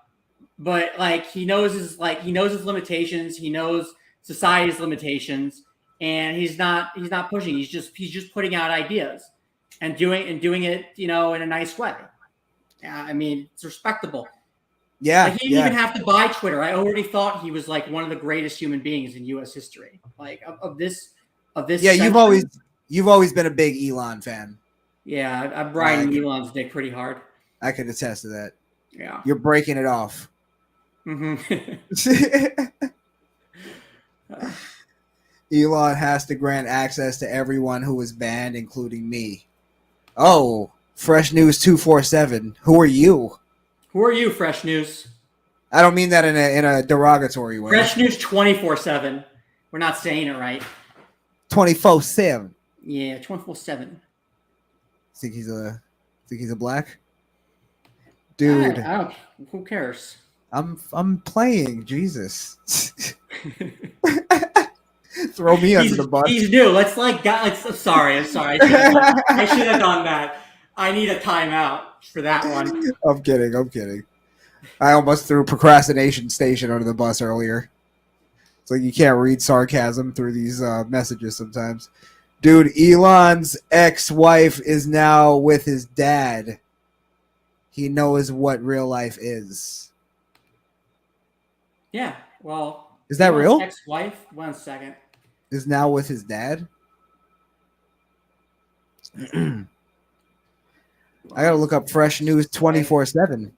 But like he knows his limitations. He knows society's limitations, and he's not pushing. He's just putting out ideas and doing it, in a nice way. I mean, it's respectable. Yeah. Like, he didn't even have to buy Twitter. I already thought he was like one of the greatest human beings in U.S. history. Like of this. Yeah, century. You've always been a big Elon fan. Yeah, I'm riding Elon's dick pretty hard. I can attest to that. Yeah, you're breaking it off. Elon has to grant access to everyone who is banned, including me. Oh, Fresh News 247. Who are you? Who are you, Fresh News? I don't mean that in a derogatory way. Fresh News 24/7. We're not saying it right. 24/7. Yeah, 24/7. Think he's a black dude? I don't. Who cares? I'm playing. Jesus. Throw me under the bus. He's new. I'm sorry. I should have done that. I need a timeout for that one. I'm kidding. I almost threw procrastination station under the bus earlier. It's like you can't read sarcasm through these messages sometimes. Dude, Elon's ex-wife is now with his dad. He knows what real life is. Yeah, well... Is that real? Ex-wife? 1 second. Is now with his dad? I gotta look up fresh news 24/7.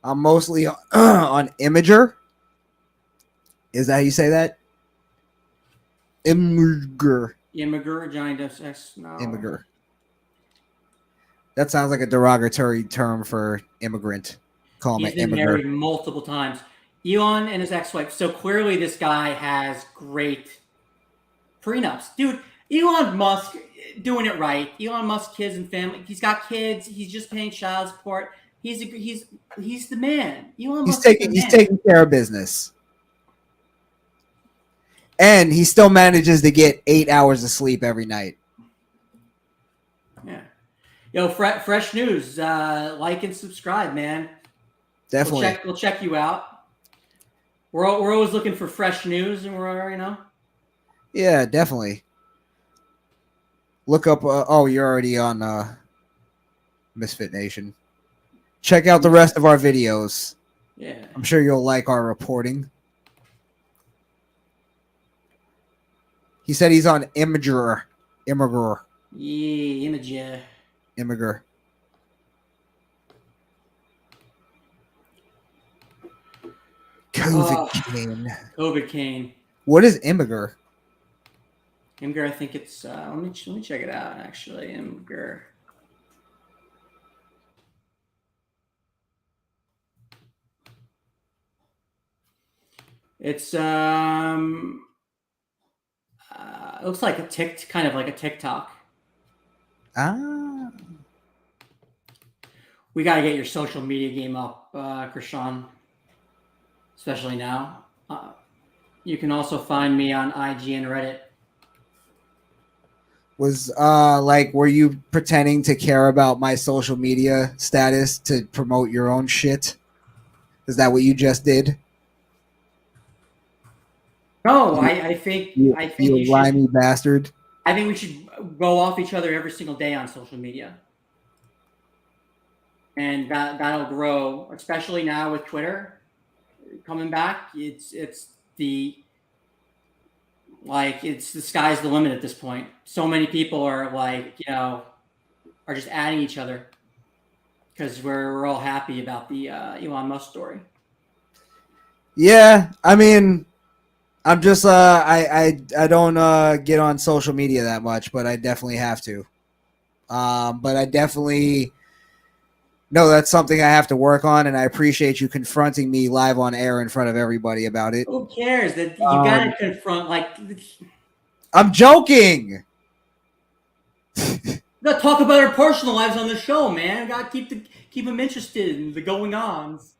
I'm mostly on Imager. Is that how you say that? Imager. Johnny Depp's ex. No. Imager. That sounds like a derogatory term for immigrant. Call him He's an been immigrant. married multiple times. Elon and his ex-wife. So clearly this guy has great prenups. Dude, Elon Musk doing it right. Elon Musk kids and family. He's got kids. He's just paying child support. He's the man. Elon Musk He's taking care of business. And he still manages to get 8 hours of sleep every night. Yeah. Yo, fresh news. Like and subscribe, man. Definitely. We'll check you out. We're always looking for fresh news, and we're. Yeah, definitely. Look up. You're already on Misfit Nation. Check out the rest of our videos. Yeah. I'm sure you'll like our reporting. He said he's on Imager. Yeah, Imager. Imager. COVID cane. What is Imager? Imgur, I think it's. Let me check it out. Actually, Imgur. It's it looks like kind of like a TikTok. Ah. We gotta get your social media game up, Crishaun. Especially now. You can also find me on IG and Reddit. Was were you pretending to care about my social media status to promote your own shit? Is that what you just did? No, I think you limey bastard. I think we should go off each other every single day on social media, and that'll grow, especially now with Twitter coming back. It's the sky's the limit at this point. So many people are are just adding each other because we're all happy about the Elon Musk story. Yeah, I mean, I'm just I don't get on social media that much, but I definitely have to. But I definitely know that's something I have to work on, and I appreciate you confronting me live on air in front of everybody about it. Who cares that you gotta confront? I'm joking. We gotta talk about our personal lives on the show, man. We gotta keep them interested in the going ons.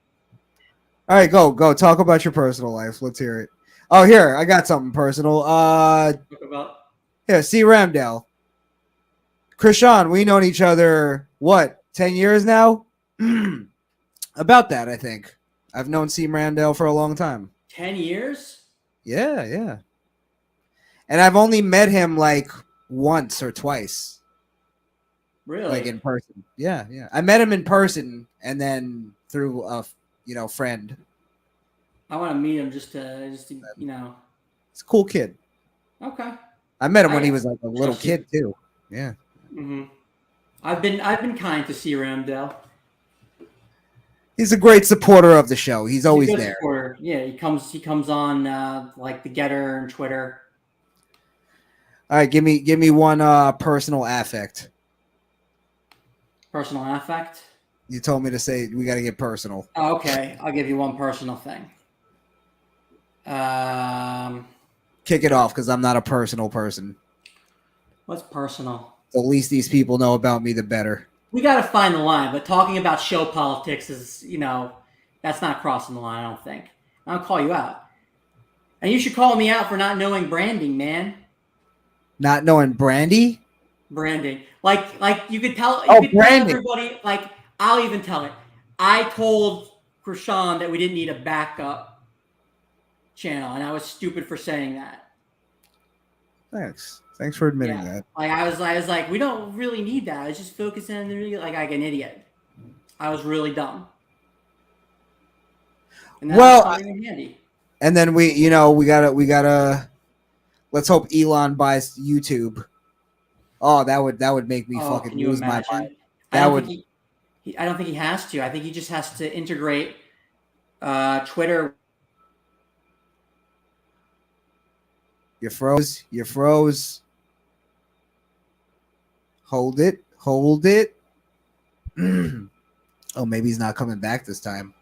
All right, go talk about your personal life. Let's hear it. Oh, here, I got something personal. Talk about Here, C. Ramdale. Crishaun, we known each other, 10 years now? About that, I think. I've known C. Ramdale for a long time. 10 years? Yeah. And I've only met him once or twice. Really? In person. Yeah. I met him in person and then through a friend. I want to meet him just to He's a cool kid. Okay. I met him when he was a little kid too. Yeah. Mm-hmm. I've been kind to C. Ramdale. He's a great supporter of the show. He's always there. Supporter. Yeah, he comes on the Getter and Twitter. All right, give me one personal affect. Personal affect? You told me to say we got to get personal. Oh, okay, I'll give you one personal thing. Kick it off because I'm not a personal person. What's personal? The least these people know about me, the better. We got to find the line, but talking about show politics is, that's not crossing the line, I don't think. I'll call you out. And you should call me out for not knowing branding, man. Not knowing Brandy? Branding. Like you could tell Branding. everybody, like I'll even tell it. I told Crishaun that we didn't need a backup channel, and I was stupid for saying that. Thanks for admitting that. Like I was like, we don't really need that. I was just focusing on the like an idiot. I was really dumb. And that was coming in handy. And then we gotta let's hope Elon buys YouTube. Oh, that would make me fucking lose my mind. I don't think he has to. I think he just has to integrate Twitter. You froze. Hold it. Oh, maybe he's not coming back this time.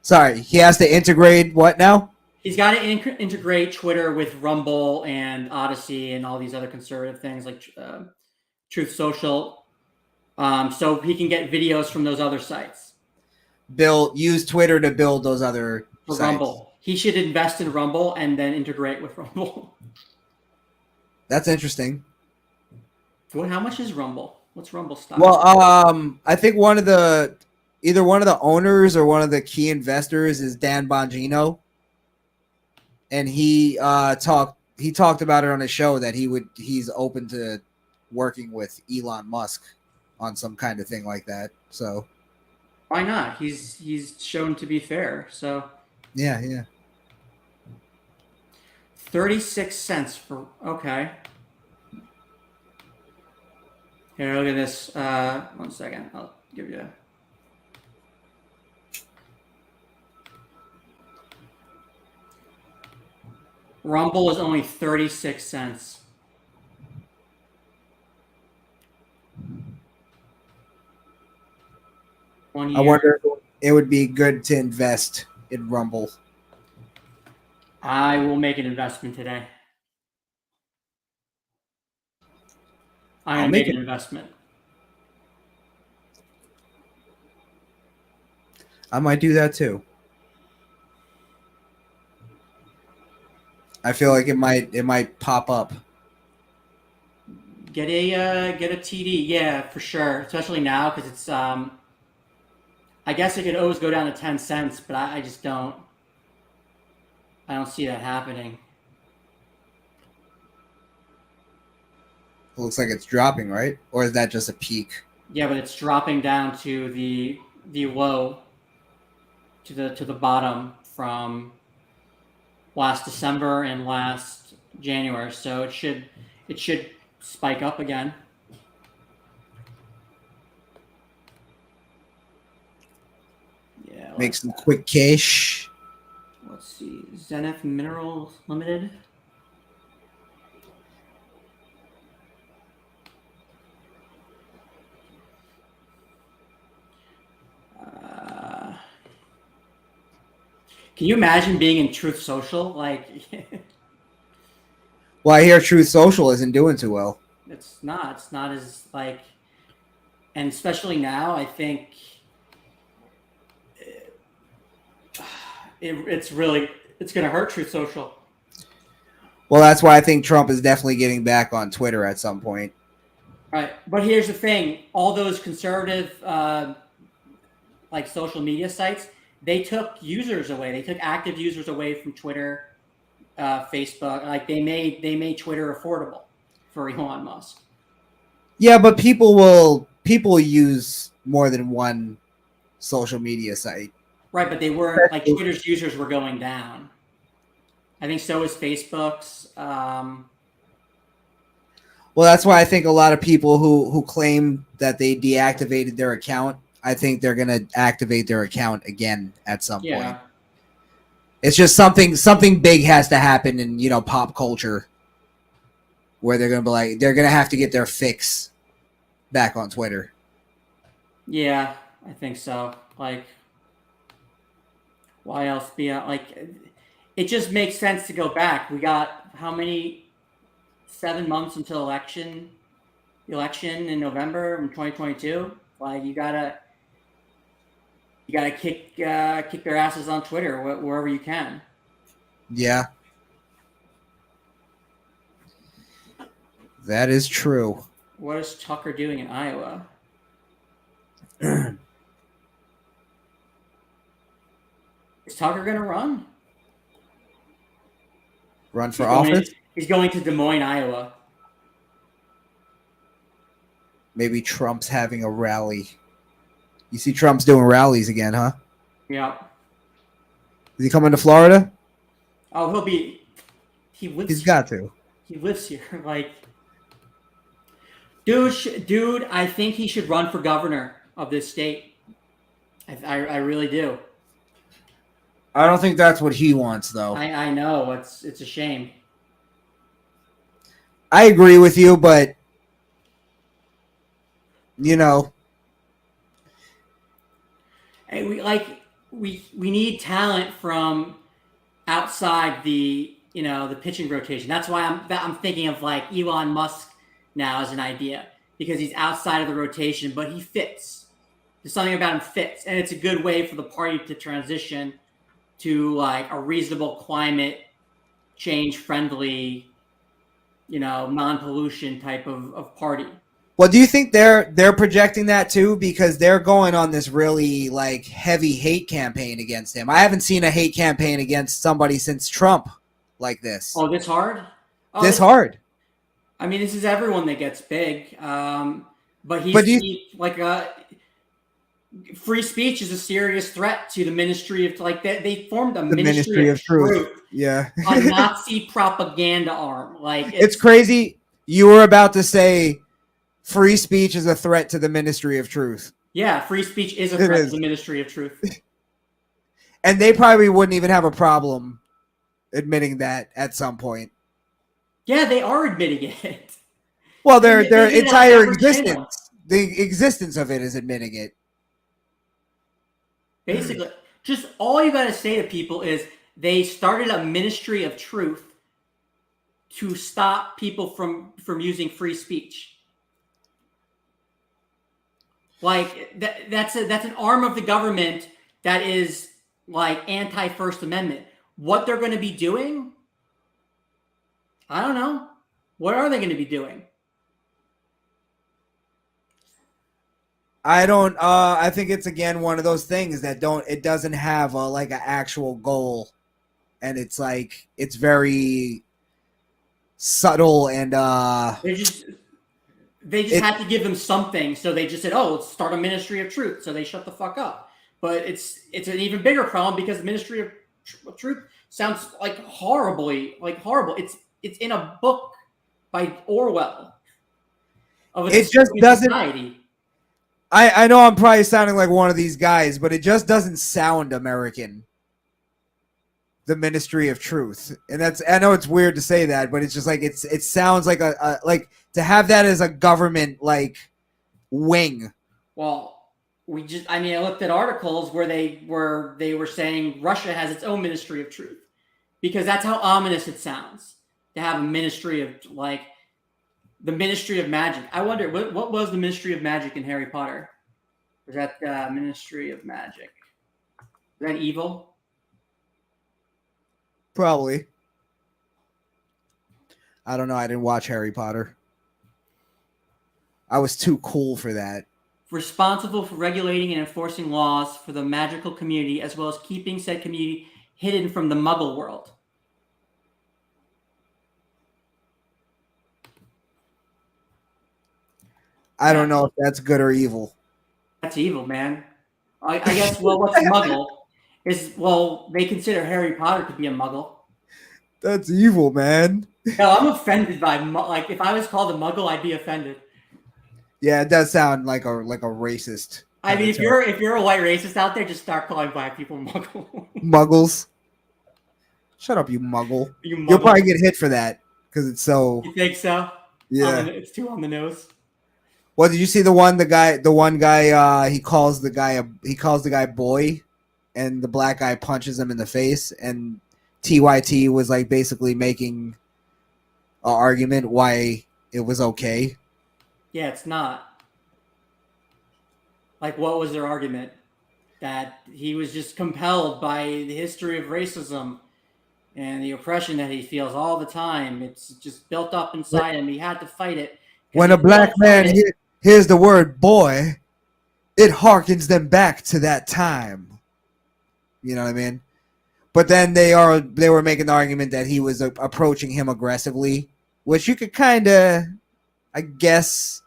Sorry, he has to integrate what now? He's got to integrate Twitter with Rumble and Odyssey and all these other conservative things like Truth Social, so he can get videos from those other sites. Use Twitter to build those other sites. Rumble. He should invest in Rumble and then integrate with Rumble. That's interesting. How much is Rumble? What's Rumble stock? Well, I think either one of the owners or one of the key investors is Dan Bongino, and he talked about it on his show that he's open to working with Elon Musk on some kind of thing like that. So why not? He's shown to be fair. So yeah. 36 cents for okay. Here, look at this. 1 second. I'll give you. Rumble is only 36 cents. I wonder if it would be good to invest in Rumble. I will make an investment today. I'll make an investment. I might do that too. I feel like it might pop up. Get a TD, yeah, for sure. Especially now because it's I guess it could always go down to 10 cents, but I just don't. I don't see that happening. It looks like it's dropping, right? Or is that just a peak? Yeah, but it's dropping down to the low, to the bottom from last December and last January. So it should spike up again. Yeah. Make some quick cash. Let's see. Zenith Minerals Limited. Can you imagine being in Truth Social? Like, well, I hear Truth Social isn't doing too well. It's not. It's not as like, and especially now, I think it's going to hurt Truth Social. Well, that's why I think Trump is definitely getting back on Twitter at some point. Right, but here's the thing: all those conservative, like social media sites. They took users away. They took active users away from Twitter, Facebook. Like they made Twitter affordable for Elon Musk. Yeah, but people use more than one social media site. Right, but they weren't like Twitter's users were going down. I think so is Facebook's. Well, that's why I think a lot of people who claim that they deactivated their account, I think they're going to activate their account again at some point. It's just something big has to happen in, pop culture where they're going to have to get their fix back on Twitter. Yeah, I think so. Like, why else be out? Like, it just makes sense to go back. We got how many? 7 months until election in November in 2022. Like, you gotta kick their asses on Twitter wherever you can. Yeah. That is true. What is Tucker doing in Iowa? Is Tucker going to run? Run for office? He's going to Des Moines, Iowa. Maybe Trump's having a rally. You see Trump's doing rallies again, huh? Yeah. Is he coming to Florida? Oh, he'll be. He's got to. He lives here. Like, dude, I think he should run for governor of this state. I really do. I don't think that's what he wants, though. I know it's a shame. I agree with you, but you know, Hey, we need talent from outside the the pitching rotation. That's why I'm thinking of like Elon Musk now as an idea because he's outside of the rotation, but he fits. There's something about him fits, and it's a good way for the party to transition to like a reasonable climate change friendly, non-pollution type of party. well, do you think they're projecting that too? Because they're going on this really like heavy hate campaign against him. I haven't seen a hate campaign against somebody since Trump like this. Oh, this hard? Oh, this hard. I mean, this is everyone that gets big. But free speech is a serious threat to the Ministry of they formed a Ministry of Truth. Yeah. A Nazi propaganda arm. Like it's crazy. You were about to say free speech is a threat to the Ministry of Truth. Yeah, free speech is a threat to the Ministry of Truth. And they probably wouldn't even have a problem admitting that at some point. Yeah, they are admitting it. Well, their entire existence, the existence of it is admitting it. Basically, just all you got to say to people is they started a Ministry of Truth to stop people from using free speech. Like that's an arm of the government that is like anti-First Amendment. What they're going to be doing, I don't know. What are they going to be doing? I don't. I think it's again one of those things that it doesn't have like an actual goal, and it's like it's very subtle and they just had to give them something, so they just said, "Oh, let's start a Ministry of Truth." So they shut the fuck up. But it's an even bigger problem because the Ministry of Truth sounds like horrible. It's in a book by Orwell. It just doesn't. Society. I know I'm probably sounding like one of these guys, but it just doesn't sound American. The Ministry of Truth, and I know it's weird to say that, but it's just like it sounds like a like to have that as a government like wing. Well, I looked at articles where they were saying Russia has its own Ministry of Truth because that's how ominous it sounds to have a ministry of like. The Ministry of Magic. I wonder what was the Ministry of Magic in Harry Potter? Was that the Ministry of Magic? Is that evil? Probably. I don't know. I didn't watch Harry Potter. I was too cool for that. Responsible for regulating and enforcing laws for the magical community, as well as keeping said community hidden from the Muggle world. I don't know if that's good or evil. That's evil, man. I guess, well, what's a Muggle? They consider Harry Potter to be a Muggle. That's evil, man. No, I'm offended by, if I was called a Muggle, I'd be offended. Yeah, it does sound like a racist. I mean, if you're a white racist out there, just start calling black people Muggle. Muggles. Shut up, you Muggle. You'll probably get hit for that because it's so. You think so? Yeah, it's too on the nose. Well, did you see the one guy he calls the guy boy, and the black guy punches him in the face, and TYT was like basically making an argument why it was okay. Yeah, it's not. Like, what was their argument? That he was just compelled by the history of racism and the oppression that he feels all the time. It's just built up inside him. He had to fight it. When a black man hears the word boy, it harkens them back to that time. You know what I mean? But then they were making the argument that he was approaching him aggressively, which you could kind of, I guess,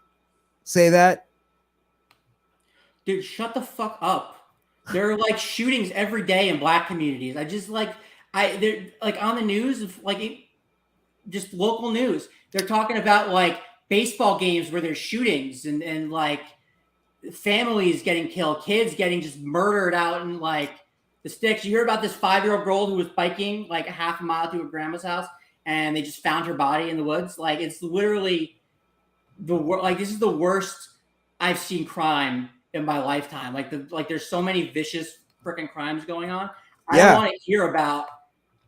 say that. Dude, shut the fuck up. There are like shootings every day in black communities. They're like on the news, just local news. They're talking about like baseball games where there's shootings and like families getting killed, kids getting just murdered out in like the sticks. You hear about this 5-year-old girl who was biking like a half a mile to her grandma's house, and they just found her body in the woods. Like it's literally this is the worst I've seen crime in my lifetime. There's so many vicious freaking crimes going on. I don't want to hear about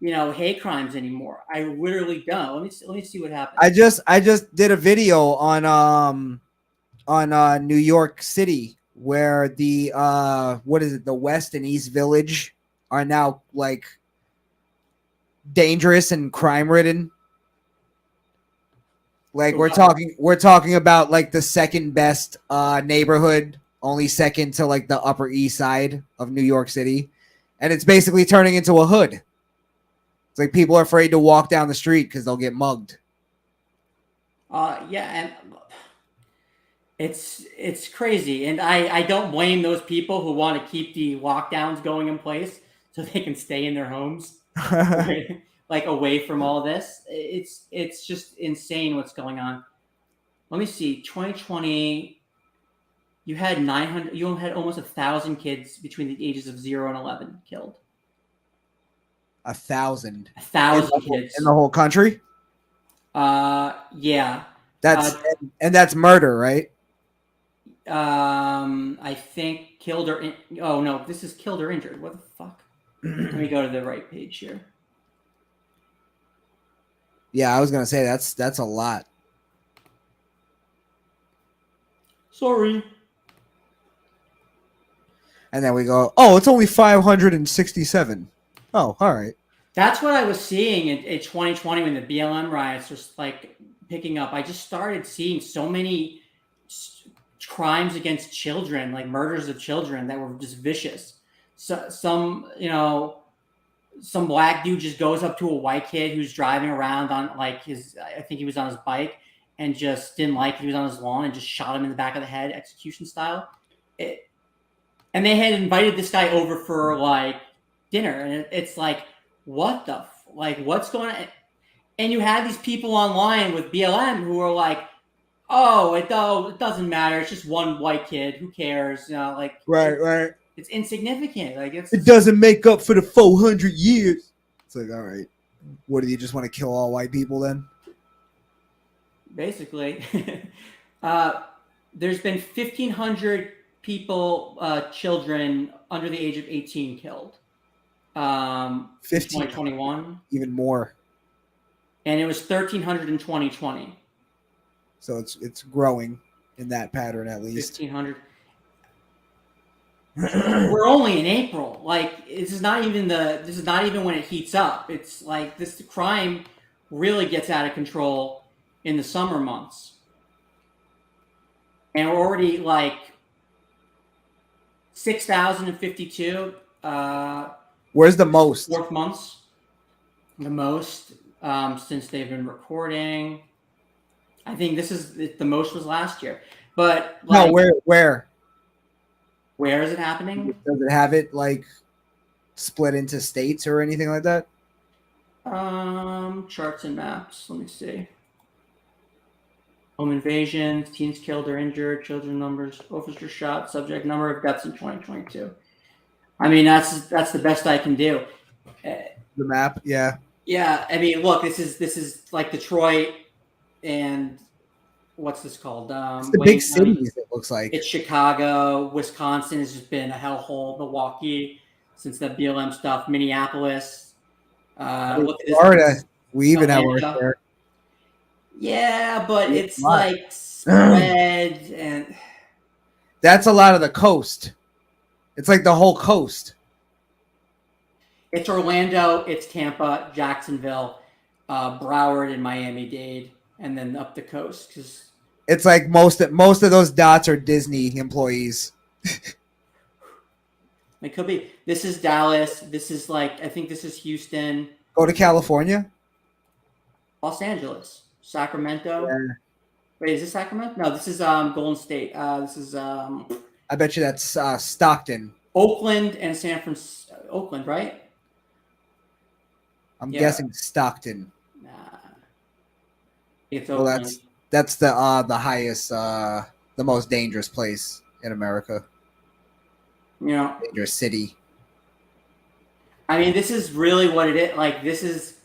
hate crimes anymore. I literally don't. Let me see what happens. I just did a video on New York City where the the West and East Village are now like dangerous and crime ridden. Like we're talking about like the second best neighborhood, only second to like the Upper East Side of New York City, and it's basically turning into a hood. It's like people are afraid to walk down the street because they'll get mugged. And it's crazy, and I don't blame those people who want to keep the lockdowns going in place so they can stay in their homes, like away from all this. It's just insane what's going on. Let me see. 2020, you had 900. You had almost 1,000 kids between the ages of 0 and 11 killed. 1,000. 1,000 kids in the whole country. Yeah. That's murder, right? I think killed or oh no, this is killed or injured. What the fuck? Let me go to the right page here. Yeah, I was gonna say that's a lot. Sorry. And then we go, oh, it's only 567. Oh, all right. That's what I was seeing in 2020 when the BLM riots was like picking up. I just started seeing so many crimes against children, like murders of children that were just vicious. So some black dude just goes up to a white kid who's driving around on like I think he was on his bike and just didn't like he was on his lawn and just shot him in the back of the head, execution style. And they had invited this guy over for like dinner, and it's like, what the what's going on? And you had these people online with BLM who are like, oh, it doesn't matter. It's just one white kid. Who cares? Right. It's insignificant. It doesn't make up for the 400 years. It's like, all right. What, do you just want to kill all white people then? Basically. There's been 1,500 people, children under the age of 18 killed. 2021. Even more. And it was 1,300 in 2020. So it's growing in that pattern at least. 1,500. We're only in April. Like this is not even when it heats up. It's like the crime really gets out of control in the summer months. And we're already like 6,052. Where's the most? 4 months. The most since they've been recording. I think the most was last year. But like, no, where? Where is it happening? Does it have it like split into states or anything like that? Charts and maps. Let me see. Home invasions, teens killed or injured, children numbers, officer shot, subject number of deaths in 2022. I mean, that's the best I can do. The map, yeah. Yeah, I mean, look, this is like Detroit and what's this called? It's the big cities, it looks like. It's Chicago. Wisconsin has just been a hellhole. Milwaukee, since the BLM stuff. Minneapolis. Look at this. Florida. We even have our share. Yeah, but it's like spread and. That's a lot of the coast. It's like the whole coast. It's Orlando, it's Tampa, Jacksonville, Broward, and Miami-Dade, and then up the coast. Because It's like most of those dots are Disney employees. it could be. This is Dallas. This is I think this is Houston, Go to California. Los Angeles, Sacramento. Yeah. Wait, is this Sacramento? No, this is Golden State. This is I bet you that's Stockton. Oakland and San Francisco. Oakland, right? I'm Yeah. guessing Stockton. Nah. It's Well, Oakland. that's the highest, the most dangerous place in America. Dangerous city. I mean, this is really what it is. Like, this is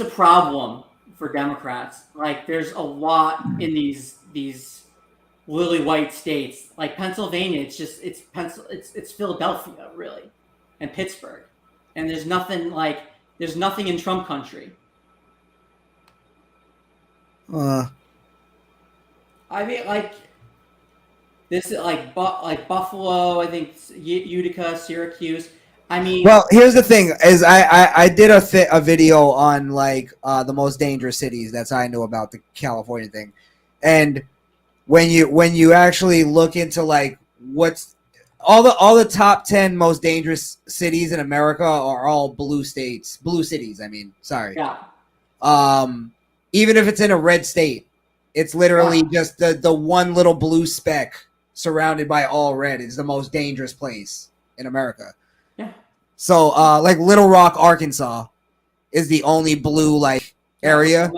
a problem for Democrats. Like, there's a lot in these lily white states, like Pennsylvania. It's Philadelphia, really, and Pittsburgh, and there's nothing in Trump country. I mean, this is like Buffalo. I think Utica, Syracuse. I mean, well, here's the thing: is I did a video on the most dangerous cities. That's how I knew about the California thing, and when you actually look into what's all the top 10 most dangerous cities in America are all blue cities. I mean, sorry. Yeah. Even if it's in a red state, it's literally just the one little blue speck surrounded by all red. It's the most dangerous place in America. Yeah. So, Little Rock, Arkansas, is the only blue area.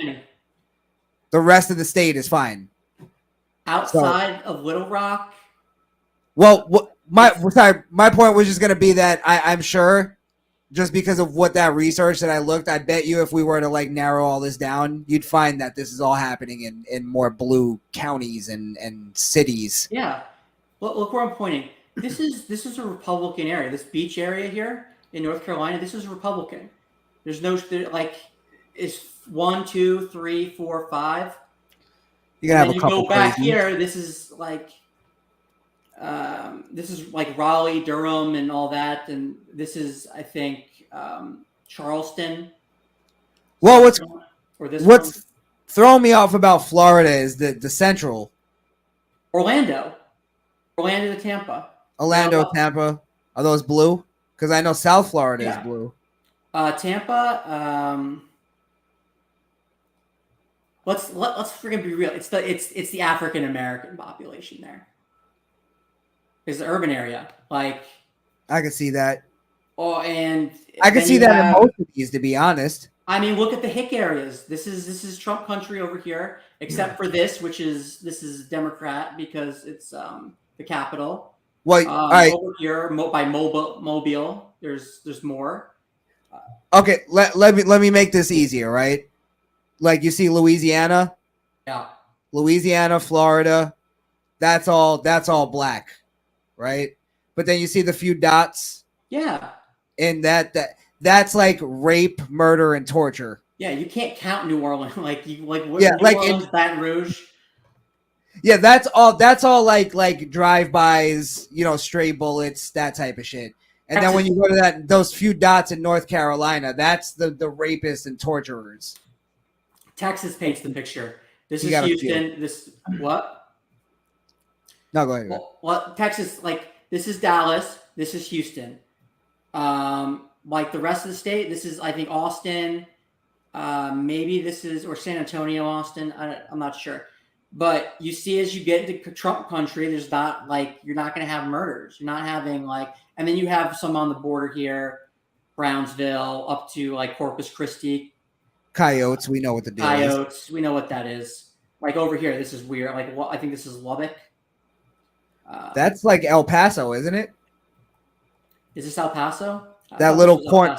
The rest of the state is fine. Outside of Little Rock. Well, my point was just gonna be that I'm sure, just because of what that research that I looked, I bet you if we were to narrow all this down, you'd find that this is all happening in more blue counties and cities. Yeah. Look where I'm pointing. This is a Republican area. This beach area here in North Carolina, this is Republican. There's no it's 1, 2, 3, 4, 5. You can have a you couple go back crazies. here. This is like Raleigh, Durham, and all that, and this is I think Charleston. Well, what's throwing me off about Florida is the central. Orlando to Tampa. Tampa. Are those blue? Because I know South Florida is blue. Tampa. Let's freaking be real. It's the African American population there. It's the urban area. I can see that. Oh, and I can see that in most of these, to be honest. I mean, look at the hick areas. This is Trump country over here, except for this is Democrat because it's the capital. Well, all right. Over here by Mobile, there's more. Okay, let me make this easier, right? You see Louisiana, Louisiana, Florida, that's all black, right? But then you see the few dots, and that's rape, murder, and torture. Yeah, you can't count New Orleans New Orleans, Baton Rouge. Yeah, that's all drive-bys, stray bullets, that type of shit. And then when you go to those few dots in North Carolina, that's the rapists and torturers. Texas paints the picture. This is Houston. What? No, go ahead. Well, Texas, this is Dallas. This is Houston. The rest of the state, this is I think Austin. Maybe this is or San Antonio, Austin. I'm not sure. But you see, as you get into Trump country, there's not you're not going to have murders. You're not having and then you have some on the border here, Brownsville up to Corpus Christi. Coyotes, we know what the deal is. Coyotes, we know what that is. Over here, this is weird. I think this is Lubbock. That's El Paso, isn't it? Is this El Paso? That little point.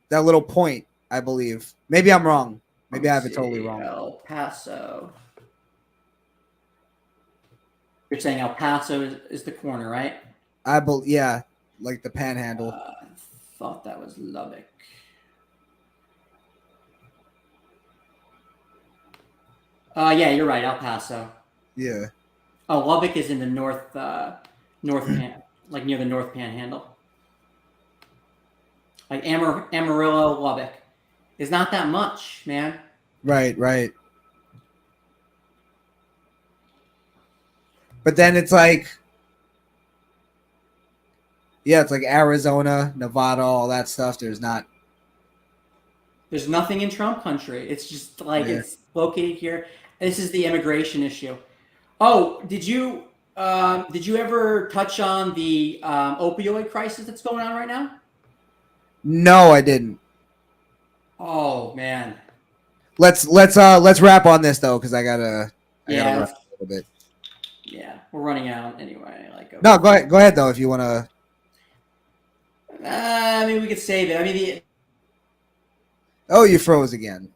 That little point, I believe. Maybe I'm wrong. Maybe I have it totally wrong. El Paso. You're saying El Paso is the corner, right? Yeah, the Panhandle. I thought that was Lubbock. Yeah, you're right, El Paso. Yeah. Oh, Lubbock is in the north near the North Panhandle. like Amarillo, Lubbock. It's not that much, man. Right. But then it's like, yeah, it's like Arizona, Nevada, all that stuff. There's nothing in Trump country. It's just like Yeah. it's located here. This is the immigration issue. Oh, did you ever touch on the opioid crisis that's going on right now? No, I didn't. Oh man. Let's wrap on this though, because I gotta wrap a little bit. Yeah, we're running out anyway. No, go ahead though if you wanna. I mean, we could save it. I mean, Oh, you froze again.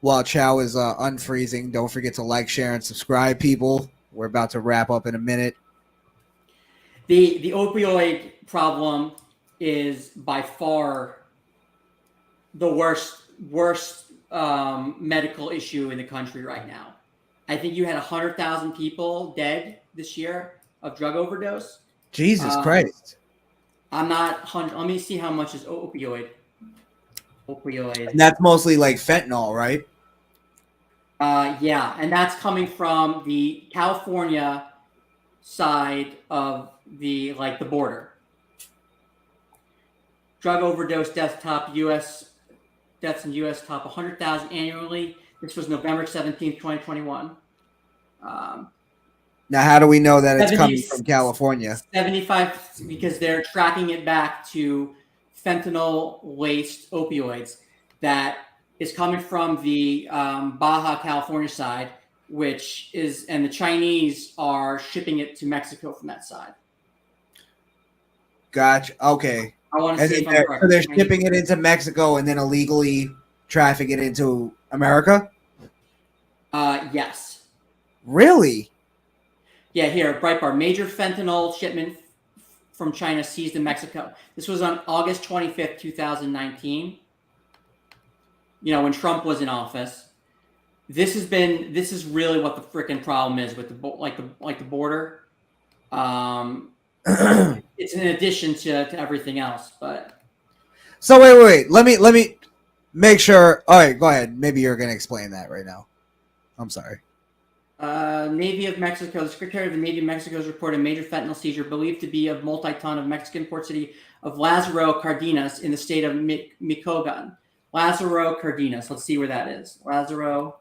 While Chow is unfreezing, don't forget to like, share, and subscribe, people. We're about to wrap up in a minute. the opioid problem is by far the worst medical issue in the country right now. I think you had 100,000 people dead this year of drug overdose. Jesus Christ. I'm not. Let me see how much is opioid. And that's mostly like fentanyl, right? Yeah, and that's coming from the California side of the border. Drug overdose deaths top U.S. deaths in U.S. top 100,000 annually. This was November 17th, 2021. Now, how do we know that it's coming from California? 75, because they're tracking it back to fentanyl-laced opioids that is coming from the Baja California side, and the Chinese are shipping it to Mexico from that side. Gotcha. Okay. I want to see if I'm correct. So they're shipping it into Mexico and then illegally trafficking it into America? Yes. Really? Yeah, here, Breitbart. Major fentanyl shipment from China seized in Mexico. This was on August 25th, 2019. When Trump was in office. This is really what the freaking problem is with the border. It's in addition to everything else, but. So wait. Let me make sure. All right, go ahead. Maybe you're going to explain that right now. I'm sorry. Navy of Mexico. The Secretary of the Navy of Mexico has reported a major fentanyl seizure believed to be of multi-ton of Mexican port city of Lázaro Cárdenas in the state of Michoacán. Lázaro Cárdenas. Let's see where that is. Lázaro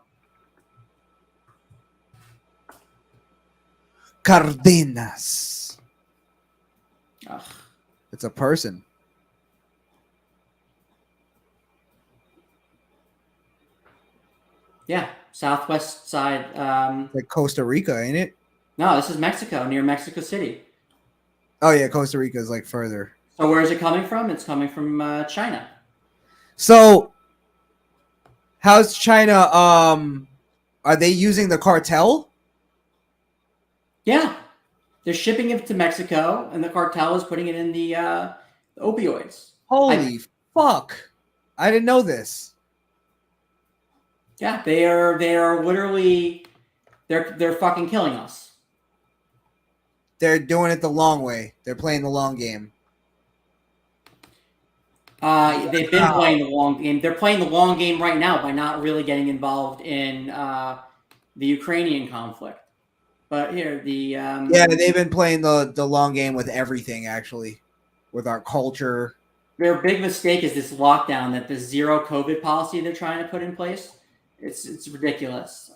Cárdenas. Ugh. It's a person. Yeah, southwest side. Like Costa Rica, ain't it? No, this is Mexico, near Mexico City. Oh yeah, Costa Rica is like further. So where is it coming from? It's coming from China. So how's China? Are they using the cartel? Yeah, they're shipping it to Mexico, and the cartel is putting it in the opioids. Holy fuck! I didn't know this. Yeah, they are literally they're fucking killing us. They're doing it the long way. They're playing the long game. They've been playing the long game. They're playing the long game right now by not really getting involved in the Ukrainian conflict. But here, yeah, they've been playing the long game with everything, actually, with our culture. Their big mistake is this lockdown, that the zero COVID policy they're trying to put in place. It's ridiculous.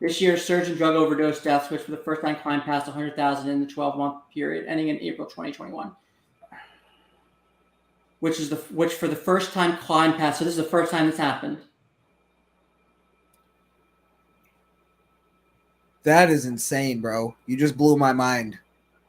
This year's surge in drug overdose deaths, which for the first time climbed past 100,000 in the 12-month period ending in April 2021. Which for the first time climbed past. So this is the first time this happened. That is insane, bro. You just blew my mind.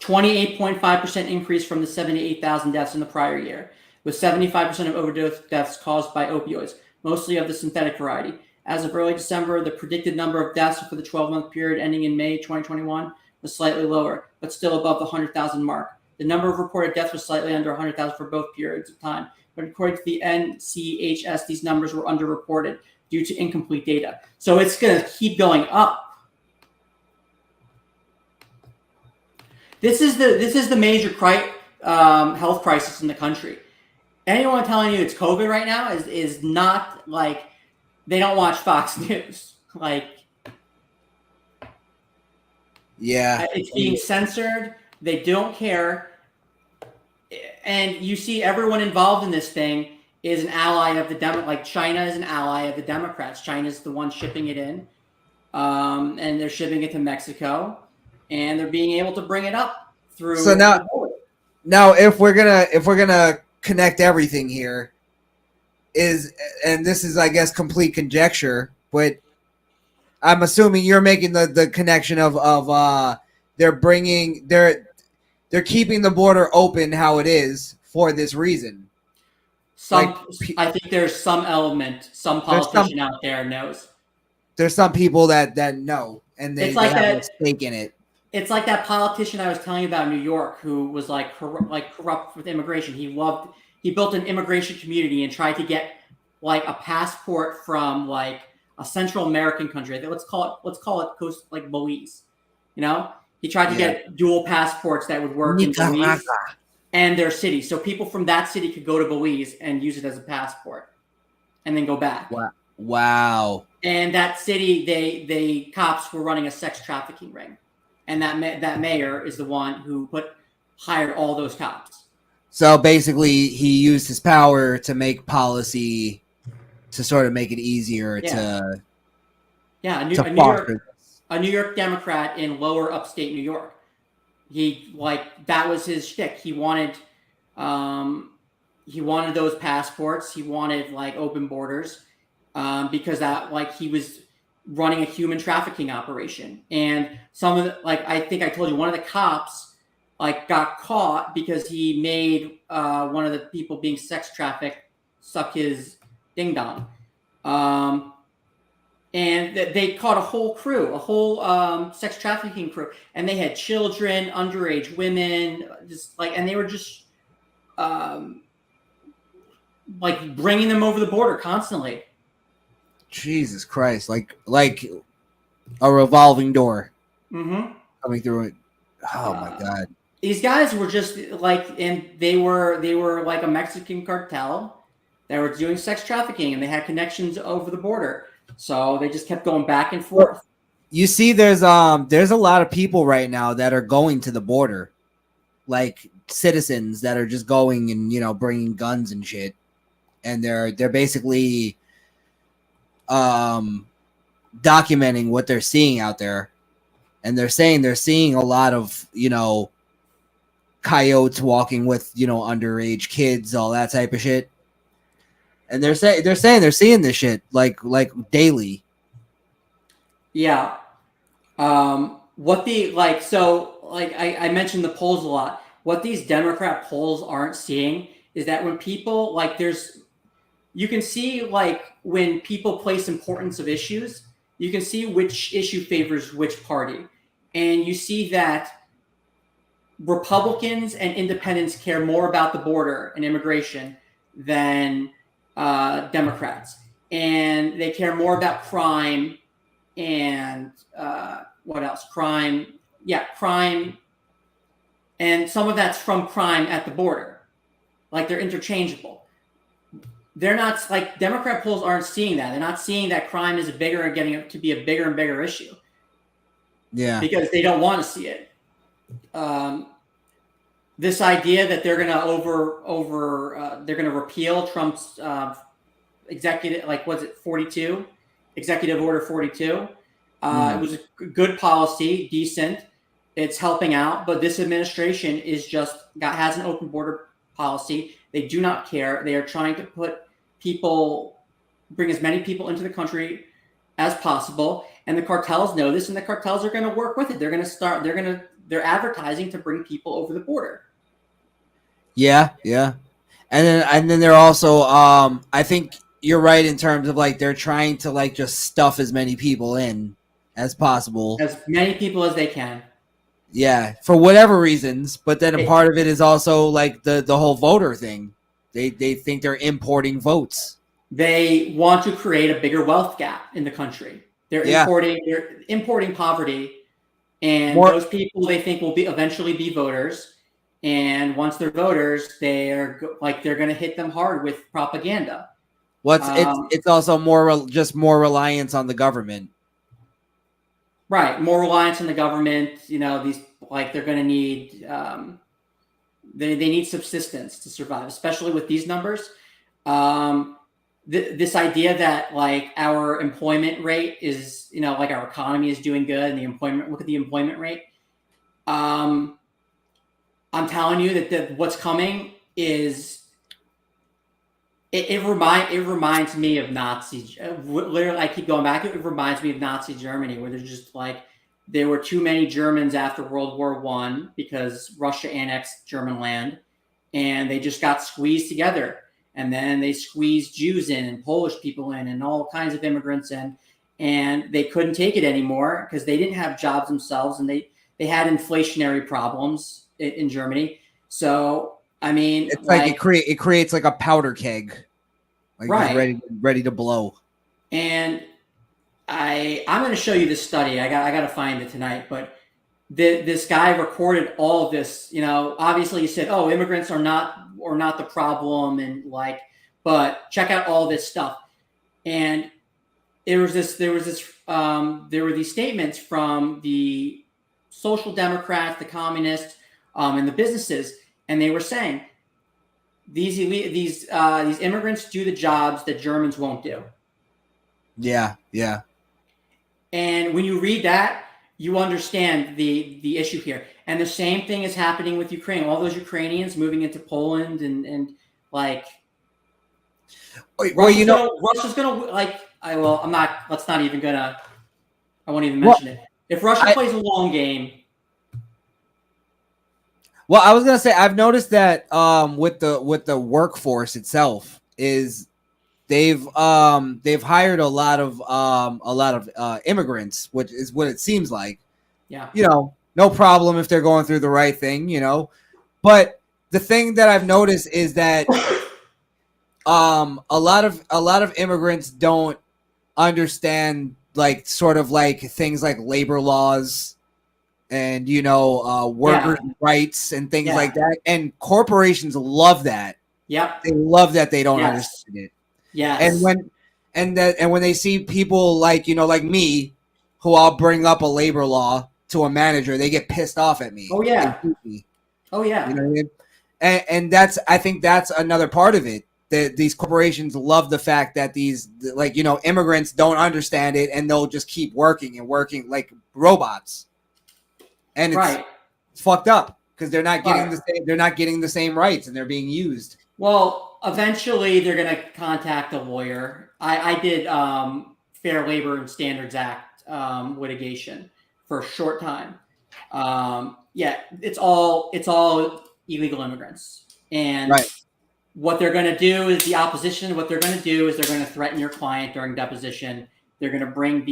28.5% increase from the 78,000 deaths in the prior year, with 75% of overdose deaths caused by opioids, mostly of the synthetic variety. As of early December, the predicted number of deaths for the 12-month period ending in May 2021 was slightly lower, but still above the 100,000 mark. The number of reported deaths was slightly under 100,000 for both periods of time, but according to the NCHS, these numbers were underreported due to incomplete data. So it's going to keep going up. This is the major health crisis in the country. Anyone telling you it's COVID right now is not like they don't watch Fox News. Like, yeah, it's being censored. They don't care. And you see everyone involved in this thing is an ally of the like China is an ally of the Democrats. China's the one shipping it in. And they're shipping it to Mexico, and they're being able to bring it up through. So now if we're gonna connect everything here, and this is, I guess, complete conjecture, but I'm assuming you're making the connection of they're keeping the border open how it is for this reason. I think there's some element, some politician out there knows. There's some people that know, and they have a stake in it. It's like that politician I was telling you about in New York who was like corrupt with immigration. He built an immigration community and tried to get like a passport from like a Central American country. Let's call it coast like Belize. You know, he tried to get dual passports that would work in Belize and their city, so people from that city could go to Belize and use it as a passport, and then go back. Wow. And that city, they cops were running a sex trafficking ring, and that mayor is the one who hired all those cops. So basically, he used his power to make policy to sort of make it easier to. Yeah, a New York Democrat in lower upstate New York. That was his shtick. He wanted those passports. He wanted like open borders. Because he was running a human trafficking operation, and some of I think I told you one of the cops got caught because he made one of the people being sex trafficked suck his ding dong, and they caught a whole sex trafficking crew, and they had children, underage women, and they were just bringing them over the border constantly. Jesus Christ, like a revolving door coming through it. Oh my God. These guys were just and they were like a Mexican cartel that were doing sex trafficking, and they had connections over the border. So they just kept going back and forth. You see, there's a lot of people right now that are going to the border, like citizens that are just going and bringing guns and shit, and they're basically documenting what they're seeing out there, and they're saying they're seeing a lot of coyotes walking with underage kids, all that type of shit, and they're saying they're seeing this shit like daily. Yeah. I mentioned the polls a lot. What these Democrat polls aren't seeing is that when people you can see when people place importance of issues, you can see which issue favors which party. And you see that Republicans and independents care more about the border and immigration than Democrats. And they care more about crime and what else? Crime. And some of that's from crime at the border. They're interchangeable. They're not Democrat polls aren't seeing that. They're not seeing that crime is getting to be a bigger and bigger issue. Yeah. Because they don't want to see it. This idea that they're going to they're going to repeal Trump's executive, 42? Executive Order 42. It was a good policy, decent. It's helping out, but this administration has an open border policy. They do not care. They are trying to bring as many people into the country as possible. And the cartels know this, and the cartels are going to work with it. They're advertising to bring people over the border. Yeah. And then they're also, I think you're right in terms of they're trying to just stuff as many people in as possible. As many people as they can. Yeah, for whatever reasons. But then a part of it is also the whole voter thing. They think they're importing votes. They want to create a bigger wealth gap in the country. They're importing poverty, And those people they think will eventually be voters. And once they're voters, they're going to hit them hard with propaganda. It's also more reliance on the government. Right, more reliance on the government. These they're going to need they need subsistence to survive, especially with these numbers. This idea that our employment rate is our economy is doing good and look at the employment rate. I'm telling you that what's coming is it reminds me of Nazi. Literally, I keep going back. It reminds me of Nazi Germany, where there's just there were too many Germans after World War I because Russia annexed German land, and they just got squeezed together. And then they squeezed Jews in and Polish people in and all kinds of immigrants in, and they couldn't take it anymore because they didn't have jobs themselves, and they had inflationary problems in Germany. So I mean, it's it creates a powder keg, right, ready to blow. And I'm going to show you this study. I got to find it tonight, but this guy recorded all of this. Obviously he said, "Oh, immigrants are not the problem," and but check out all this stuff. And there were these statements from the Social Democrats, the communists, and the businesses, and they were saying these immigrants do the jobs that Germans won't do. Yeah. And when you read that, you understand the issue here. And the same thing is happening with Ukraine. All those Ukrainians moving into Poland and Russia's gonna I'm not. Let's not even gonna. I won't even mention it. If Russia plays a long game. Well, I was gonna say I've noticed that with the workforce itself is they've hired a lot of immigrants, which is what it seems like. Yeah. No problem if they're going through the right thing, But the thing that I've noticed is that a lot of immigrants don't understand things like labor laws and workers' rights and things like that. And corporations love that. Yep. They love that they don't understand it. Yeah. And when they see people like me, who I'll bring up a labor law to a manager, they get pissed off at me. Oh yeah. Oh yeah. You know what I mean? And I think that's another part of it. That these corporations love the fact that these immigrants don't understand it, and they'll just keep working like robots. And it's fucked up because they're not getting the same rights, and they're being used. Well, eventually they're going to contact a lawyer. I did Fair Labor and Standards Act litigation for a short time. It's all illegal immigrants, and what they're going to do is the opposition. What they're going to do is they're going to threaten your client during deposition. They're going to bring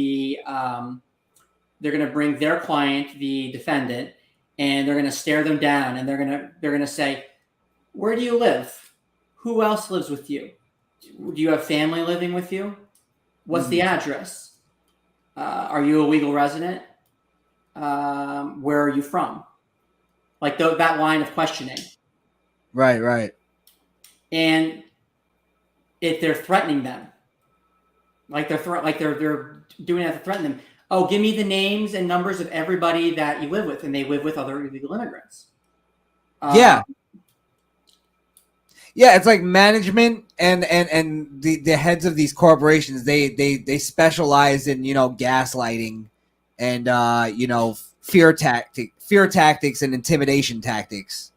their client, the defendant, and they're going to stare them down, and they're going to say, "Where do you live? Who else lives with you? Do you have family living with you? What's the address? Are you a legal resident? Where are you from?" That line of questioning. Right. And if they're threatening them, they're doing that to threaten them. Oh, give me the names and numbers of everybody that you live with, and they live with other illegal immigrants. Yeah, it's like management and the heads of these corporations. They specialize in gaslighting and fear tactics and intimidation tactics,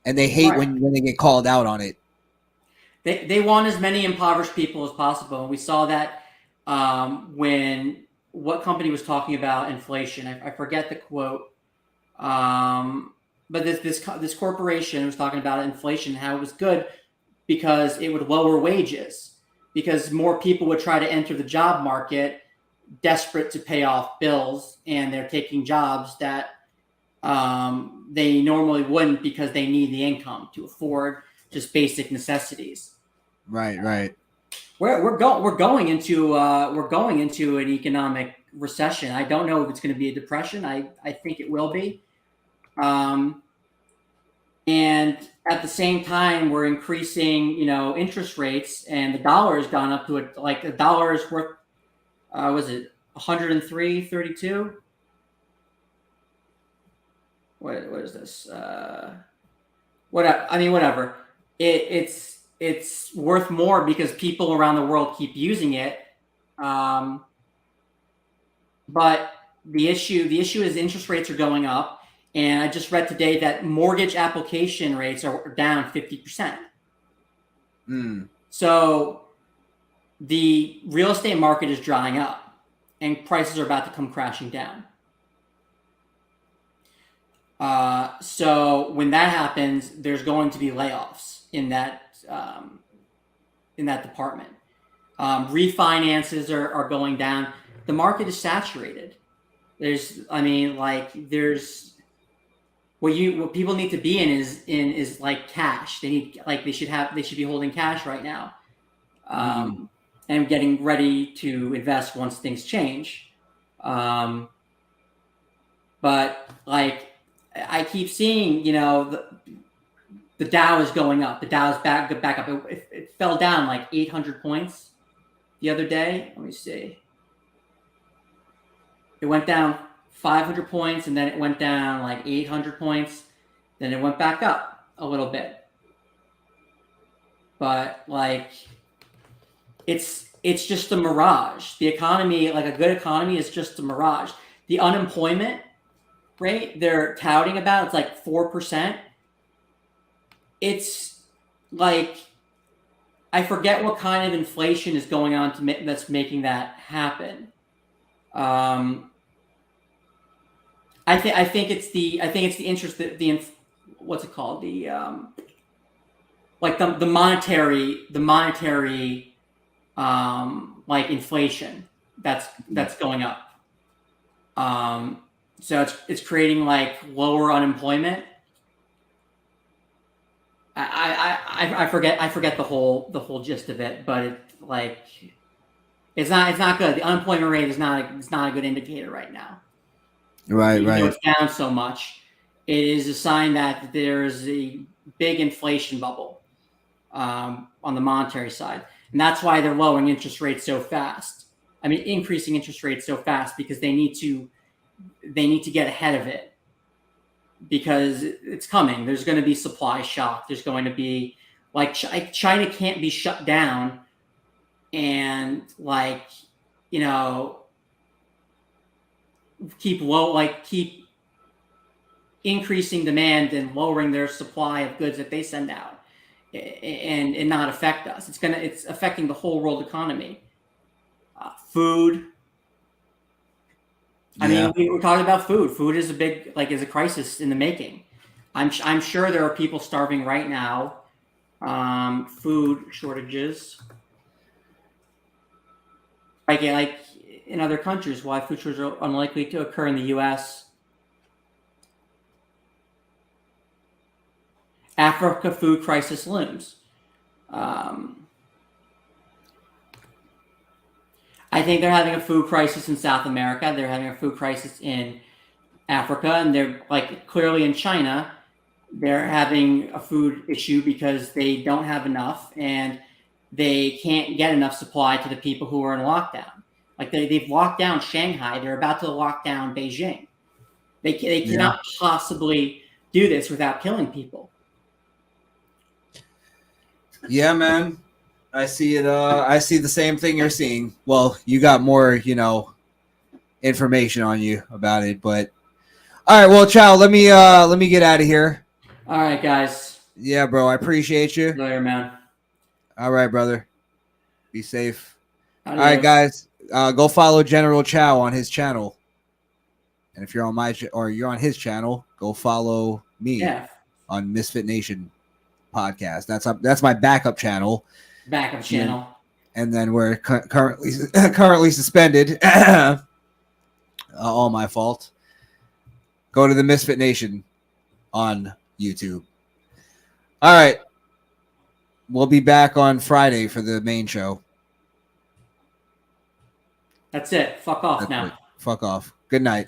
and they hate when they get called out on it. They want as many impoverished people as possible, and we saw that when what company was talking about inflation. I forget the quote. But this corporation was talking about inflation, how it was good because it would lower wages, because more people would try to enter the job market desperate to pay off bills, and they're taking jobs that they normally wouldn't because they need the income to afford just basic necessities. Right. We're going into an economic recession. I don't know if it's going to be a depression. I think it will be. And at the same time, we're increasing, interest rates, and the dollar has gone up to it. Like the dollar is worth, was it 103.32? What is this? Whatever. It's worth more because people around the world keep using it. But the issue is interest rates are going up. And I just read today that mortgage application rates are down 50%. So the real estate market is drying up and prices are about to come crashing down. So when that happens, there's going to be layoffs in that department. Refinances are going down. The market is saturated. What people need to be in is like cash. They should be holding cash right now, and getting ready to invest once things change. But like I keep seeing, the Dow is going up. The Dow is back up. It fell down like 800 points the other day. Let me see. It went down 500 points, and then it went down like 800 points. Then it went back up a little bit. But like, it's just a mirage. The economy, like a good economy, is just a mirage. The unemployment rate they're touting about, it's like 4%. It's like, I forget what kind of inflation is going on that's making that happen. I think it's the interest that what's it called, the monetary like inflation that's going up. So it's creating like lower unemployment. I forget the whole gist of it, but it's not good. The unemployment rate is not a good indicator right now. Right. It's down so much. It is a sign that there's a big inflation bubble on the monetary side, and that's why they're lowering interest rates so fast. Increasing interest rates so fast because they need to get ahead of it because it's coming. There's going to be supply shock. There's going to be China can't be shut down and keep increasing demand and lowering their supply of goods that they send out and not affect us. It's affecting the whole world economy. Food. We were talking about food. Food is is a crisis in the making. I'm sure there are people starving right now. Food shortages. Like in other countries, why food shortages are unlikely to occur in the U.S. Africa food crisis looms. I think they're having a food crisis in South America. They're having a food crisis in Africa, and they're clearly in China. They're having a food issue because they don't have enough, and they can't get enough supply to the people who are in lockdown. They've locked down Shanghai. They're about to lock down Beijing. They cannot possibly do this without killing people. Yeah, man. I see it. I see the same thing you're seeing. Well, you got more, information on you about it. But all right, well, Chow, let me get out of here. All right, guys. Yeah, bro. I appreciate you. Later, man. All right, brother. Be safe. Adios. All right, guys. Go follow General Chow on his channel. And if you're on you're on his channel, go follow me on Misfit Nation Podcast. That's my backup channel. And then we're currently suspended. All my fault. Go to the Misfit Nation on YouTube. All right. We'll be back on Friday for the main show. That's it. Fuck off That's now. it. Fuck off. Good night.